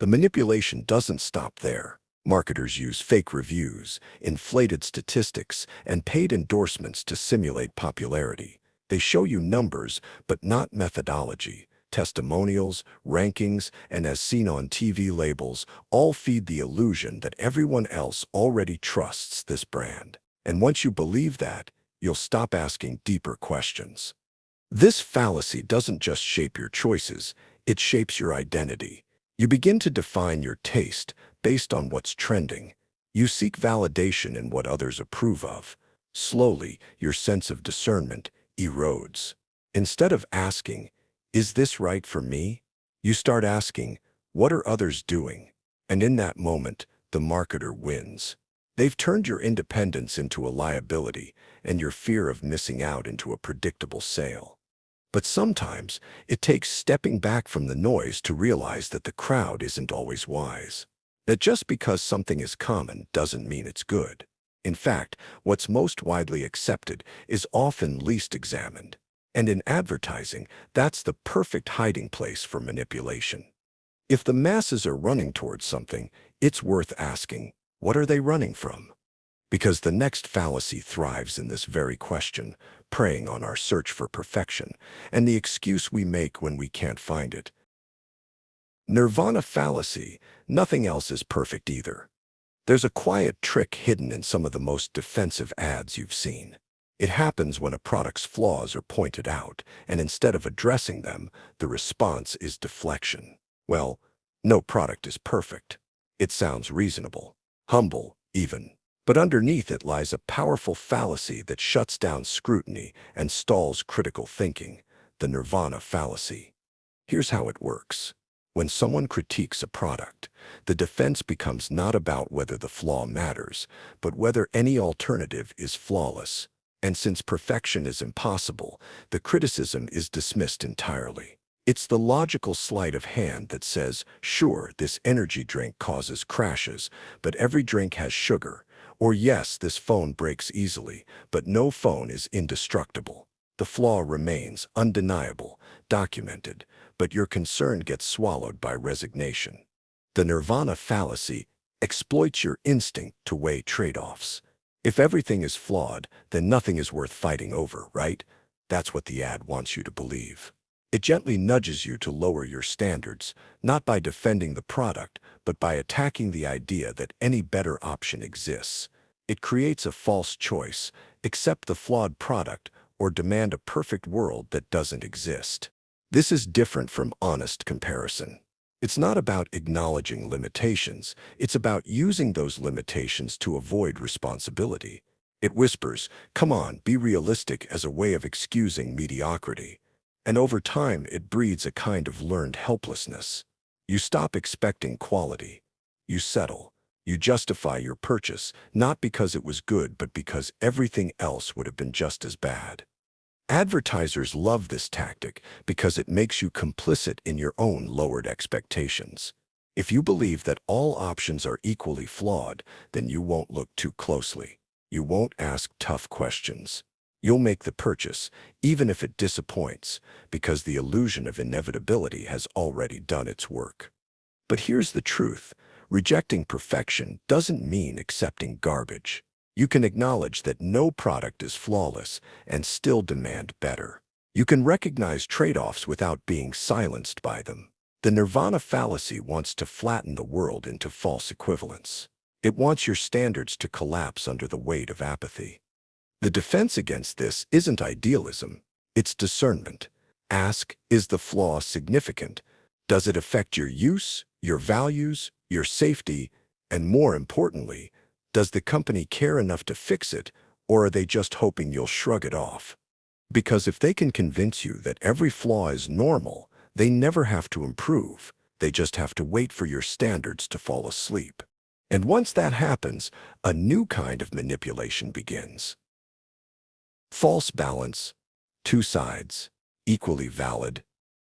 The manipulation doesn't stop there. Marketers use fake reviews, inflated statistics, and paid endorsements to simulate popularity. They show you numbers, but not methodology. Testimonials, rankings, and as seen on TV labels all feed the illusion that everyone else already trusts this brand. And once you believe that, you'll stop asking deeper questions. This fallacy doesn't just shape your choices, it shapes your identity. You begin to define your taste based on what's trending. You seek validation in what others approve of. Slowly, your sense of discernment erodes. Instead of asking, "Is this right for me?" you start asking, "What are others doing?" And in that moment, the marketer wins. They've turned your independence into a liability and your fear of missing out into a predictable sale. But sometimes, it takes stepping back from the noise to realize that the crowd isn't always wise. That just because something is common doesn't mean it's good. In fact, what's most widely accepted is often least examined. And in advertising, that's the perfect hiding place for manipulation. If the masses are running towards something, it's worth asking, what are they running from? Because the next fallacy thrives in this very question, preying on our search for perfection and the excuse we make when we can't find it. Nirvana fallacy, nothing else is perfect either. There's a quiet trick hidden in some of the most defensive ads you've seen. It happens when a product's flaws are pointed out, and instead of addressing them, the response is deflection. Well, no product is perfect. It sounds reasonable, humble, even. But underneath it lies a powerful fallacy that shuts down scrutiny and stalls critical thinking, the Nirvana fallacy. Here's how it works. When someone critiques a product, the defense becomes not about whether the flaw matters, but whether any alternative is flawless. And since perfection is impossible, the criticism is dismissed entirely. It's the logical sleight of hand that says, sure, this energy drink causes crashes, but every drink has sugar. Or yes, this phone breaks easily, but no phone is indestructible. The flaw remains undeniable, documented, but your concern gets swallowed by resignation. The Nirvana fallacy exploits your instinct to weigh trade-offs. If everything is flawed, then nothing is worth fighting over, right? That's what the ad wants you to believe. It gently nudges you to lower your standards, not by defending the product, but by attacking the idea that any better option exists. It creates a false choice: accept the flawed product or demand a perfect world that doesn't exist. This is different from honest comparison. It's not about acknowledging limitations, it's about using those limitations to avoid responsibility. It whispers, "Come on, be realistic," as a way of excusing mediocrity. And over time, it breeds a kind of learned helplessness. You stop expecting quality. You settle. You justify your purchase, not because it was good, but because everything else would have been just as bad. Advertisers love this tactic because it makes you complicit in your own lowered expectations. If you believe that all options are equally flawed, then you won't look too closely. You won't ask tough questions. You'll make the purchase, even if it disappoints, because the illusion of inevitability has already done its work. But here's the truth. Rejecting perfection doesn't mean accepting garbage. You can acknowledge that no product is flawless and still demand better. You can recognize trade-offs without being silenced by them. The Nirvana fallacy wants to flatten the world into false equivalence. It wants your standards to collapse under the weight of apathy. The defense against this isn't idealism, it's discernment. Ask, is the flaw significant? Does it affect your use, your values, your safety, and more importantly, does the company care enough to fix it, or are they just hoping you'll shrug it off? Because if they can convince you that every flaw is normal, they never have to improve. They just have to wait for your standards to fall asleep. And once that happens, a new kind of manipulation begins. False balance, two sides, equally valid.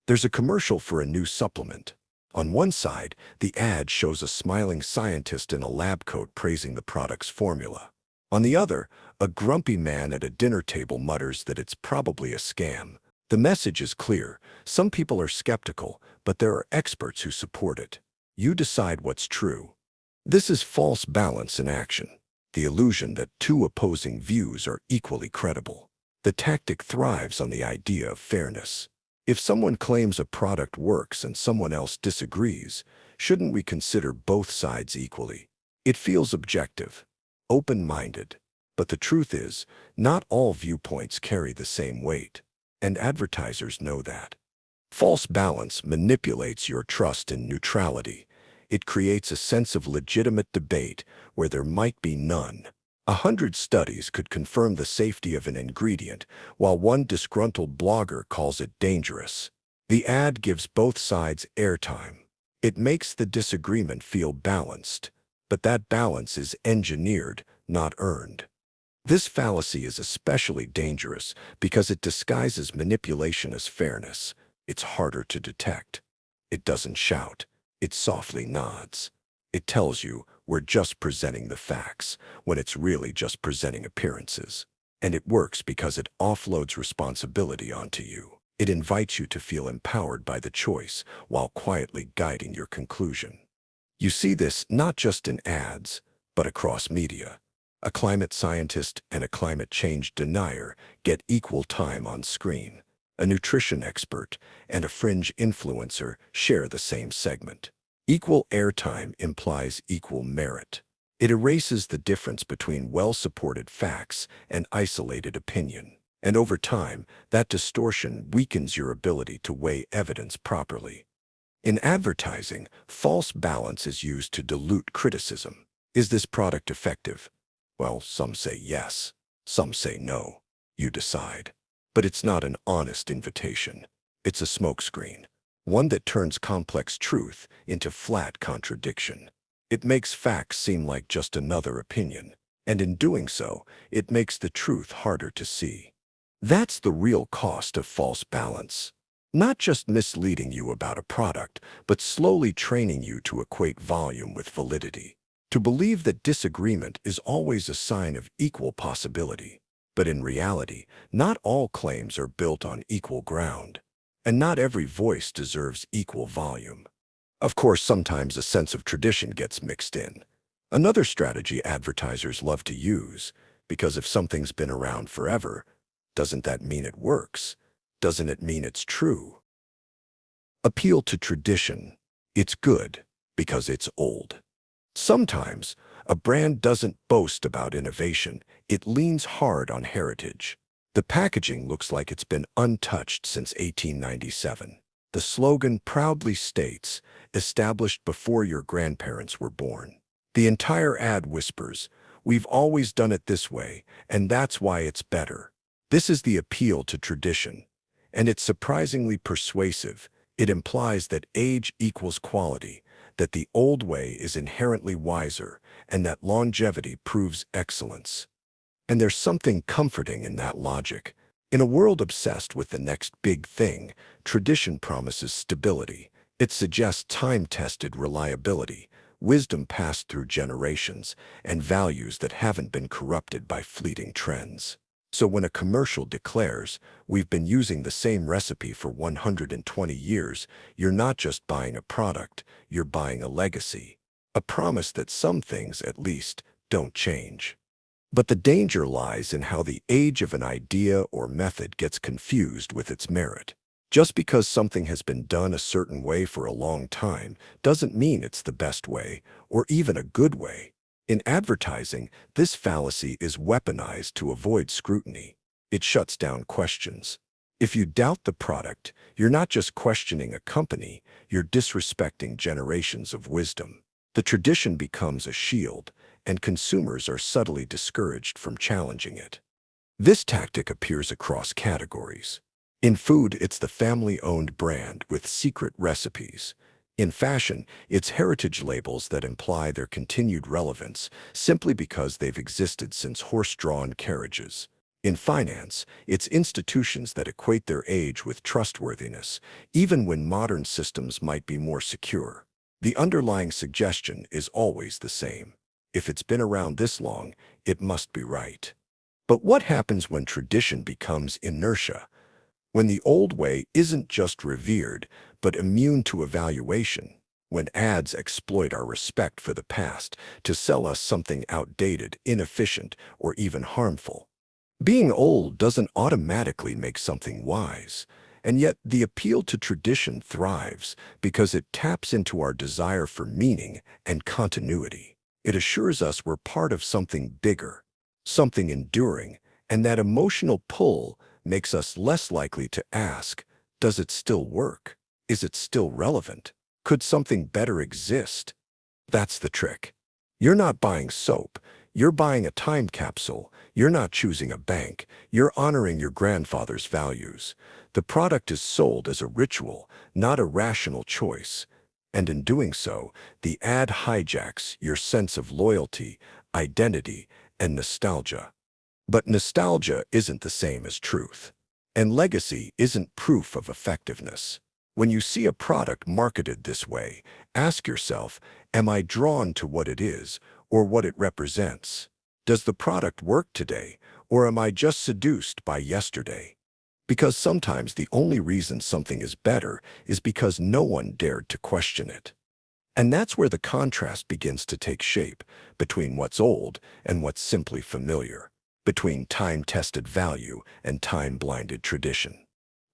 There's a commercial for a new supplement. On one side, the ad shows a smiling scientist in a lab coat praising the product's formula. On the other, a grumpy man at a dinner table mutters that it's probably a scam. The message is clear. Some people are skeptical, but there are experts who support it. You decide what's true. This is false balance in action, the illusion that two opposing views are equally credible. The tactic thrives on the idea of fairness. If someone claims a product works and someone else disagrees, shouldn't we consider both sides equally? It feels objective, open-minded. But the truth is, not all viewpoints carry the same weight, and advertisers know that. False balance manipulates your trust in neutrality. It creates a sense of legitimate debate where there might be none. 100 studies could confirm the safety of an ingredient, while one disgruntled blogger calls it dangerous. The ad gives both sides airtime. It makes the disagreement feel balanced, but that balance is engineered, not earned. This fallacy is especially dangerous because it disguises manipulation as fairness. It's harder to detect. It doesn't shout. It softly nods. It tells you, we're just presenting the facts, when it's really just presenting appearances. And it works because it offloads responsibility onto you. It invites you to feel empowered by the choice while quietly guiding your conclusion. You see this not just in ads, but across media. A climate scientist and a climate change denier get equal time on screen. A nutrition expert and a fringe influencer share the same segment. Equal airtime implies equal merit. It erases the difference between well-supported facts and isolated opinion. And over time, that distortion weakens your ability to weigh evidence properly. In advertising, false balance is used to dilute criticism. Is this product effective? Well, some say yes. Some say no. You decide. But it's not an honest invitation. It's a smokescreen, one that turns complex truth into flat contradiction. It makes facts seem like just another opinion, and in doing so, it makes the truth harder to see. That's the real cost of false balance. Not just misleading you about a product, but slowly training you to equate volume with validity, to believe that disagreement is always a sign of equal possibility. But in reality, not all claims are built on equal ground, and not every voice deserves equal volume. Of course, sometimes a sense of tradition gets mixed in. Another strategy advertisers love to use, because if something's been around forever, doesn't that mean it works? Doesn't it mean it's true? Appeal to tradition. It's good because it's old. Sometimes, a brand doesn't boast about innovation. It leans hard on heritage. The packaging looks like it's been untouched since 1897. The slogan proudly states, established before your grandparents were born. The entire ad whispers, we've always done it this way, and that's why it's better. This is the appeal to tradition, and it's surprisingly persuasive. It implies that age equals quality, that the old way is inherently wiser, and that longevity proves excellence. And there's something comforting in that logic. In a world obsessed with the next big thing, tradition promises stability. It suggests time-tested reliability, wisdom passed through generations, and values that haven't been corrupted by fleeting trends. So when a commercial declares, we've been using the same recipe for 120 years, you're not just buying a product, you're buying a legacy. A promise that some things, at least, don't change. But the danger lies in how the age of an idea or method gets confused with its merit. Just because something has been done a certain way for a long time doesn't mean it's the best way, or even a good way. In advertising, this fallacy is weaponized to avoid scrutiny. It shuts down questions. If you doubt the product, you're not just questioning a company, you're disrespecting generations of wisdom. The tradition becomes a shield, and consumers are subtly discouraged from challenging it. This tactic appears across categories. In food, it's the family-owned brand with secret recipes. In fashion, it's heritage labels that imply their continued relevance simply because they've existed since horse-drawn carriages. In finance, it's institutions that equate their age with trustworthiness, even when modern systems might be more secure. The underlying suggestion is always the same. If it's been around this long, it must be right. But what happens when tradition becomes inertia? When the old way isn't just revered, but immune to evaluation? When ads exploit our respect for the past to sell us something outdated, inefficient, or even harmful? Being old doesn't automatically make something wise, and yet the appeal to tradition thrives because it taps into our desire for meaning and continuity. It assures us we're part of something bigger, something enduring, and that emotional pull makes us less likely to ask, does it still work? Is it still relevant? Could something better exist? That's the trick. You're not buying soap. You're buying a time capsule. You're not choosing a bank. You're honoring your grandfather's values. The product is sold as a ritual, not a rational choice. And in doing so, the ad hijacks your sense of loyalty, identity, and nostalgia. But nostalgia isn't the same as truth. And legacy isn't proof of effectiveness. When you see a product marketed this way, ask yourself, am I drawn to what it is or what it represents? Does the product work today, or am I just seduced by yesterday? Because sometimes the only reason something is better is because no one dared to question it. And that's where the contrast begins to take shape between what's old and what's simply familiar, between time-tested value and time-blinded tradition.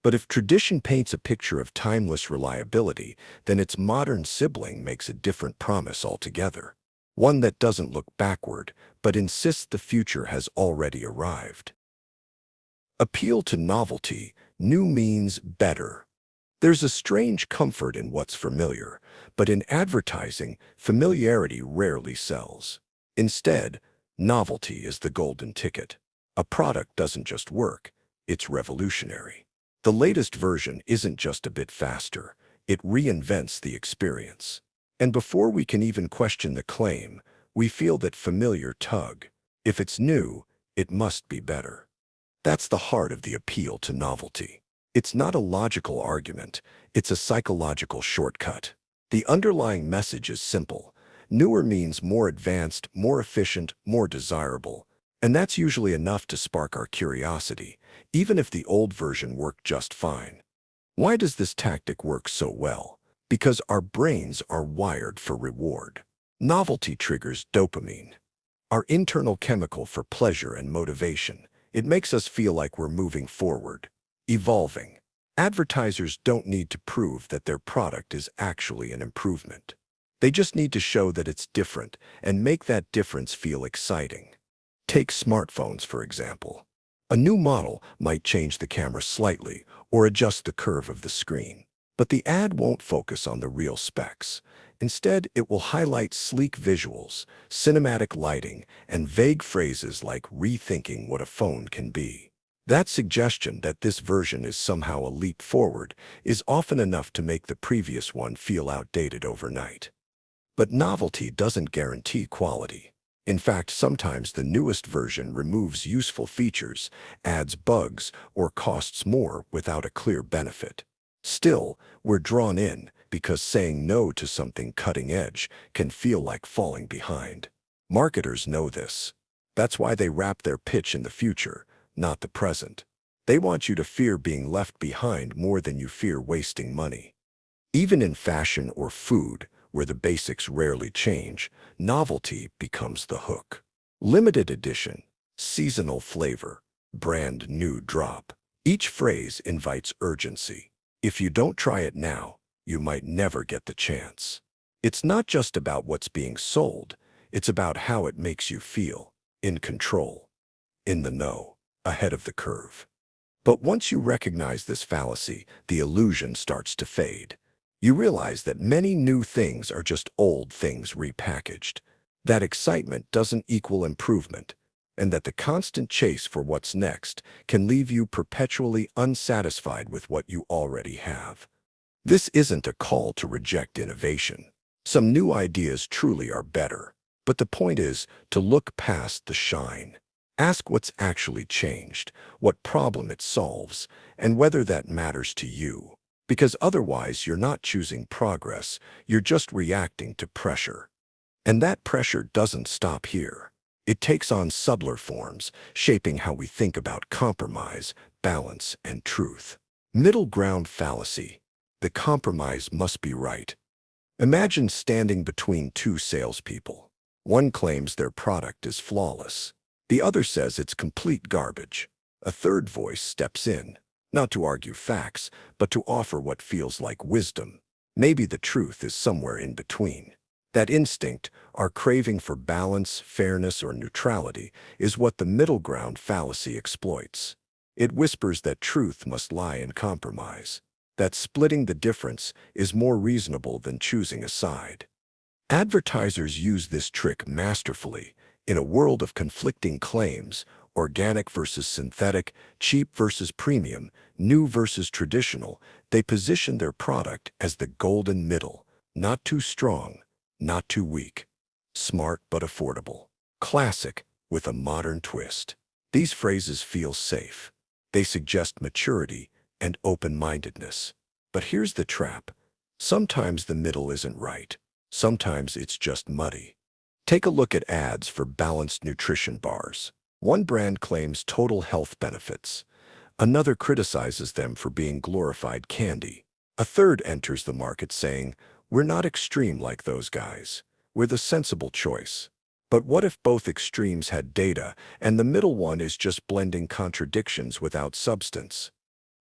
But if tradition paints a picture of timeless reliability, then its modern sibling makes a different promise altogether. One that doesn't look backward, but insists the future has already arrived. Appeal to novelty. New means better. There's a strange comfort in what's familiar, but in advertising, familiarity rarely sells. Instead, novelty is the golden ticket. A product doesn't just work, it's revolutionary. The latest version isn't just a bit faster, it reinvents the experience. And before we can even question the claim, we feel that familiar tug. If it's new, it must be better. That's the heart of the appeal to novelty. It's not a logical argument, it's a psychological shortcut. The underlying message is simple. Newer means more advanced, more efficient, more desirable. And that's usually enough to spark our curiosity, even if the old version worked just fine. Why does this tactic work so well? Because our brains are wired for reward. Novelty triggers dopamine, our internal chemical for pleasure and motivation. It makes us feel like we're moving forward, evolving. Advertisers don't need to prove that their product is actually an improvement. They just need to show that it's different and make that difference feel exciting. Take smartphones, for example. A new model might change the camera slightly or adjust the curve of the screen. But the ad won't focus on the real specs. Instead, it will highlight sleek visuals, cinematic lighting, and vague phrases like rethinking what a phone can be. That suggestion that this version is somehow a leap forward is often enough to make the previous one feel outdated overnight. But novelty doesn't guarantee quality. In fact, sometimes the newest version removes useful features, adds bugs, or costs more without a clear benefit. Still, we're drawn in because saying no to something cutting-edge can feel like falling behind. Marketers know this. That's why they wrap their pitch in the future, not the present. They want you to fear being left behind more than you fear wasting money. Even in fashion or food, where the basics rarely change, novelty becomes the hook. Limited edition, seasonal flavor, brand new drop. Each phrase invites urgency. If you don't try it now, you might never get the chance. It's not just about what's being sold, it's about how it makes you feel, in control, in the know, ahead of the curve. But once you recognize this fallacy, the illusion starts to fade. You realize that many new things are just old things repackaged. That excitement doesn't equal improvement, and that the constant chase for what's next can leave you perpetually unsatisfied with what you already have. This isn't a call to reject innovation. Some new ideas truly are better, but the point is to look past the shine. Ask what's actually changed, what problem it solves, and whether that matters to you. Because otherwise you're not choosing progress, you're just reacting to pressure. And that pressure doesn't stop here. It takes on subtler forms, shaping how we think about compromise, balance, and truth. Middle ground fallacy. The compromise must be right. Imagine standing between two salespeople. One claims their product is flawless. The other says it's complete garbage. A third voice steps in, not to argue facts, but to offer what feels like wisdom. Maybe the truth is somewhere in between. That instinct, our craving for balance, fairness, or neutrality, is what the middle ground fallacy exploits. It whispers that truth must lie in compromise, that splitting the difference is more reasonable than choosing a side. Advertisers use this trick masterfully. In a world of conflicting claims, organic versus synthetic, cheap versus premium, new versus traditional, they position their product as the golden middle, not too strong, not too weak, smart but affordable, classic with a modern twist. These phrases feel safe. They suggest maturity and open-mindedness. But here's the trap. Sometimes the middle isn't right. Sometimes it's just muddy. Take a look at ads for balanced nutrition bars. One brand claims total health benefits. Another criticizes them for being glorified candy. A third enters the market saying, "We're not extreme like those guys. We're the sensible choice." But what if both extremes had data and the middle one is just blending contradictions without substance?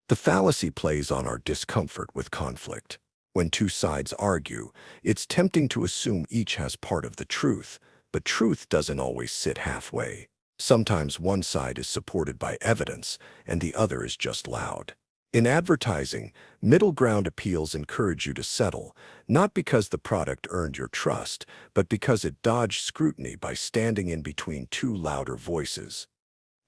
The fallacy plays on our discomfort with conflict. When two sides argue, it's tempting to assume each has part of the truth, but truth doesn't always sit halfway. Sometimes one side is supported by evidence and the other is just loud. In advertising, middle ground appeals encourage you to settle, not because the product earned your trust, but because it dodged scrutiny by standing in between two louder voices.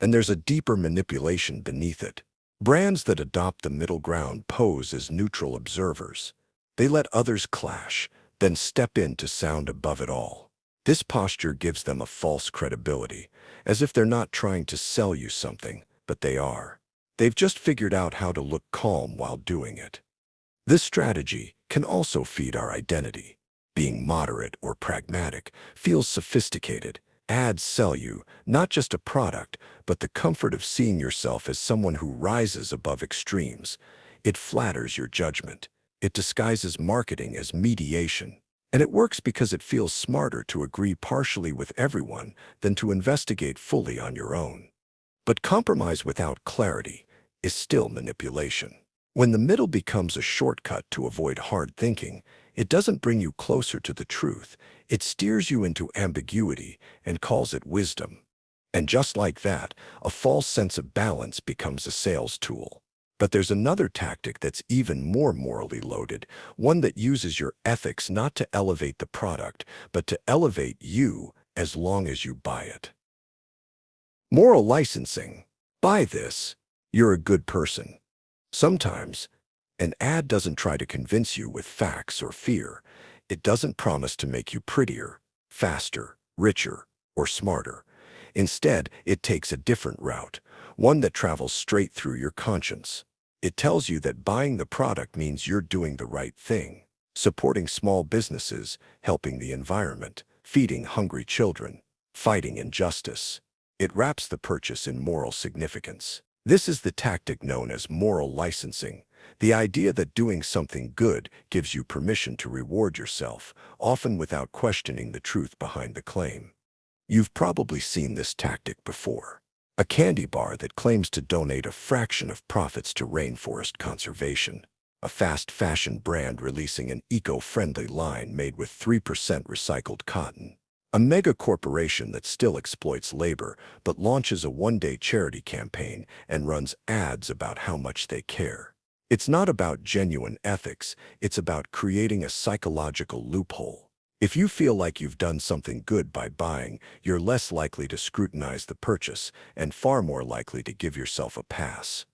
And there's a deeper manipulation beneath it. Brands that adopt the middle ground pose as neutral observers. They let others clash, then step in to sound above it all. This posture gives them a false credibility, as if they're not trying to sell you something, but they are. They've just figured out how to look calm while doing it. This strategy can also feed our identity. Being moderate or pragmatic feels sophisticated. Ads sell you not just a product, but the comfort of seeing yourself as someone who rises above extremes. It flatters your judgment. It disguises marketing as mediation. And it works because it feels smarter to agree partially with everyone than to investigate fully on your own. But compromise without clarity is still manipulation. When the middle becomes a shortcut to avoid hard thinking, it doesn't bring you closer to the truth. It steers you into ambiguity and calls it wisdom. And just like that, a false sense of balance becomes a sales tool. But there's another tactic that's even more morally loaded, one that uses your ethics not to elevate the product, but to elevate you as long as you buy it. Moral licensing. Buy this. You're a good person. Sometimes, an ad doesn't try to convince you with facts or fear. It doesn't promise to make you prettier, faster, richer, or smarter. Instead, it takes a different route, one that travels straight through your conscience. It tells you that buying the product means you're doing the right thing, supporting small businesses, helping the environment, feeding hungry children, fighting injustice. It wraps the purchase in moral significance. This is the tactic known as moral licensing, the idea that doing something good gives you permission to reward yourself, often without questioning the truth behind the claim. You've probably seen this tactic before. A candy bar that claims to donate a fraction of profits to rainforest conservation. A fast fashion brand releasing an eco-friendly line made with 3% recycled cotton. A mega corporation that still exploits labor but launches a one-day charity campaign and runs ads about how much they care. It's not about genuine ethics, it's about creating a psychological loophole. If you feel like you've done something good by buying, you're less likely to scrutinize the purchase and far more likely to give yourself a pass.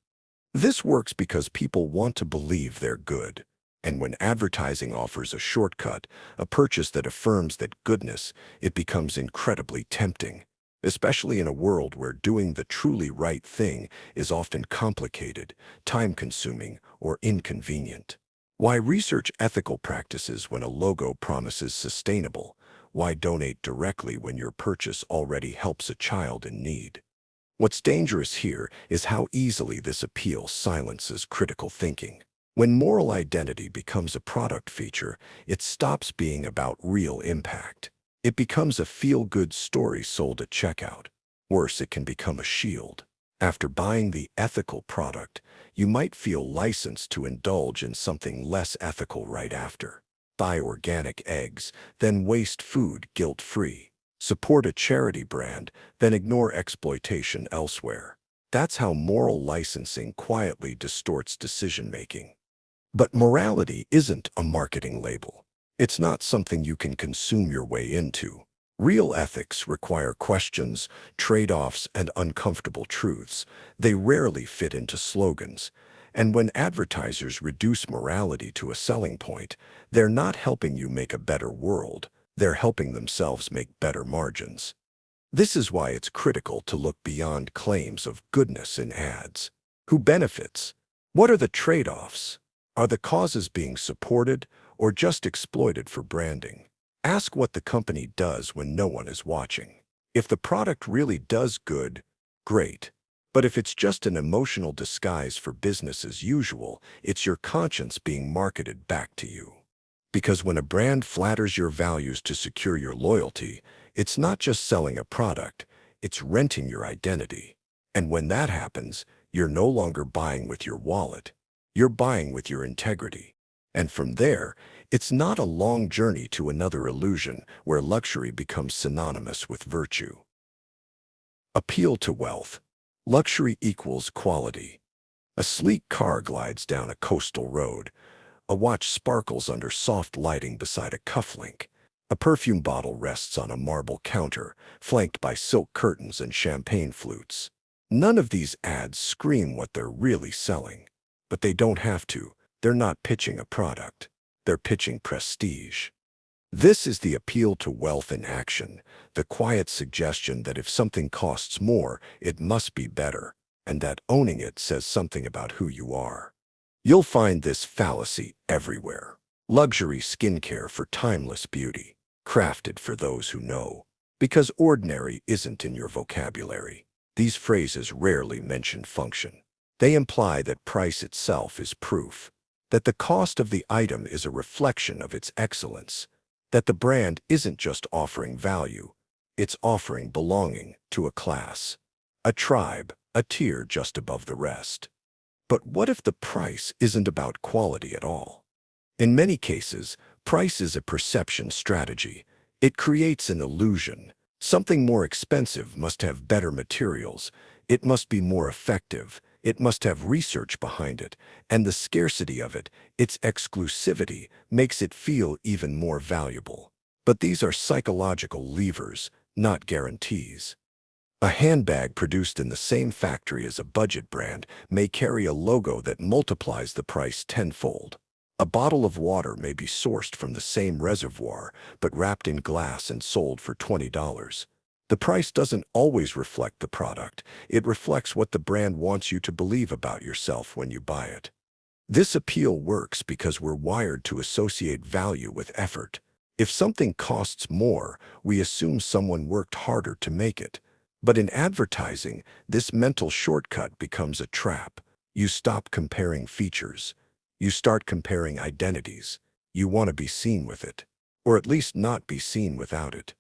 This works because people want to believe they're good. And when advertising offers a shortcut, a purchase that affirms that goodness, it becomes incredibly tempting. especially in a world where doing the truly right thing is often complicated, time-consuming, or inconvenient. Why research ethical practices when a logo promises sustainable? Why donate directly when your purchase already helps a child in need? What's dangerous here is how easily this appeal silences critical thinking. When moral identity becomes a product feature, it stops being about real impact. It becomes a feel-good story sold at checkout. Worse, it can become a shield. After buying the ethical product, you might feel licensed to indulge in something less ethical right after. Buy organic eggs, then waste food guilt-free. Support a charity brand, then ignore exploitation elsewhere. That's how moral licensing quietly distorts decision-making. But morality isn't a marketing label. It's not something you can consume your way into. Real ethics require questions, trade-offs, and uncomfortable truths. They rarely fit into slogans. And when advertisers reduce morality to a selling point, they're not helping you make a better world. They're helping themselves make better margins. This is why it's critical to look beyond claims of goodness in ads. Who benefits? What are the trade-offs? Are the causes being supported or just exploited for branding? Ask what the company does when no one is watching. If the product really does good, great. But if it's just an emotional disguise for business as usual, it's your conscience being marketed back to you. Because when a brand flatters your values to secure your loyalty, it's not just selling a product, it's renting your identity. And when that happens, you're no longer buying with your wallet. You're buying with your integrity. And from there, it's not a long journey to another illusion where luxury becomes synonymous with virtue. Appeal to wealth. Luxury equals quality. A sleek car glides down a coastal road. A watch sparkles under soft lighting beside a cufflink. A perfume bottle rests on a marble counter, flanked by silk curtains and champagne flutes. None of these ads scream what they're really selling. But they don't have to. They're not pitching a product. They're pitching prestige. This is the appeal to wealth in action, the quiet suggestion that if something costs more, it must be better, and that owning it says something about who you are. You'll find this fallacy everywhere. Luxury skincare for timeless beauty, crafted for those who know. Because ordinary isn't in your vocabulary. These phrases rarely mention function. They imply that price itself is proof, that the cost of the item is a reflection of its excellence, that the brand isn't just offering value, it's offering belonging to a class, a tribe, a tier just above the rest. But what if the price isn't about quality at all? In many cases, price is a perception strategy. It creates an illusion. Something more expensive must have better materials. It must be more effective. It must have research behind it. And the scarcity of it, its exclusivity, makes it feel even more valuable. But these are psychological levers, not guarantees. A handbag produced in the same factory as a budget brand may carry a logo that multiplies the price tenfold. A bottle of water may be sourced from the same reservoir, but wrapped in glass and sold for $20. The price doesn't always reflect the product. It reflects what the brand wants you to believe about yourself when you buy it. This appeal works because we're wired to associate value with effort. If something costs more, we assume someone worked harder to make it. But in advertising, this mental shortcut becomes a trap. You stop comparing features. You start comparing identities. You want to be seen with it, or at least not be seen without it.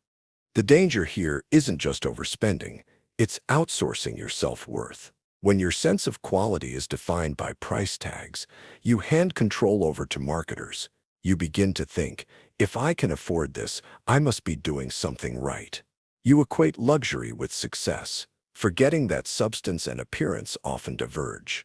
The danger here isn't just overspending, it's outsourcing your self-worth. When your sense of quality is defined by price tags, you hand control over to marketers. You begin to think, if I can afford this, I must be doing something right. You equate luxury with success, forgetting that substance and appearance often diverge.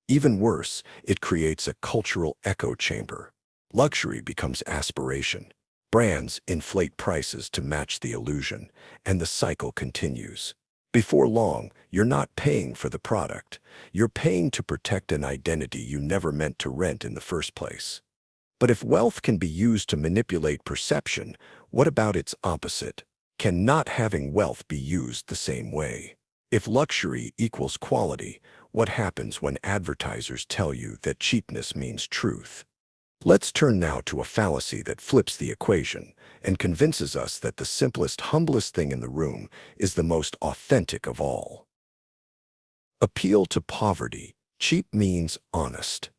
Even worse, it creates a cultural echo chamber. Luxury becomes aspiration. Brands inflate prices to match the illusion, and the cycle continues. Before long, you're not paying for the product. You're paying to protect an identity you never meant to rent in the first place. But if wealth can be used to manipulate perception, what about its opposite? Can not having wealth be used the same way? If luxury equals quality, what happens when advertisers tell you that cheapness means truth? Let's turn now to a fallacy that flips the equation and convinces us that the simplest, humblest thing in the room is the most authentic of all. Appeal to poverty. Cheap means honest.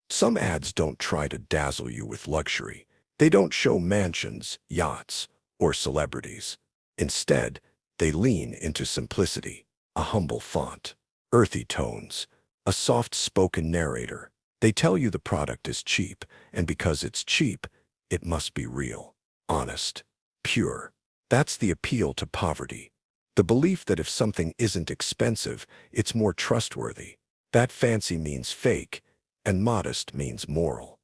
Some ads don't try to dazzle you with luxury. They don't show mansions, yachts, or celebrities. Instead, they lean into simplicity, a humble font, earthy tones, a soft-spoken narrator. They tell you the product is cheap, and because it's cheap, it must be real, honest, pure. That's the appeal to poverty. The belief that if something isn't expensive, it's more trustworthy. That fancy means fake, and modest means moral.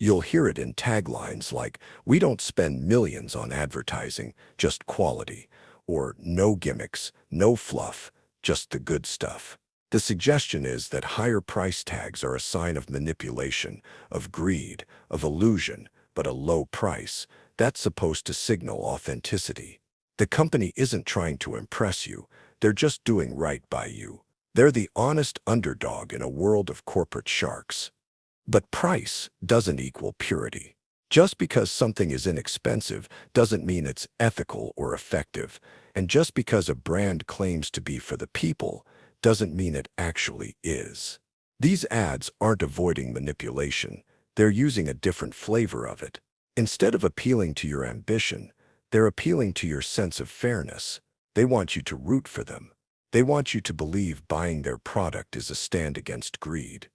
You'll hear it in taglines like, "We don't spend millions on advertising, just quality," or "No gimmicks, no fluff, just the good stuff." The suggestion is that higher price tags are a sign of manipulation, of greed, of illusion, but a low price, that's supposed to signal authenticity. The company isn't trying to impress you, they're just doing right by you. They're the honest underdog in a world of corporate sharks. But price doesn't equal purity. Just because something is inexpensive doesn't mean it's ethical or effective, and just because a brand claims to be for the people doesn't mean it actually is. These ads aren't avoiding manipulation, they're using a different flavor of it. Instead of appealing to your ambition, they're appealing to your sense of fairness. They want you to root for them. They want you to believe buying their product is a stand against greed.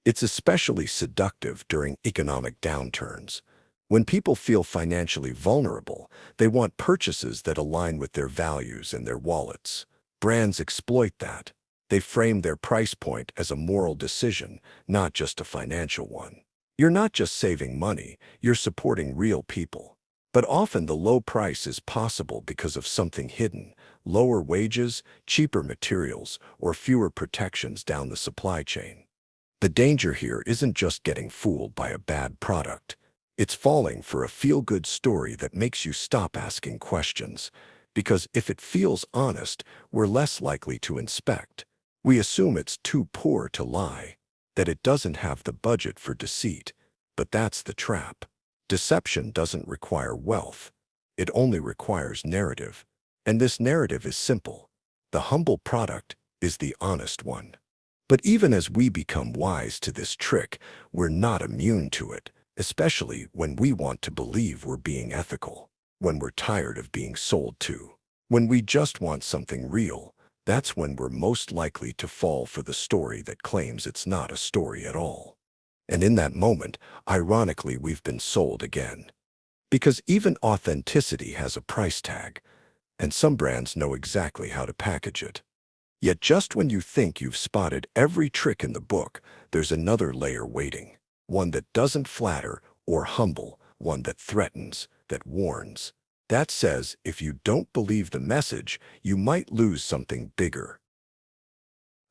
It's especially seductive during economic downturns. When people feel financially vulnerable, they want purchases that align with their values and their wallets. Brands exploit that. They frame their price point as a moral decision, not just a financial one. You're not just saving money, you're supporting real people. But often the low price is possible because of something hidden: lower wages, cheaper materials, or fewer protections down the supply chain. The danger here isn't just getting fooled by a bad product. It's falling for a feel-good story that makes you stop asking questions. Because if it feels honest, we're less likely to inspect. We assume it's too poor to lie, that it doesn't have the budget for deceit. But that's the trap. Deception doesn't require wealth. It only requires narrative. And this narrative is simple. The humble product is the honest one. But even as we become wise to this trick, we're not immune to it, especially when we want to believe we're being ethical, when we're tired of being sold to, when we just want something real. That's when we're most likely to fall for the story that claims it's not a story at all. And in that moment, ironically, we've been sold again. Because even authenticity has a price tag, and some brands know exactly how to package it. Yet just when you think you've spotted every trick in the book, there's another layer waiting. One that doesn't flatter or humble, one that threatens, that warns. That says if you don't believe the message, you might lose something bigger.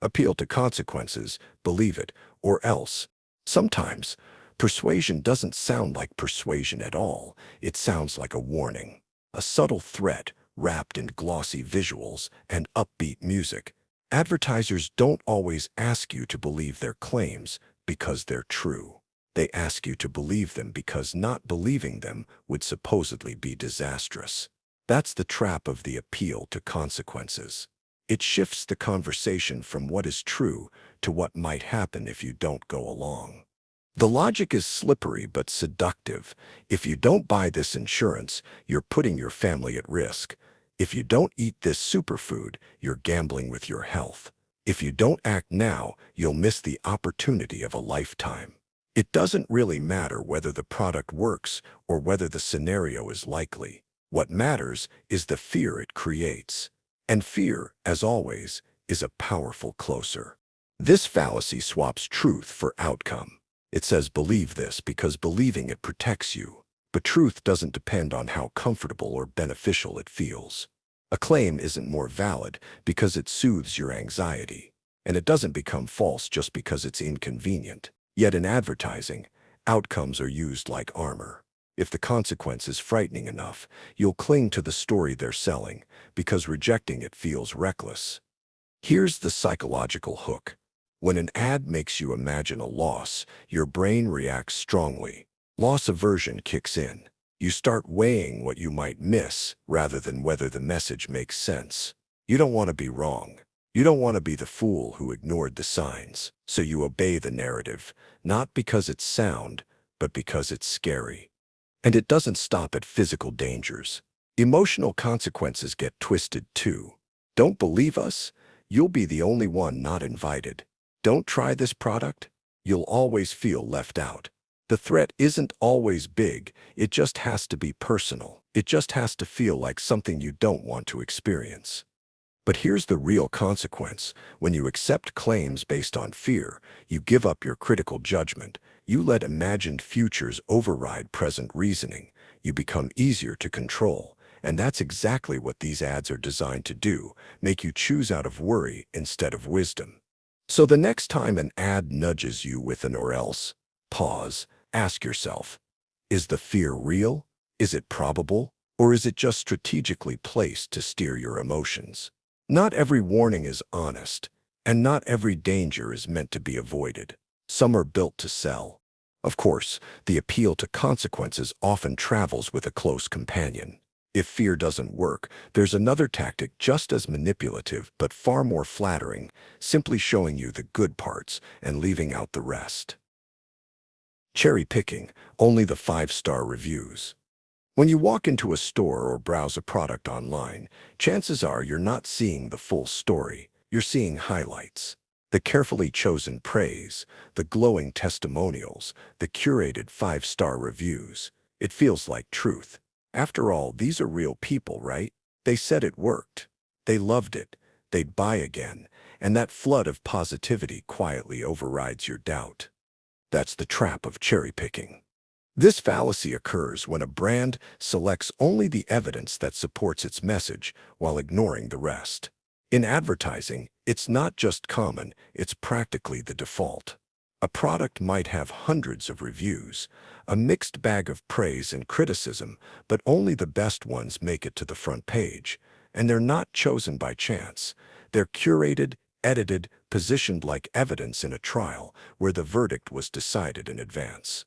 Appeal to consequences, believe it, or else. Sometimes, persuasion doesn't sound like persuasion at all. It sounds like a warning, a subtle threat wrapped in glossy visuals and upbeat music. Advertisers don't always ask you to believe their claims because they're true. They ask you to believe them because not believing them would supposedly be disastrous. That's the trap of the appeal to consequences. It shifts the conversation from what is true to what might happen if you don't go along. The logic is slippery but seductive. If you don't buy this insurance, you're putting your family at risk. If you don't eat this superfood, you're gambling with your health. If you don't act now, you'll miss the opportunity of a lifetime. It doesn't really matter whether the product works or whether the scenario is likely. What matters is the fear it creates. And fear, as always, is a powerful closer. This fallacy swaps truth for outcome. It says believe this because believing it protects you. But truth doesn't depend on how comfortable or beneficial it feels. A claim isn't more valid because it soothes your anxiety. And it doesn't become false just because it's inconvenient. Yet in advertising, outcomes are used like armor. If the consequence is frightening enough, you'll cling to the story they're selling because rejecting it feels reckless. Here's the psychological hook. When an ad makes you imagine a loss, your brain reacts strongly. Loss aversion kicks in. You start weighing what you might miss rather than whether the message makes sense. You don't want to be wrong. You don't want to be the fool who ignored the signs. So you obey the narrative, not because it's sound, but because it's scary. And it doesn't stop at physical dangers. Emotional consequences get twisted too. Don't believe us? You'll be the only one not invited. Don't try this product? You'll always feel left out. The threat isn't always big, it just has to be personal. It just has to feel like something you don't want to experience. But here's the real consequence. When you accept claims based on fear, you give up your critical judgment. You let imagined futures override present reasoning. You become easier to control. And that's exactly what these ads are designed to do, make you choose out of worry instead of wisdom. So the next time an ad nudges you with an or else, pause, ask yourself, is the fear real? Is it probable? Or is it just strategically placed to steer your emotions? Not every warning is honest, and not every danger is meant to be avoided. Some are built to sell. Of course, the appeal to consequences often travels with a close companion. If fear doesn't work, there's another tactic just as manipulative but far more flattering, simply showing you the good parts and leaving out the rest. Cherry picking, only the 5-star reviews. When you walk into a store or browse a product online, chances are you're not seeing the full story. You're seeing highlights. The carefully chosen praise, the glowing testimonials, the curated 5-star reviews. It feels like truth. After all, these are real people, right? They said it worked. They loved it. They'd buy again. And that flood of positivity quietly overrides your doubt. That's the trap of cherry picking. This fallacy occurs when a brand selects only the evidence that supports its message while ignoring the rest. In advertising, it's not just common, it's practically the default. A product might have hundreds of reviews, a mixed bag of praise and criticism, but only the best ones make it to the front page. And they're not chosen by chance. They're curated, edited, positioned like evidence in a trial where the verdict was decided in advance.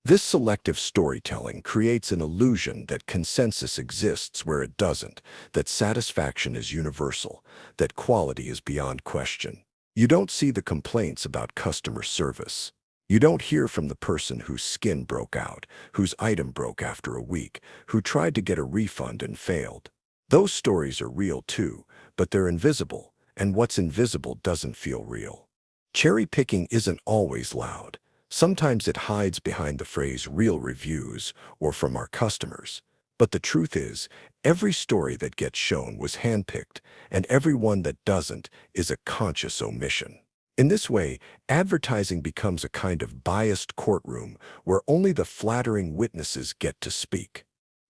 This selective storytelling creates an illusion that consensus exists where it doesn't, that satisfaction is universal, that quality is beyond question. You don't see the complaints about customer service. You don't hear from the person whose skin broke out, whose item broke after a week, who tried to get a refund and failed. Those stories are real too, but they're invisible, and what's invisible doesn't feel real. Cherry picking isn't always loud. Sometimes it hides behind the phrase real reviews or from our customers. But the truth is, every story that gets shown was handpicked, and every one that doesn't is a conscious omission. In this way, advertising becomes a kind of biased courtroom where only the flattering witnesses get to speak.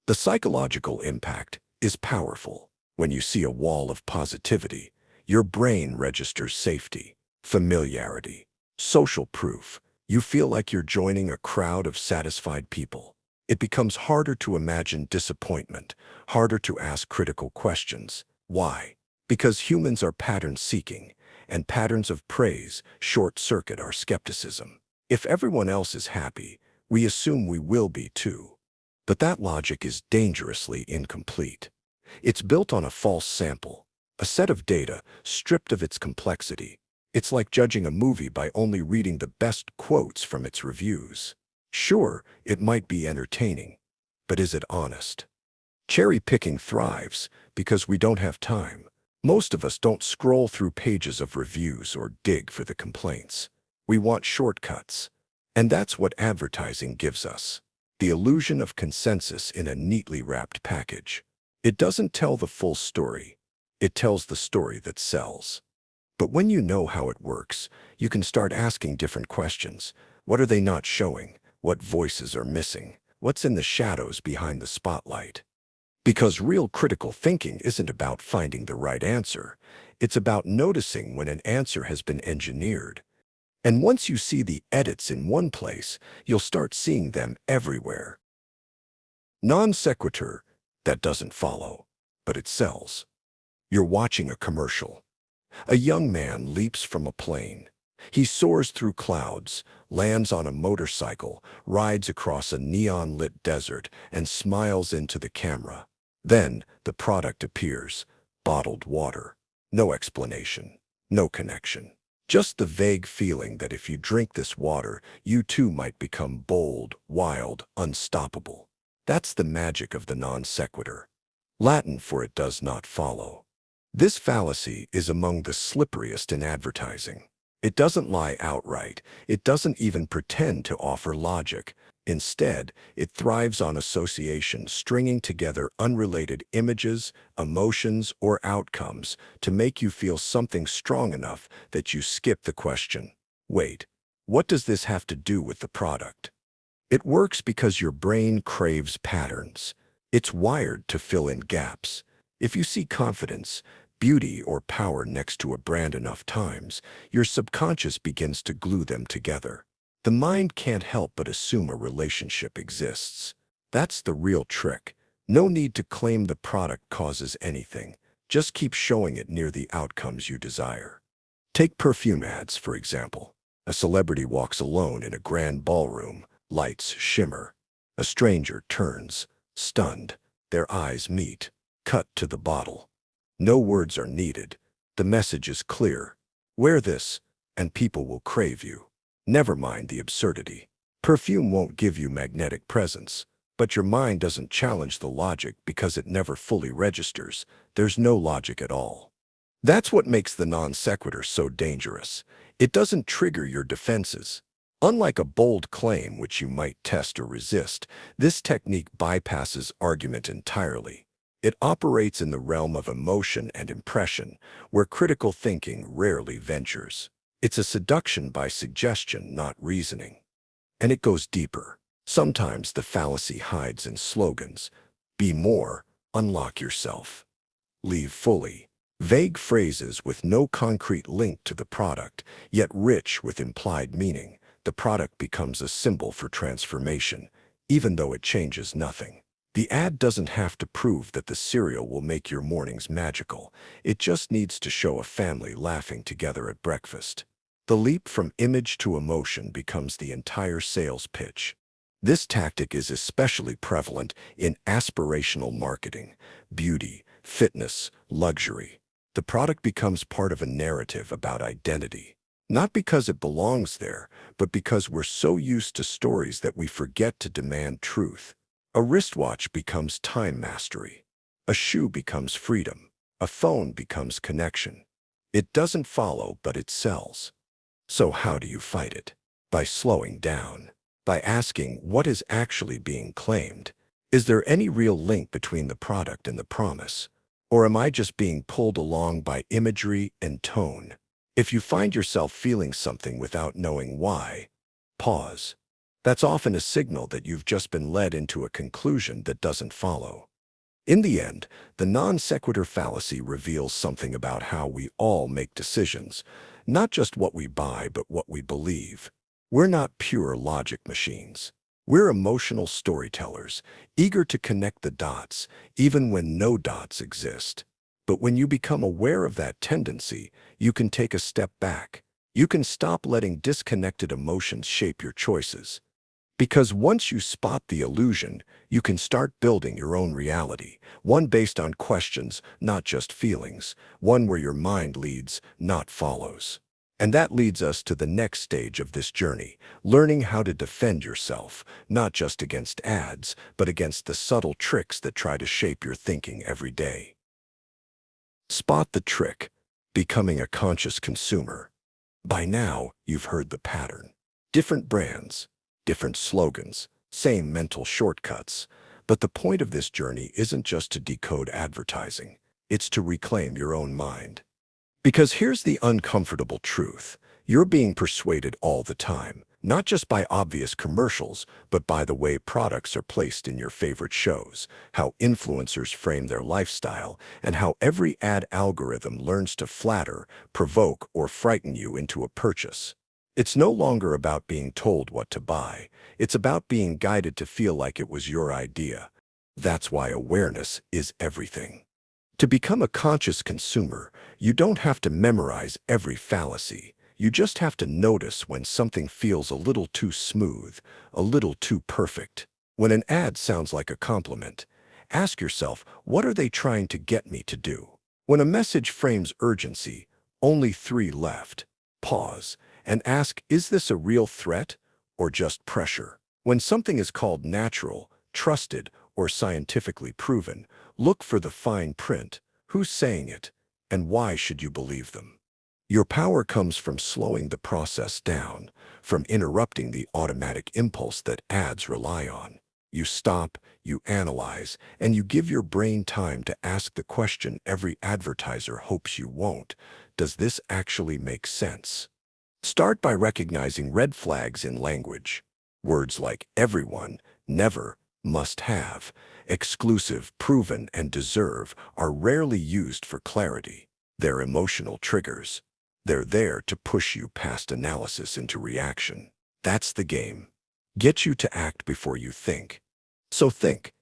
The psychological impact is powerful. When you see a wall of positivity, your brain registers safety, familiarity, social proof. You feel like you're joining a crowd of satisfied people. It becomes harder to imagine disappointment, harder to ask critical questions. Why? Because humans are pattern-seeking, and patterns of praise short-circuit our skepticism. If everyone else is happy, we assume we will be too. But that logic is dangerously incomplete. It's built on a false sample, a set of data stripped of its complexity. It's like judging a movie by only reading the best quotes from its reviews. Sure, it might be entertaining, but is it honest? Cherry picking thrives because we don't have time. Most of us don't scroll through pages of reviews or dig for the complaints. We want shortcuts. And that's what advertising gives us. The illusion of consensus in a neatly wrapped package. It doesn't tell the full story. It tells the story that sells. But when you know how it works, you can start asking different questions. What are they not showing? What voices are missing? What's in the shadows behind the spotlight? Because real critical thinking isn't about finding the right answer. It's about noticing when an answer has been engineered. And once you see the edits in one place, you'll start seeing them everywhere. Non sequitur, that doesn't follow, but it sells. You're watching a commercial. A young man leaps from a plane. He soars through clouds, lands on a motorcycle, rides across a neon-lit desert, and smiles into the camera. Then the product appears, bottled water. No explanation, no connection. Just the vague feeling that if you drink this water, you too might become bold, wild, unstoppable. That's the magic of the non sequitur. Latin for it does not follow. This fallacy is among the slipperiest in advertising. It doesn't lie outright. It doesn't even pretend to offer logic. Instead, it thrives on association, stringing together unrelated images, emotions, or outcomes to make you feel something strong enough that you skip the question. Wait, what does this have to do with the product? It works because your brain craves patterns. It's wired to fill in gaps. If you see confidence, beauty, or power next to a brand enough times, your subconscious begins to glue them together. The mind can't help but assume a relationship exists. That's the real trick. No need to claim the product causes anything. Just keep showing it near the outcomes you desire. Take perfume ads, for example. A celebrity walks alone in a grand ballroom. Lights shimmer. A stranger turns, stunned. Their eyes meet. Cut to the bottle. No words are needed. The message is clear. Wear this, and people will crave you. Never mind the absurdity. Perfume won't give you magnetic presence, but your mind doesn't challenge the logic because it never fully registers. There's no logic at all. That's what makes the non sequitur so dangerous. It doesn't trigger your defenses. Unlike a bold claim which you might test or resist, this technique bypasses argument entirely. It operates in the realm of emotion and impression, where critical thinking rarely ventures. It's a seduction by suggestion, not reasoning. And it goes deeper. Sometimes the fallacy hides in slogans. Be more, unlock yourself. Leave fully. Vague phrases with no concrete link to the product, yet rich with implied meaning. The product becomes a symbol for transformation, even though it changes nothing. The ad doesn't have to prove that the cereal will make your mornings magical. It just needs to show a family laughing together at breakfast. The leap from image to emotion becomes the entire sales pitch. This tactic is especially prevalent in aspirational marketing, beauty, fitness, luxury. The product becomes part of a narrative about identity. Not because it belongs there, but because we're so used to stories that we forget to demand truth. A wristwatch becomes time mastery. A shoe becomes freedom. A phone becomes connection. It doesn't follow, but it sells. So how do you fight it? By slowing down. By asking what is actually being claimed. Is there any real link between the product and the promise? Or am I just being pulled along by imagery and tone? If you find yourself feeling something without knowing why, pause. That's often a signal that you've just been led into a conclusion that doesn't follow. In the end, the non sequitur fallacy reveals something about how we all make decisions, not just what we buy, but what we believe. We're not pure logic machines. We're emotional storytellers, eager to connect the dots, even when no dots exist. But when you become aware of that tendency, you can take a step back. You can stop letting disconnected emotions shape your choices. Because once you spot the illusion, you can start building your own reality, one based on questions, not just feelings, one where your mind leads, not follows. And that leads us to the next stage of this journey, learning how to defend yourself, not just against ads, but against the subtle tricks that try to shape your thinking every day. Spot the trick, becoming a conscious consumer. By now, you've heard the pattern. Different brands, different slogans, same mental shortcuts. But the point of this journey isn't just to decode advertising. It's to reclaim your own mind. Because here's the uncomfortable truth. You're being persuaded all the time, not just by obvious commercials, but by the way products are placed in your favorite shows, how influencers frame their lifestyle, and how every ad algorithm learns to flatter, provoke, or frighten you into a purchase. It's no longer about being told what to buy. It's about being guided to feel like it was your idea. That's why awareness is everything. To become a conscious consumer, you don't have to memorize every fallacy. You just have to notice when something feels a little too smooth, a little too perfect. When an ad sounds like a compliment, ask yourself, what are they trying to get me to do? When a message frames urgency, only 3 left. Pause and ask, is this a real threat or just pressure? When something is called natural, trusted, or scientifically proven, look for the fine print. Who's saying it, and why should you believe them? Your power comes from slowing the process down, from interrupting the automatic impulse that ads rely on. You stop, you analyze, and you give your brain time to ask the question every advertiser hopes you won't. Does this actually make sense? Start by recognizing red flags in language. Words like everyone, never, must have, exclusive, proven, and deserve are rarely used for clarity. They're emotional triggers. They're there to push you past analysis into reaction. That's the game. Get you to act before you think. So think.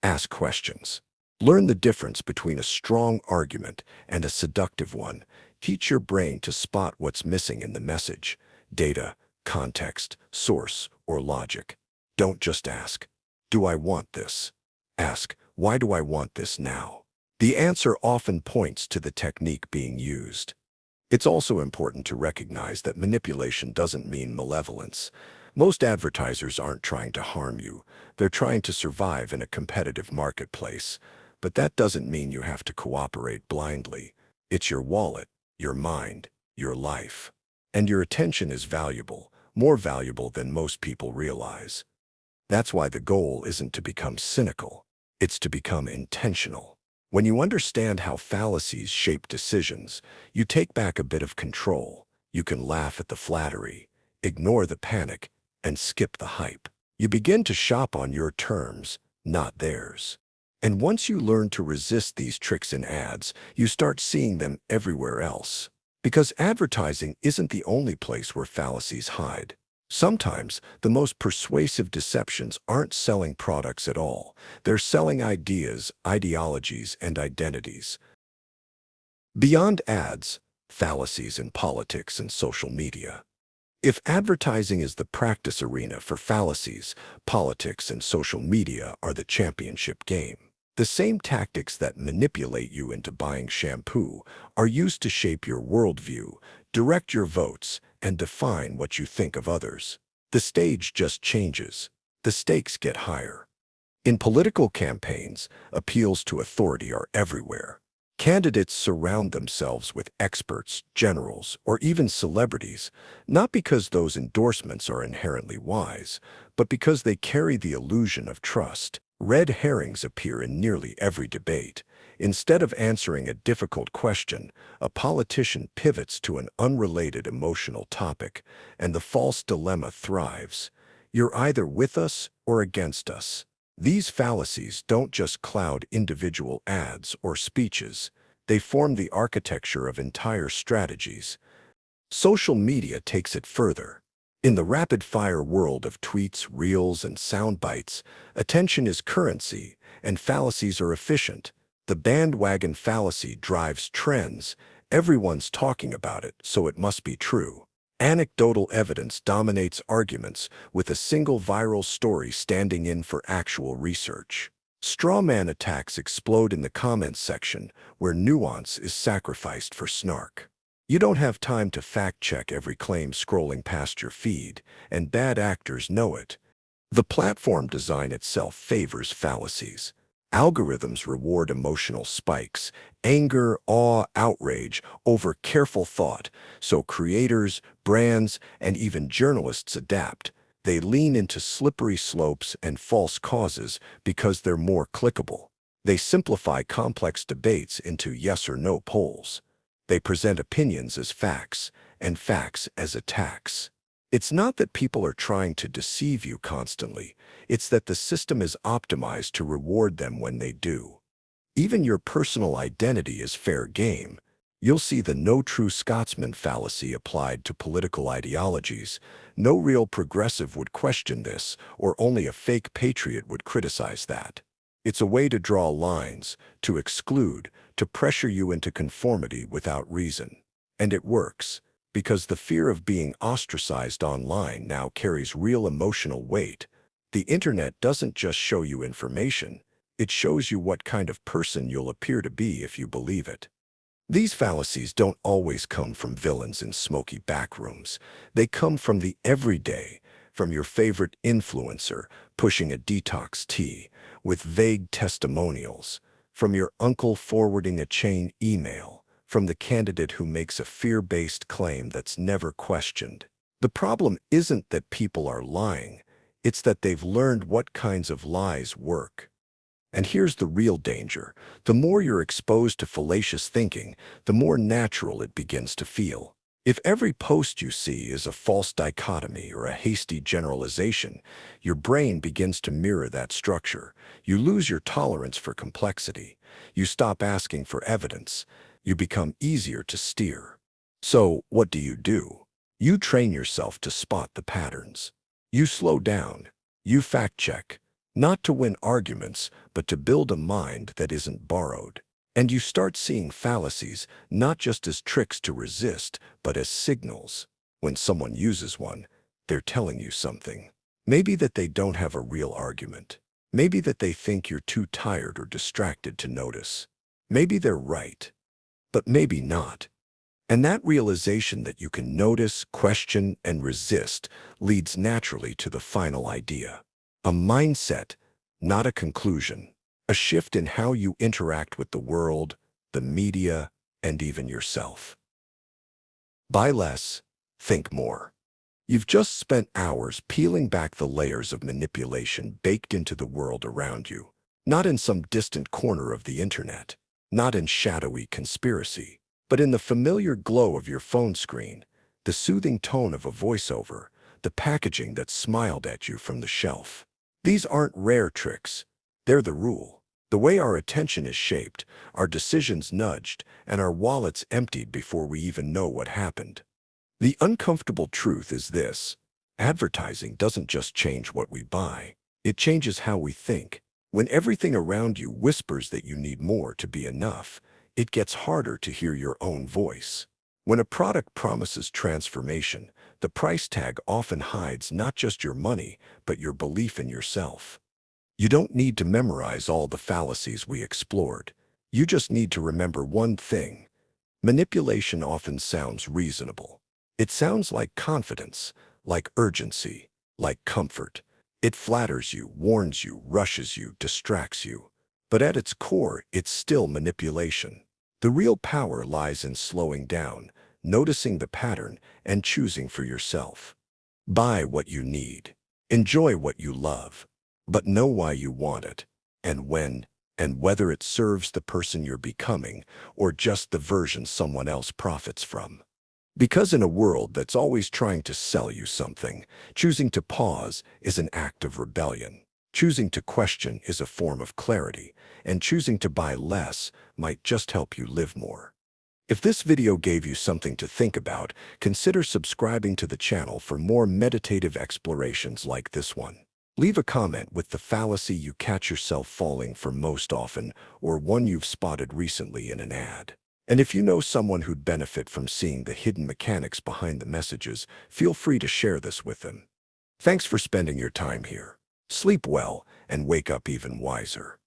Ask questions. Learn the difference between a strong argument and a seductive one. Teach your brain to spot what's missing in the message: data, context, source, or logic. Don't just ask, do I want this? Ask, why do I want this now? The answer often points to the technique being used. It's also important to recognize that manipulation doesn't mean malevolence. Most advertisers aren't trying to harm you. They're trying to survive in a competitive marketplace. But that doesn't mean you have to cooperate blindly. It's your wallet, your mind, your life. And your attention is valuable, more valuable than most people realize. That's why the goal isn't to become cynical. It's to become intentional. When you understand how fallacies shape decisions, you take back a bit of control. You can laugh at the flattery, ignore the panic, and skip the hype. You begin to shop on your terms, not theirs. And once you learn to resist these tricks in ads, you start seeing them everywhere else. Because advertising isn't the only place where fallacies hide. Sometimes, the most persuasive deceptions aren't selling products at all. They're selling ideas, ideologies, and identities. Beyond ads, fallacies in politics and social media. If advertising is the practice arena for fallacies, politics and social media are the championship game. The same tactics that manipulate you into buying shampoo are used to shape your worldview, direct your votes, and define what you think of others. The stage just changes. The stakes get higher. In political campaigns, appeals to authority are everywhere. Candidates surround themselves with experts, generals, or even celebrities, not because those endorsements are inherently wise, but because they carry the illusion of trust. Red herrings appear in nearly every debate. Instead of answering a difficult question, a politician pivots to an unrelated emotional topic, and the false dilemma thrives. You're either with us or against us. These fallacies don't just cloud individual ads or speeches. They form the architecture of entire strategies. Social media takes it further. In the rapid-fire world of tweets, reels, and sound bites, attention is currency, and fallacies are efficient. The bandwagon fallacy drives trends. Everyone's talking about it, so it must be true. Anecdotal evidence dominates arguments, with a single viral story standing in for actual research. Strawman attacks explode in the comments section, where nuance is sacrificed for snark. You don't have time to fact-check every claim scrolling past your feed, and bad actors know it. The platform design itself favors fallacies. Algorithms reward emotional spikes, anger, awe, outrage, over careful thought, so creators, brands, and even journalists adapt. They lean into slippery slopes and false causes because they're more clickable. They simplify complex debates into yes or no polls. They present opinions as facts, and facts as attacks. It's not that people are trying to deceive you constantly. It's that the system is optimized to reward them when they do. Even your personal identity is fair game. You'll see the no true Scotsman fallacy applied to political ideologies. No real progressive would question this, or only a fake patriot would criticize that. It's a way to draw lines, to exclude, to pressure you into conformity without reason. And it works, because the fear of being ostracized online now carries real emotional weight. The internet doesn't just show you information, it shows you what kind of person you'll appear to be if you believe it. These fallacies don't always come from villains in smoky backrooms. They come from the everyday, from your favorite influencer pushing a detox tea with vague testimonials, from your uncle forwarding a chain email, from the candidate who makes a fear-based claim that's never questioned. The problem isn't that people are lying, it's that they've learned what kinds of lies work. And here's the real danger. The more you're exposed to fallacious thinking, the more natural it begins to feel. If every post you see is a false dichotomy or a hasty generalization, your brain begins to mirror that structure. You lose your tolerance for complexity. You stop asking for evidence. You become easier to steer. So, what do? You train yourself to spot the patterns. You slow down. You fact-check. Not to win arguments, but to build a mind that isn't borrowed. And you start seeing fallacies not just as tricks to resist, but as signals. When someone uses one, they're telling you something. Maybe that they don't have a real argument. Maybe that they think you're too tired or distracted to notice. Maybe they're right, but maybe not. And that realization that you can notice, question, and resist leads naturally to the final idea. A mindset, not a conclusion. A shift in how you interact with the world, the media, and even yourself. Buy less, think more. You've just spent hours peeling back the layers of manipulation baked into the world around you, not in some distant corner of the internet, not in shadowy conspiracy, but in the familiar glow of your phone screen, the soothing tone of a voiceover, the packaging that smiled at you from the shelf. These aren't rare tricks. They're the rule. The way our attention is shaped, our decisions nudged, and our wallets emptied before we even know what happened. The uncomfortable truth is this: advertising doesn't just change what we buy, it changes how we think. When everything around you whispers that you need more to be enough, it gets harder to hear your own voice. When a product promises transformation, the price tag often hides not just your money, but your belief in yourself. You don't need to memorize all the fallacies we explored. You just need to remember one thing. Manipulation often sounds reasonable. It sounds like confidence, like urgency, like comfort. It flatters you, warns you, rushes you, distracts you. But at its core, it's still manipulation. The real power lies in slowing down, noticing the pattern, and choosing for yourself. Buy what you need. Enjoy what you love. But know why you want it, and when, and whether it serves the person you're becoming or just the version someone else profits from. Because in a world that's always trying to sell you something, choosing to pause is an act of rebellion. Choosing to question is a form of clarity, and choosing to buy less might just help you live more. If this video gave you something to think about, consider subscribing to the channel for more meditative explorations like this one. Leave a comment with the fallacy you catch yourself falling for most often, or one you've spotted recently in an ad. And if you know someone who'd benefit from seeing the hidden mechanics behind the messages, feel free to share this with them. Thanks for spending your time here. Sleep well and wake up even wiser.